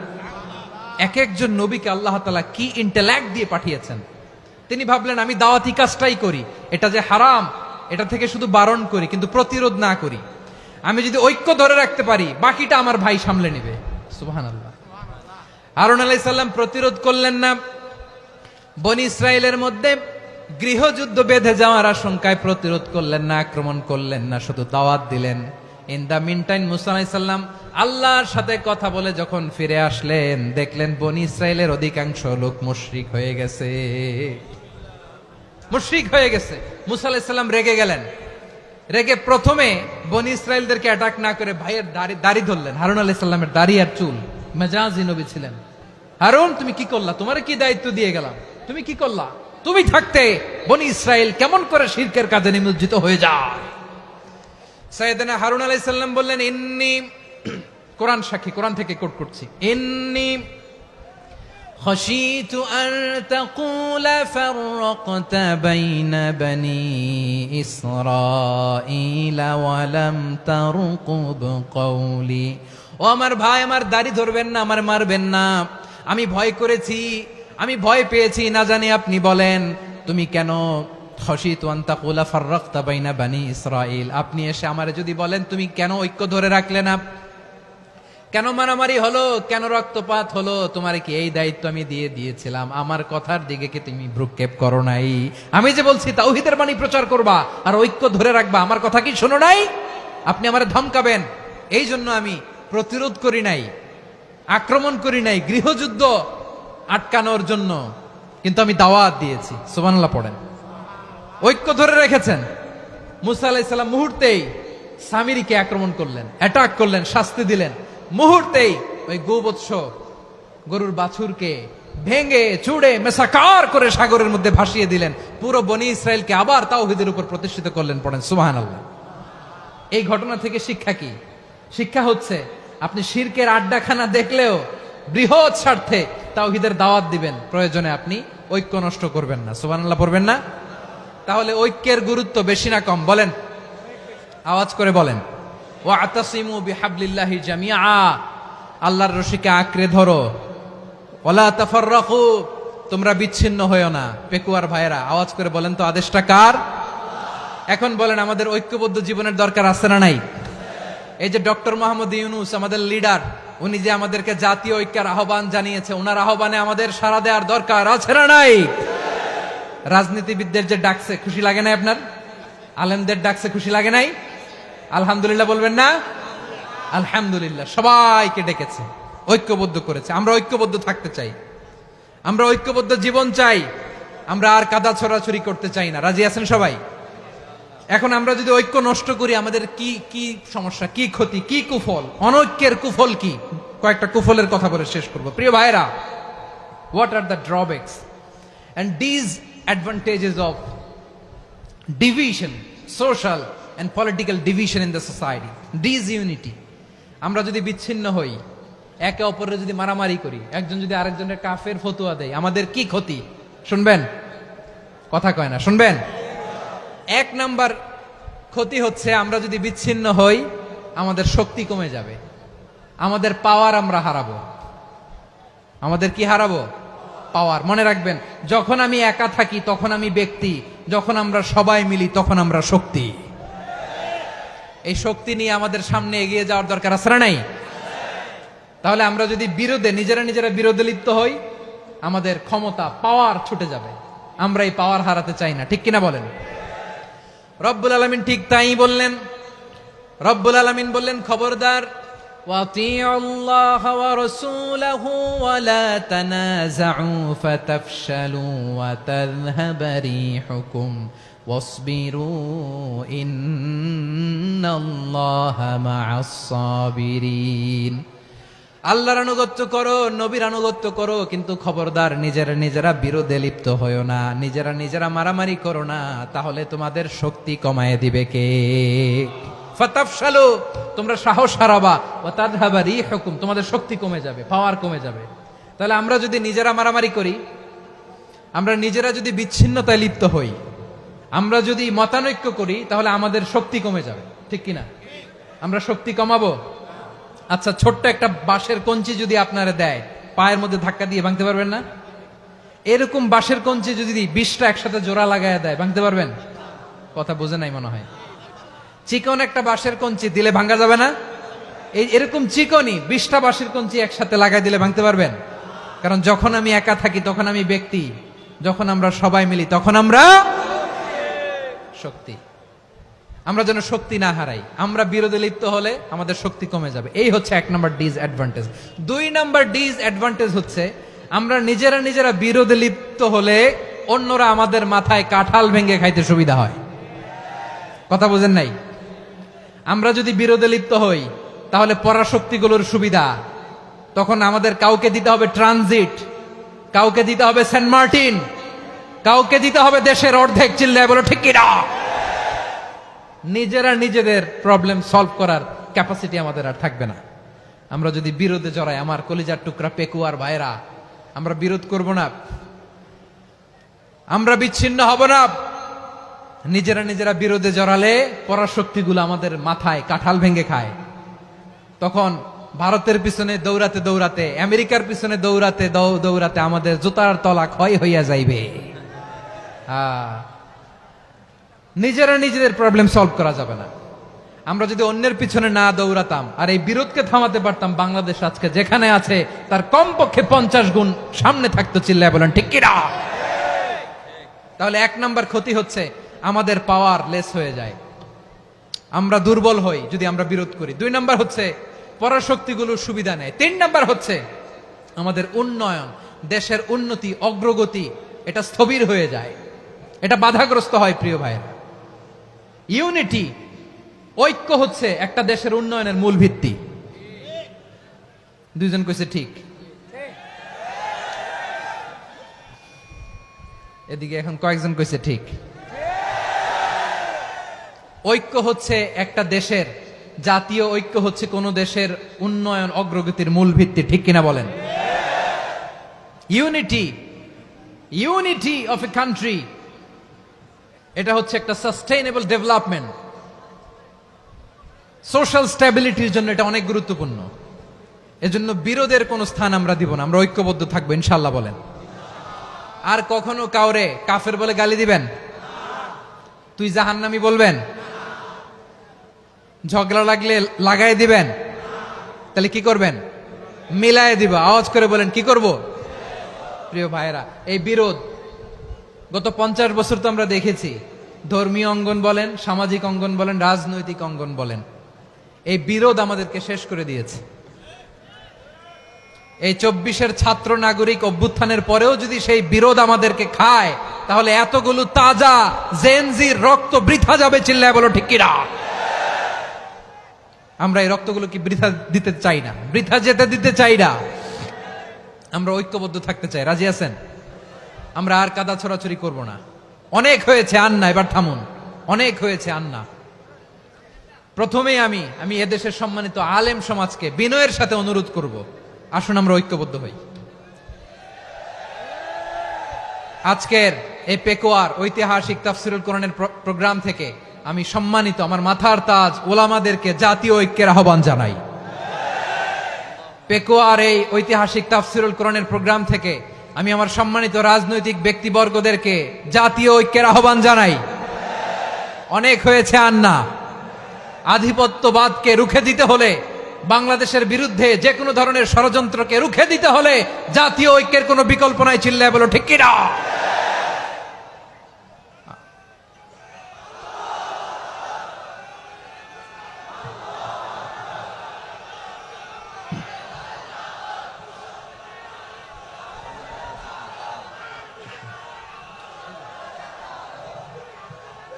C: এক একজন নবীকে আল্লাহ তাআলা কি ইন্টেলেক্ট দিয়ে পাঠিয়েছেন। তিনি ভাবলেন আমি দাওয়াতি কাজটাই করি, এটা যে হারাম এটা থেকে শুধু বারণ করি, কিন্তু প্রতিরোধ না করি। আমি যদি ঐক্য ধরে রাখতে পারি, বাকিটা আমার ভাই সামলে নেবে। সুবহানাল্লাহ। হারুন আলাইহিস সালাম প্রতিরোধ করলেন না, বনি ইসরায়েলের মধ্যে গৃহযুদ্ধ বেঁধে যাওয়ার আশঙ্কায় প্রতিরোধ করলেন না, আক্রমণ করলেন না, শুধু দাওয়াত দিলেন। ইন দা মিন টাইম মুসা আলাইহিস সালাম আল্লাহর সাথে কথা বলে যখন ফিরে আসলেন, দেখলেন বনি ইসরায়েলের অধিকাংশ লোক মুশরিক হয়ে গেছে, মুশরিক হয়ে গেছে। মুসা আলাইহিস সালাম রেগে গেলেন, রেগে প্রথমে বনি ইসরায়েলদেরকে অ্যাটাক না করে ভাইয়ের দাড়ি ধরলেন। হারুন আলাইহিস সালামের দাড়ি আর চুল, মেজাজি নবী ছিলেন। হারুন তুমি কি করলা? তোমারে কি দায়িত্ব দিয়ে গেলাম, তুমি কি করলা? তুমি থাকতে বনি ইসরায়েল কেমন করে শিরকের কাজে নিমজ্জিত হয়ে যায়? সাইয়েদনা হারুন আলাইহিস সালাম বললেন ইন্নী, কোরআন সাক্ষী, কোরআন থেকে কোট করছি, ইন্নী خشيت أن تقول فرقت بين بني إسرائيل ولم ترقب قولي। ও আমার ভাই, আমার দাড়ি ধরবেন না, আমার মারবেন না, আমি ভয় করেছি, আমি ভয় পেয়েছি, না জানি আপনি বলেন তুমি কেন খশিতু আন তাকুলা ফাররাকতা বাইনা বানি ইসরাইল, আপনি এসে আমারে যদি বলেন তুমি কেন ঐক্য ধরে রাখলে না, কেন মারামারি হলো, কেন রক্তপাত হলো, তোমার কি এই দায়িত্ব আমি দিয়ে দিয়েছিলাম? আমার কথার দিকে কি তুমি ভ্রুক্ষেপ করো নাই? আমি যে বলছি তাওহীদের বাণী প্রচার করবা আর ঐক্য ধরে রাখবা, আমার কথা কি শোনো নাই? আপনি আমারে ধমকাবেন, এই জন্য আমি প্রতিরোধ করি নাই, আক্রমণ করি নাই, গৃহযুদ্ধ আটকানোর জন্য, কিন্তু আমি দাওয়াত দিয়েছি। সুবহানাল্লাহ পড়েন। ঐক্য ধরে রেখেছেন। মুসা আলাইহিস সালাম মুহূর্তেই সামিরীকে আক্রমণ করলেন, অ্যাটাক করলেন, শাস্তি দিলেন। মুহূর্তেই ওই গোবৎস গরুর বাছুরকে ভেঙে চুড়ে মেসাকার করে সাগরের মধ্যে ভাসিয়ে দিলেন। পুরো বনি ইসরায়েলকে আবার তাওহীদের উপর প্রতিষ্ঠিত করলেন। পড়েন সুবহানাল্লাহ। এই ঘটনা থেকে শিক্ষা কি? শিক্ষা হচ্ছে আপনি শিরকের আড্ডাখানা দেখলেও বৃহৎ স্বার্থে তাওহীদের দাওয়াত দিবেন, প্রয়োজনে আপনি ঐক্য নষ্ট করবেন না। সুবহানাল্লাহ পড়বেন না? তাহলে ঐক্যের গুরুত্ব বেশি না কম? বলেন, আওয়াজ করে বলেন। ওয়াতাসিমু বিহাবলিল্লাহি জামিআ, আল্লাহর রশিকে আঁকড়ে ধরো। ওয়ালা তাফাররাকু, তোমরা বিচ্ছিন্ন হয়ো না। পেকুয়ার ভাইয়েরা আওয়াজ করে বলেন তো, আদেশটা কার? এখন বলেন আমাদের ঐক্যবদ্ধ জীবনের দরকার আছে না নাই? এই যে ডক্টর মোহাম্মদ ইউনূস আমাদের লিডার, উনি যে আমাদেরকে জাতীয় ঐক্যের আহ্বান জানিয়েছে, ওনার আহ্বানে আমাদের সাড়া দেওয়ার দরকার আছে না নাই? রাজনীতিবিদদের যে ডাকছে, খুশি লাগে নাই আপনার? আলেমদের ডাকছে, খুশি লাগে নাই? আলহামদুলিল্লাহ বলবেন না? আলহামদুলিল্লাহ। সবাইকে ডেকেছে, ঐক্যবদ্ধ করেছে। আমরা ঐক্যবদ্ধ থাকতে চাই, আমরা ঐক্যবদ্ধ জীবন চাই, আমরা আর কাদা ছড়াছড়ি করতে চাই না। রাজি আছেন সবাই? এখন আমরা যদি ঐক্য নষ্ট করি, আমাদের কি কি সমস্যা, কি ক্ষতি, কি কুফল? অনৈক্যের কুফল কি? কয়েকটা কুফলের কথা বলে শেষ করব। প্রিয় ভাইরা, what are the drawbacks and disadvantages of division, social and political division in the society, disunity? আমরা যদি বিচ্ছিন্ন হই, একে অপরের যদি মারামারি করি, একজন যদি আরেকজনের কাফের ফতোয়া দেয়, আমাদের কি ক্ষতি? শুনবেন? কথা কয় না, শুনবেন? এক নাম্বার ক্ষতি হচ্ছে আমরা যদি বিচ্ছিন্ন হই, আমাদের শক্তি কমে যাবে, আমাদের পাওয়ার আমরা হারাবো। আমাদের কি হারাবো? পাওয়ার। মনে রাখবেন, যখন আমি একা থাকি তখন আমি ব্যক্তি, যখন আমরা সবাই মিলি তখন আমরা শক্তি। এই শক্তি নিয়ে আমাদের সামনে এগিয়ে যাওয়ার দরকার আছে না নাই? তাহলে আমরা যদি বিরোধে, নিজেরা নিজেরা বিরোধে লিপ্ত হই, আমাদের ক্ষমতা, পাওয়ার ছুটে যাবে। আমরা এই পাওয়ার হারাতে চাই না, ঠিক কিনা বলেন? রব্বুল আলামিন ঠিক তাই বললেন। রব্বুল আলামিন বললেন, খবরদার, ওয়াতিউ আল্লাহ ওয়া রাসূলাহু ওয়া লা তানাযাউ ফাতাফশালু ওয়া তাযহাবা রিহুকুম ওয়াসবিরু ইন্নাল্লাহা মা'আস সাবিরিন।
A: আল্লাহর আনুগত্য করো, নবীর আনুগত্য করো, কিন্তু খবরদার নিজেরা নিজেরা বিরোধে লিপ্ত হয়েও না, নিজেরা নিজেরা মারামারি করো না, তাহলে তোমাদের শক্তি কমায় দিবে কে? ফাতাফশালু, তোমরা সাহস হারাবা, ওয়া তাযহাবা রিহুকুম, তোমাদের শক্তি কমে যাবে, পাওয়ার কমে যাবে। তাহলে আমরা যদি নিজেরা মারামারি করি, আমরা নিজেরা যদি বিচ্ছিন্নতায় লিপ্ত হই, আমরা যদি মতানৈক্য করি, তাহলে আমাদের শক্তি কমে যাবে, ঠিক কিনা? আমরা শক্তি কমাবো? আচ্ছা, ছোট্ট একটা বাঁশের কঞ্চি যদি আপনারা দেয়, পায়ের মধ্যে ধাক্কা দিয়ে ভাঙতে পারবেন না? এরকম বাঁশের কঞ্চি যদি 20টা একসাথে জোড়া লাগায় দেয়, ভাঙতে পারবেন? কথা বোঝে নাই মনে হয়। চিকন একটা বাঁশের কঞ্চি দিলে ভাঙা যাবে না? এরকম চিকনই 20টা বাঁশের কঞ্চি একসাথে লাগাই দিলে ভাঙতে পারবেন? কারণ যখন আমি একা থাকি তখন আমি ব্যক্তি, যখন আমরা সবাই মিলি তখন আমরা শক্তি। আমরা যেন শক্তি না হারাই। আমরা বিরোধে লিপ্ত হলে আমাদের শক্তি কমে যাবে। এই হচ্ছে 1 নম্বর ডিসঅ্যাডভান্টেজ। 2 নম্বর ডিসঅ্যাডভান্টেজ হচ্ছে আমরা নিজেরা নিজেরা বিরোধে লিপ্ত হলে অন্যরা আমাদের মাথায় কাঁঠাল ভেঙে খাইতে সুবিধা হয়। কথা বোঝেন নাই? আমরা যদি বিরোধে লিপ্ত হই তাহলে পরাশক্তিগুলোর সুবিধা, তখন আমাদের কাউকে দিতে হবে ট্রানজিট, কাউকে দিতে হবে সেন্ট মার্টিন, কাউকে দিতে হবে দেশের অর্ধেক। চিল্লায় বলো ঠিক কিনা? নিজেরা নিজেদের প্রবলেম সলভ করার ক্যাপাসিটি আমাদের আর থাকবে না। আমরা যদি বিরোধে জড়াই, আমার কলিজার টুকরা পেকুয়ার ভাইরা, আমরা বিরোধ করব না, আমরা বিচ্ছিন্ন হব না। নিজেরা নিজেরা বিরোধে জড়ালে পরাশক্তিগুলো আমাদের মাথায় কাঁঠাল ভেঙে খায়। তখন ভারতের পিছনে দৌড়াতে দৌড়াতে, আমেরিকার পিছনে দৌড়াতে দৌড়াতে আমাদের জুতার তলা ক্ষয় হইয়া যাইবে। নিজেরা নিজেদের প্রবলেম সলভ করা যাবে না। আমরা যদি অন্যের পিছনে না দৌড়াতাম আর এই বিরোধকে থামাতে পারতাম, বাংলাদেশ আজকে যেখানে আছে তার কমপক্ষে 50 গুণ সামনে থাকতো। চিল্লায় বলেন ঠিক কিনা? তাহলে 1 নাম্বার ক্ষতি হচ্ছে আমাদের পাওয়ার লেস হয়ে যায়, আমরা দুর্বল হই যদি আমরা বিরোধ করি। 2 নাম্বার হচ্ছে পরাশক্তিগুলোর সুবিধা নেয়। 3 নাম্বার হচ্ছে আমাদের উন্নয়ন, দেশের উন্নতি, অগ্রগতি, এটা স্থবির হয়ে যায়, এটা বাধাগ্রস্ত হয়। প্রিয় ভাইয়েরা, ইউনিটি, ঐক্য হচ্ছে একটা দেশের উন্নয়নের মূল ভিত্তি। 2 জন কইছে ঠিক। এদিকে এখন কয়েকজন কইছে ঠিক। ঐক্য হচ্ছে একটা দেশের, জাতীয় ঐক্য হচ্ছে কোন দেশের উন্নয়ন অগ্রগতির মূল ভিত্তি, ঠিক কিনা বলেন? Unity, unity of a country, এটা হচ্ছে একটা সাস্টেইনেবল ডেভেলপমেন্ট, সোশ্যাল স্ট্যাবিলিটির জন্য এটা অনেক গুরুত্বপূর্ণ। এজন্য বিরোধের কোনো স্থান আমরা দিব না, আমরা ঐক্যবদ্ধ থাকবো ইনশাআল্লাহ বলেন। আর কখনো কাউরে কাফের বলে গালি দিবেন? তুই জাহান্নামী বলবেন? ঝগড়া লাগলে লাগাই দিবেন? তাহলে কি করবেন? মিলায় দিব। আওয়াজ করে বলেন কি করব? প্রিয় ভাইয়েরা, এই বিরোধ গত 50 বছর তো আমরা দেখেছি, ধর্মীয় অঙ্গন বলেন, সামাজিক অঙ্গন বলেন, রাজনৈতিক অঙ্গন বলেন, এই বিরোধ আমাদেরকে শেষ করে দিয়েছে। এই 24-এর ছাত্র নাগরিক অভ্যুত্থানের পরেও যদি সেই বিরোধ আমাদেরকে খায়, তাহলে এতগুলো তাজা জেনজির রক্ত বৃথা যাবে। চিল্লায় বলো ঠিক কিনা? আমরা এই রক্তগুলো কি বৃথা দিতে চাই না, বৃথা যেতে দিতে চাই না। আমরা ঐক্যবদ্ধ থাকতে চাই। রাজি আছেন? আমরা আর কাদা ছড়াছড়ি করব না। অনেক হয়েছে আন্না, এবার থামুন। অনেক হয়েছে আন্না। প্রথমেই আমি এদেশের সম্মানিত আলেম সমাজকে বিনয়ের সাথে অনুরোধ করব, আসুন আমরা ঐক্যবদ্ধ হই। আজকের এই পেকুয়ার ঐতিহাসিক তাফসিরুল কোরআনের প্রোগ্রাম থেকে আমি সম্মানিত আমার মাথার তাজ ওলামাদেরকে জাতীয় ঐক্যের আহ্বান জানাই। পেকুয়ার এই ঐতিহাসিক তাফসিরুল কোরআনের প্রোগ্রাম থেকে আমি আমার সম্মানিত রাজনৈতিক ব্যক্তিবর্গদেরকে জাতীয় ঐক্যের আহ্বান জানাই। অনেক হয়েছে আন্না। আধিপত্যবাদকে রুখে দিতে হলে, বাংলাদেশের বিরুদ্ধে যে কোনো ধরনের ষড়যন্ত্রকে রুখে দিতে হলে জাতীয় ঐক্যের কোনো বিকল্প নাই। চিল্লায় বলো ঠিক কিনা?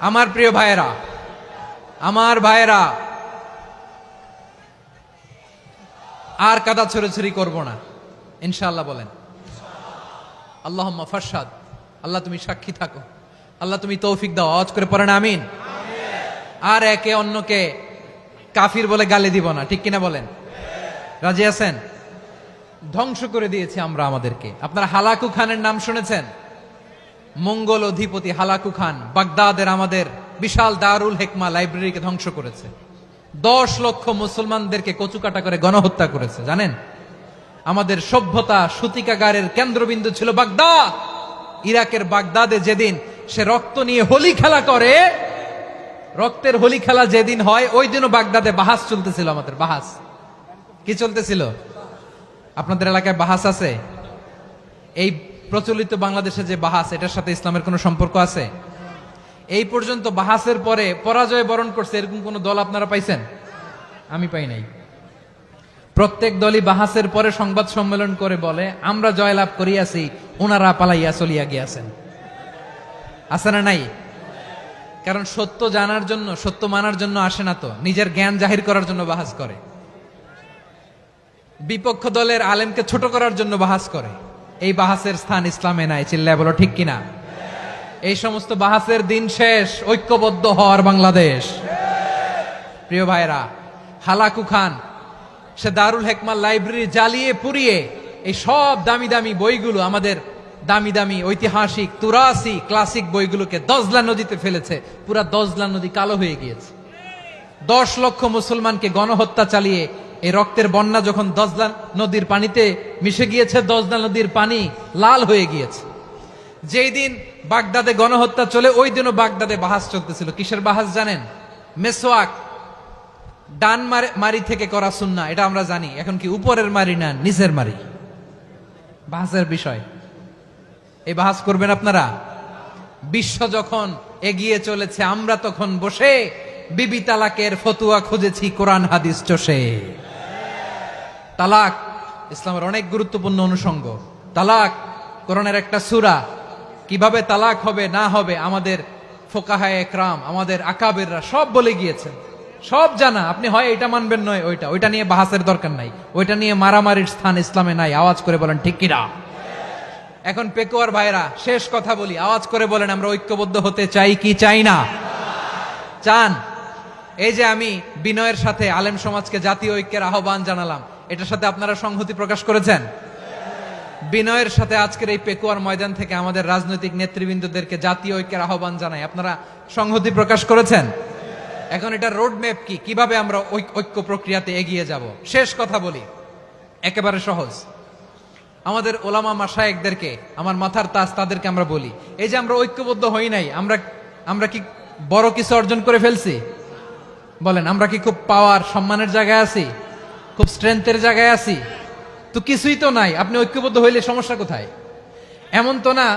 A: আমার প্রিয় ভাইয়েরা, আমার ভাইয়েরা, আর কাদা ছড়াছড়ি করব না, ইনশাআল্লাহ বলেন। আল্লাহুম্মা ফারশাদ, আল্লাহ তুমি সাক্ষী থাকো, আল্লাহ তুমি তৌফিক দাও। আওয়াজ করে পড়েন আমিন। আর একে অন্যকে কাফির বলে গালি দিব না, ঠিক কিনা বলেন? রাজি আছেন? ধ্বংস করে দিয়েছি আমরা আমাদেরকে। আপনারা হালাকু খানের নাম শুনেছেন? মঙ্গল অধিপতি হালাকু খান বাগদাদের আমাদের বিশাল দারুল হেকমা লাইব্রেরিকে ধ্বংস করেছে। 10 লক্ষ মুসলমানদেরকে কচুকাটা করে গণহত্যা করেছে, জানেন? আমাদের সভ্যতা সূতিকাগারের কেন্দ্রবিন্দু ছিল বাগদাদ। ইরাকের বাগদাদে যেদিন সে রক্ত নিয়ে হোলি খেলা করে, রক্তের হোলি খেলা যেদিন হয়, ওই দিনও বাগদাদে বাহাস চলতেছিল। আমাদের বাহাস কি চলতেছিল? আপনাদের এলাকায় বাহাস আছে? এই প্রচলিত বাংলাদেশে যে বাহাস, এটার সাথে ইসলামের কোনো সম্পর্ক আছে? এই পর্যন্ত বাহাসের পরে পরাজয় বরণ করছে এরকম কোন দল আপনারা পাইছেন? আমি পাই নাই। প্রত্যেক দলই বাহাসের পরে সংবাদ সম্মেলন করে বলে আমরা জয়লাভ করিয়াছি, ওনারা পালাইয়া চলিয়া গিয়াছেন। আছে না নাই? কারণ সত্য জানার জন্য, সত্য মানার জন্য আসে না তো, নিজের জ্ঞান জাহির করার জন্য বাহাস করে। বিপক্ষ দলের আলেমকে ছোট করার জন্য বাহাস করে। এই বাহাসের স্থান ইসলামে নাই, চিল্লায় বলো ঠিক কিনা? এই সমস্ত বাহাসের দিন শেষ, ঐক্যবদ্ধ হওয়ার বাংলাদেশ। প্রিয় ভাইরা, হালাকু খান সে দারুল হেকমা লাইব্রেরি জ্বালিয়ে পুড়িয়ে এই সব দামি দামি বইগুলো, আমাদের দামি দামি ঐতিহাসিক তুরাসি ক্লাসিক বইগুলোকে দজলা নদীতে ফেলেছে। পুরা দজলা নদী কালো হয়ে গিয়েছে। 10 লক্ষ মুসলমানকে গণহত্যা চালিয়ে এই রক্তের বন্যা যখন দজলা নদীর পানিতে মিশে গিয়েছে, দজলা নদীর পানি লাল হয়ে গিয়েছে। যেই দিন বাগদাদে গণহত্যা চলে, ওই দিনও বাগদাদে বাহাস চলতেছিল। কিসের বাহাস জানেন? মেসওয়াক, ডান মারি থেকে করা সুন্নাহ, এটা আমরা জানি। এখন কি উপরের মারি না নিচের মারি? বাহাসের বিষয়। এই বাহাস করবেন আপনারা? বিশ্ব যখন এগিয়ে চলেছে, আমরা তখন বসে বিবি তালাকের ফতুয়া খুঁজেছি কোরআন হাদিস চষে। তালাক ইসলামের অনেক গুরুত্বপূর্ণ অনুষঙ্গ। তালাক কোরআনের একটা সূরা। কিভাবে তালাক হবে না হবে আমাদের ফোকাহায়ে একরাম, আমাদের আকাবেররা সব বলে গিয়েছেন, সব জানা। আপনি হয় এটা মানবেন, নয় ওইটা। ওইটা নিয়ে বাহাসের দরকার নাই, ওইটা নিয়ে মারামারির স্থান ইসলামে নাই। আওয়াজ করে বলেন ঠিক কিনা? এখন পেকুয়ার ভাইরা, শেষ কথা বলি, আওয়াজ করে বলেন আমরা ঐক্যবদ্ধ হতে চাই কি চাই না? চান? এই যে আমি বিনয়ের সাথে আলেম সমাজকে জাতীয় ঐক্যের আহ্বান জানালাম, এটার সাথে আপনারা সংহতি প্রকাশ করেছেন? বিনয়ের সাথে আজকের এই পেকুয়ার ময়দান থেকে আমাদের রাজনৈতিক নেতৃবৃন্দদেরকে জাতীয় ঐক্যের আহ্বান জানাই, আপনারা সংহতি প্রকাশ করেছেন? এখন এটা রোড ম্যাপ কি, কিভাবে আমরা ঐক্য প্রক্রিয়াতে এগিয়ে যাব? শেষ কথা বলি, একেবারে সহজ। আমাদের ওলামা মাশায়েখদেরকে, আমার মাথার তাজ, তাদেরকে আমরা বলি, এই যে আমরা ঐক্যবদ্ধ হই নাই, আমরা কি বড় কিছু অর্জন করে ফেলছি? বলেন, আমরা কি খুব পাওয়ার সম্মানের জায়গায় আছি? খুব স্ট্রেংথের জায়গায় আছি? তো কিছুই তো নাই। আপনি ঐক্যবদ্ধ হইলে সমস্যা কোথায়? এমন তো না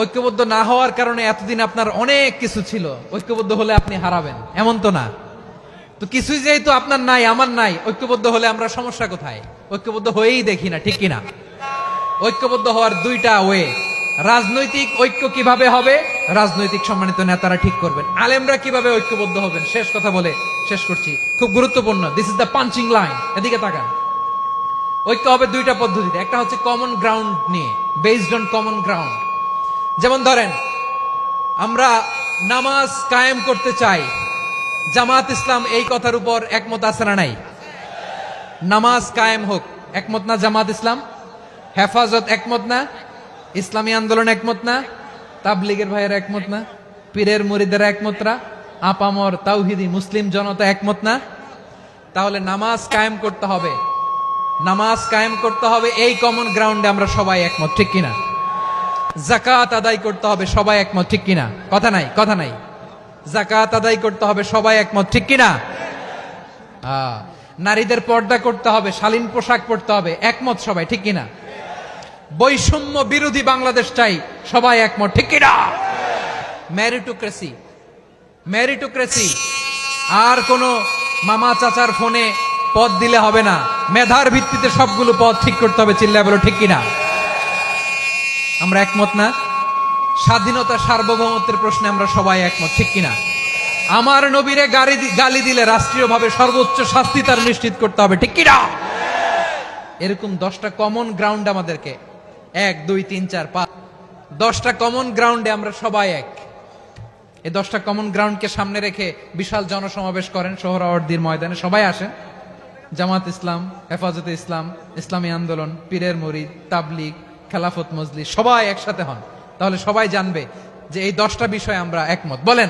A: ঐক্যবদ্ধ না হওয়ার কারণে এতদিন আপনার অনেক কিছু ছিল, ঐক্যবদ্ধ হলে আপনি হারাবেন, এমন তো না। তো কিছুই যেহেতু আপনার নাই, আমার নাই, ঐক্যবদ্ধ হলে আমরা সমস্যা কোথায়? ঐক্যবদ্ধ হয়েই দেখি না, ঠিক কিনা? ঐক্যবদ্ধ হওয়ার দুইটা ওয়ে। রাজনৈতিক ঐক্য কিভাবে হবে? রাজনৈতিক সম্মানিত নেতারা ঠিক করবেন। আলেমরা কিভাবে ঐক্যবদ্ধ হবেন? শেষ কথা বলে শেষ করছি, খুব গুরুত্বপূর্ণ। This is the punching line. এদিকে তাকান। ঐক্য হবে দুইটা পদ্ধতিতে। একটা হচ্ছে কমন গ্রাউন্ড নিয়ে, বেসড অন কমন গ্রাউন্ড। যেমন ধরেন, আমরা নামাজ কায়েম করতে চাই, জামাত ইসলাম এই কথার উপর একমত আছে না নাই? নামাজ কায়েম হোক, একমত না জামাত ইসলাম? হেফাজত একমত না? ইসলামী আন্দোলন একমত না? তাবলীগের ভাইয়েরা একমত না? পীরের মুরিদেরা একমত না? আপামর তাওহিদি মুসলিম জনতা একমত না? তাহলে নামাজ কায়েম করতে হবে, নামাজ কায়েম করতে হবে এই কমন গ্রাউন্ডে আমরা সবাই একমত, ঠিক কিনা? যাকাত আদায় করতে হবে, সবাই একমত, ঠিক কিনা? কথা নাই, কথা নাই। যাকাত আদায় করতে হবে, সবাই একমত, ঠিক কিনা? নারীদের পর্দা করতে হবে, শালীন পোশাক পরতে হবে, একমত সবাই, ঠিক কিনা? বৈষম্য বিরোধী বাংলাদেশ চাই, সবাই একমত, ঠিক কিনা? মেরিটোক্রেসি, মেরিটোক্রেসি, আর কোন মামা চাচার ফোনে পদ দিলে হবে না, মেধার ভিত্তিতে সবগুলো পদ ঠিক করতে হবে, চিল্লায় বলো ঠিক কিনা? আমরা একমত না? স্বাধীনতা সার্বভৌমত্বের প্রশ্নে আমরা সবাই একমত, ঠিক কিনা? আমার নবীরে গালি দিলে রাষ্ট্রীয়ভাবে সর্বোচ্চ শাস্তি তার নিশ্চিত করতে হবে, ঠিক কিনা? এরকম 10টা কমন গ্রাউন্ড আমাদেরকে 1 2 3 4 5 10টা কমন গ্রাউন্ডে আমরা সবাই এক। এই 10টা কমন গ্রাউন্ডকে সামনে রেখে বিশাল জনসমাবেশ করেন সোহরাওয়ার্দীর ময়দানে, সবাই আসেন। জামাত ইসলাম, হেফাজতে ইসলাম, ইসলামী আন্দোলন, পীরের মুরিদ, তাবলিগ, খেলাফত মজলিস সবাই একসাথে হন, তাহলে সবাই জানবে যে এই 10টা বিষয়ে আমরা একমত। বলেন,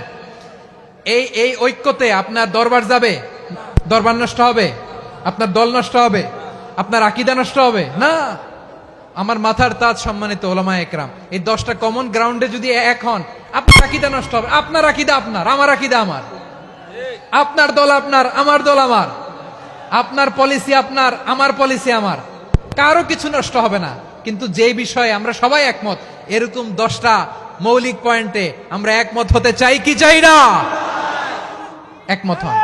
A: এই ঐক্যতে আপনার দরবার যাবে? দরবার নষ্ট হবে? আপনার দল নষ্ট হবে? আপনার আকীদা নষ্ট হবে না। আমার মাথার তাজ সম্মানিত ওলামায়ে একরাম, এই 10টা কমন গ্রাউন্ডে যদি এক হন, আপনার আকীদা নষ্ট হবে। আপনার আকীদা আপনার, আমার আকীদা আমার, আপনার দল আপনার, আমার দল আমার, আপনার পলিসি আপনার, আমার পলিসি আমার, কারো কিছু নষ্ট হবে না। কিন্তু যে বিষয়ে আমরা সবাই একমত, এরকম 10টা মৌলিক পয়েন্টে আমরা একমত হতে চাই কি চাই না? একমত হন।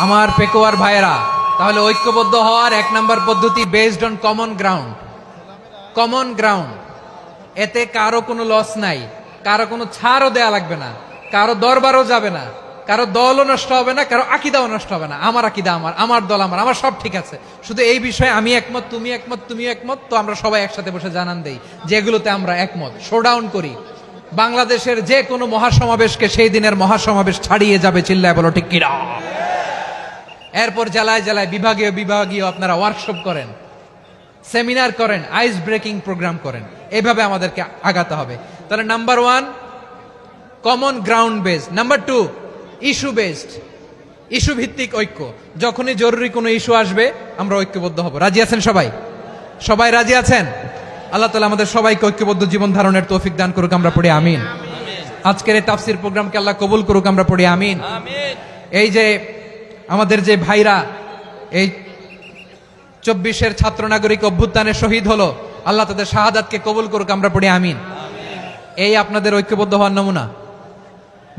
A: আমার পেকোয়ার ভাইয়েরা, তাহলে ঐক্যবদ্ধ হওয়ার 1 নাম্বার পদ্ধতি based on common ground. Common ground, এতে কারো কোনো লস নাই, কারো কোনো ছাড়ও দেয়া লাগবে না, কারো দরবারও যাবে না, কারো দলও নষ্ট হবে না, কারো আকীদাও নষ্ট হবে না। আমার আকীদা আমার, আমার দল আমার, আমার সব ঠিক আছে। শুধু এই বিষয়ে আমি একমত, তুমি একমত, তুমি একমত, তো আমরা সবাই একসাথে বসে জানান দেই যেগুলোতে আমরা একমত, শোডাউন করি। বাংলাদেশের যে কোনো মহাসমাবেশকে সেই দিনের মহাসমাবেশ ছাড়িয়ে যাবে, চিল্লায় বলো ঠিক কিনা। এরপর জেলায় জেলায় বিভাগীয় বিভাগীয় আপনারা ওয়ার্কশপ করেন, সেমিনার করেন, আইস ব্রেকিং প্রোগ্রাম করেন, এভাবে আমাদেরকে আগাতে হবে। তাহলে number 1 common ground based, number 2 issue based, issue ভিত্তিক ঐক্য। যখনই জরুরি কোনো ইস্যু আসবে আমরা ঐক্যবদ্ধ হব। রাজি আছেন সবাই? সবাই রাজি আছেন? আল্লাহ তাআলা আমাদের সবাইকে ঐক্যবদ্ধ জীবন ধারণের তৌফিক দান করুক, আমরা পড়ি আমিন। আজকের এই তাফসীর প্রোগ্রামকে আল্লাহ কবুল করুক, আমরা পড়ি আমিন। এই যে আমাদের যে ভাইরা এই 24-এর ছাত্র নাগরিক অভ্যুত্থানে শহীদ হলো, আল্লাহ তাদের শাহাদাতকে কবুল করুক, আমরা পড়ি আমিন। এই আপনাদের ঐক্যবদ্ধ হওয়ার নমুনা।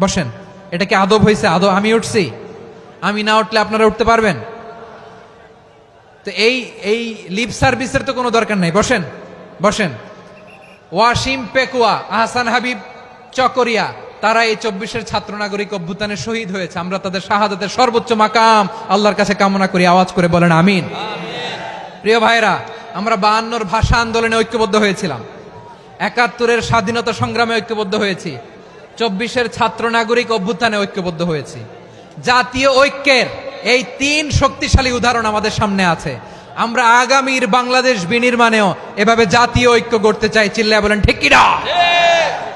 A: বসেন, এটা কি আদব হয়েছে? আদব? আমি উঠছি, আমি না উঠলে আপনারা উঠতে পারবেন? তো এই লিপ সার্ভিসের তো কোনো দরকার নাই। বসেন বসেন। ওয়াসিম পেকুয়া, আহসান হাবিব চকরিয়া, তারা এই 24-এর ছাত্র নাগরিক অভ্যুত্থানে শহীদ হয়েছে। আমরা তাদের শাহাদাতের সর্বোচ্চ মাকাম আল্লাহর কাছে কামনা করি। আওয়াজ করে বলেন আমিন। প্রিয় ভাইরা, আমরা 52-র ভাষা আন্দোলনে ঐক্যবদ্ধ হয়েছিলাম, 71-এর স্বাধীনতা সংগ্রামে ঐক্যবদ্ধ হয়েছি, 24-এর ছাত্র নাগরিক অভ্যুত্থানে ঐক্যবদ্ধ হয়েছি। জাতীয় ঐক্যের এই 3 শক্তিশালী উদাহরণ আমাদের সামনে আছে। আমরা আগামীর বাংলাদেশ বিনির্মাণেও এভাবে জাতীয় ঐক্য গড়তে চাই। চিল্লায় বলেন ঠিক কিনা।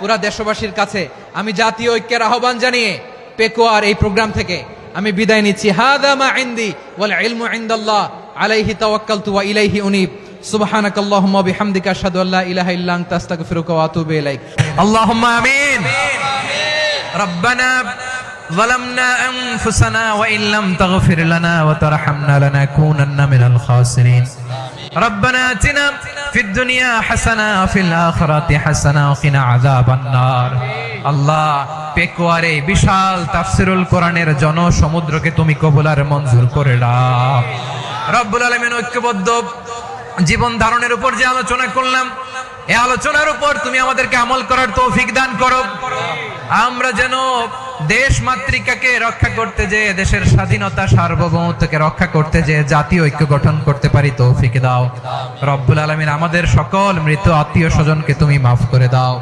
A: পুরা দেশবাসীর কাছে আমি জাতীয় ঐক্যের আহ্বান জানিয়ে পেকুয়ার এই প্রোগ্রাম থেকে আমি বিদায় নিচ্ছি। হাদা মা ইনদি ওয়াল ইলমু ইনদাল্লাহ আলাইহি তাওয়াক্কালতু ওয়া ইলাইহি উনীব। সুবহানাকাল্লাহুম্মা ওয়া বিহামদিকা আশহাদু আল্লা ইলাহা ইল্লা আনতা আস্তাগফিরুকা ওয়া আতুবু ইলাইক। আল্লাহুম্মা আমিন। রব্বানা ظلمنا أنفسنا وإن لم تغفر لنا وترحمنا لنكونن من الخاسرين. ربنا آتنا في الدنيا حسنة وفي الآخرة حسنة وقنا عذاب النار. আল্লাহ, পেকুয়ারে বিশাল তাফসিরুল কোরআনের জনসমুদ্রকে তুমি কবুল আর মঞ্জুর করে দাও। রব্বুল আলামিন, ঐক্যবদ্ধ জীবন ধারণের উপর যে আলোচনা করলাম, এই আলোচনার উপর তুমি আমাদেরকে আমল করার তৌফিক দান করো। আমরা যেন দেশ মাতৃকাকে রক্ষা করতে যে, দেশের স্বাধীনতা সার্বভৌমত্বকে রক্ষা করতে যে জাতীয় ঐক্য গঠন করতে পারি, তৌফিক দাও। রব্বুল আলামিন, আমাদের সকল মৃত আত্মীয় স্বজনকে তুমি মাফ করে দাও।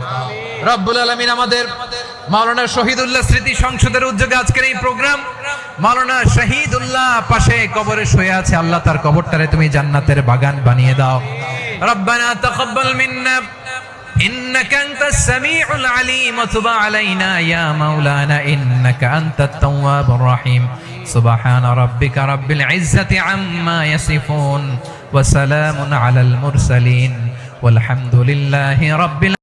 A: রব্বুল আলামিন, আমাদের মাওলানা শহীদুল্লাহ স্মৃতি সংসদের উদ্যোগে আজকের এই প্রোগ্রাম, মাওলানা শহীদুল্লাহ পাশে কবরে শুয়ে আছে, আল্লাহ তার কবরটারে তুমি জান্নাতের বাগান বানিয়ে দাও। রব্বানা তাকাব্বাল মিন্না إنك أنت السميع العليم وتب علينا يا مولانا إنك أنت التواب الرحيم. سبحان ربك رب العزة عما يصفون وسلام على المرسلين والحمد لله رب العالمين.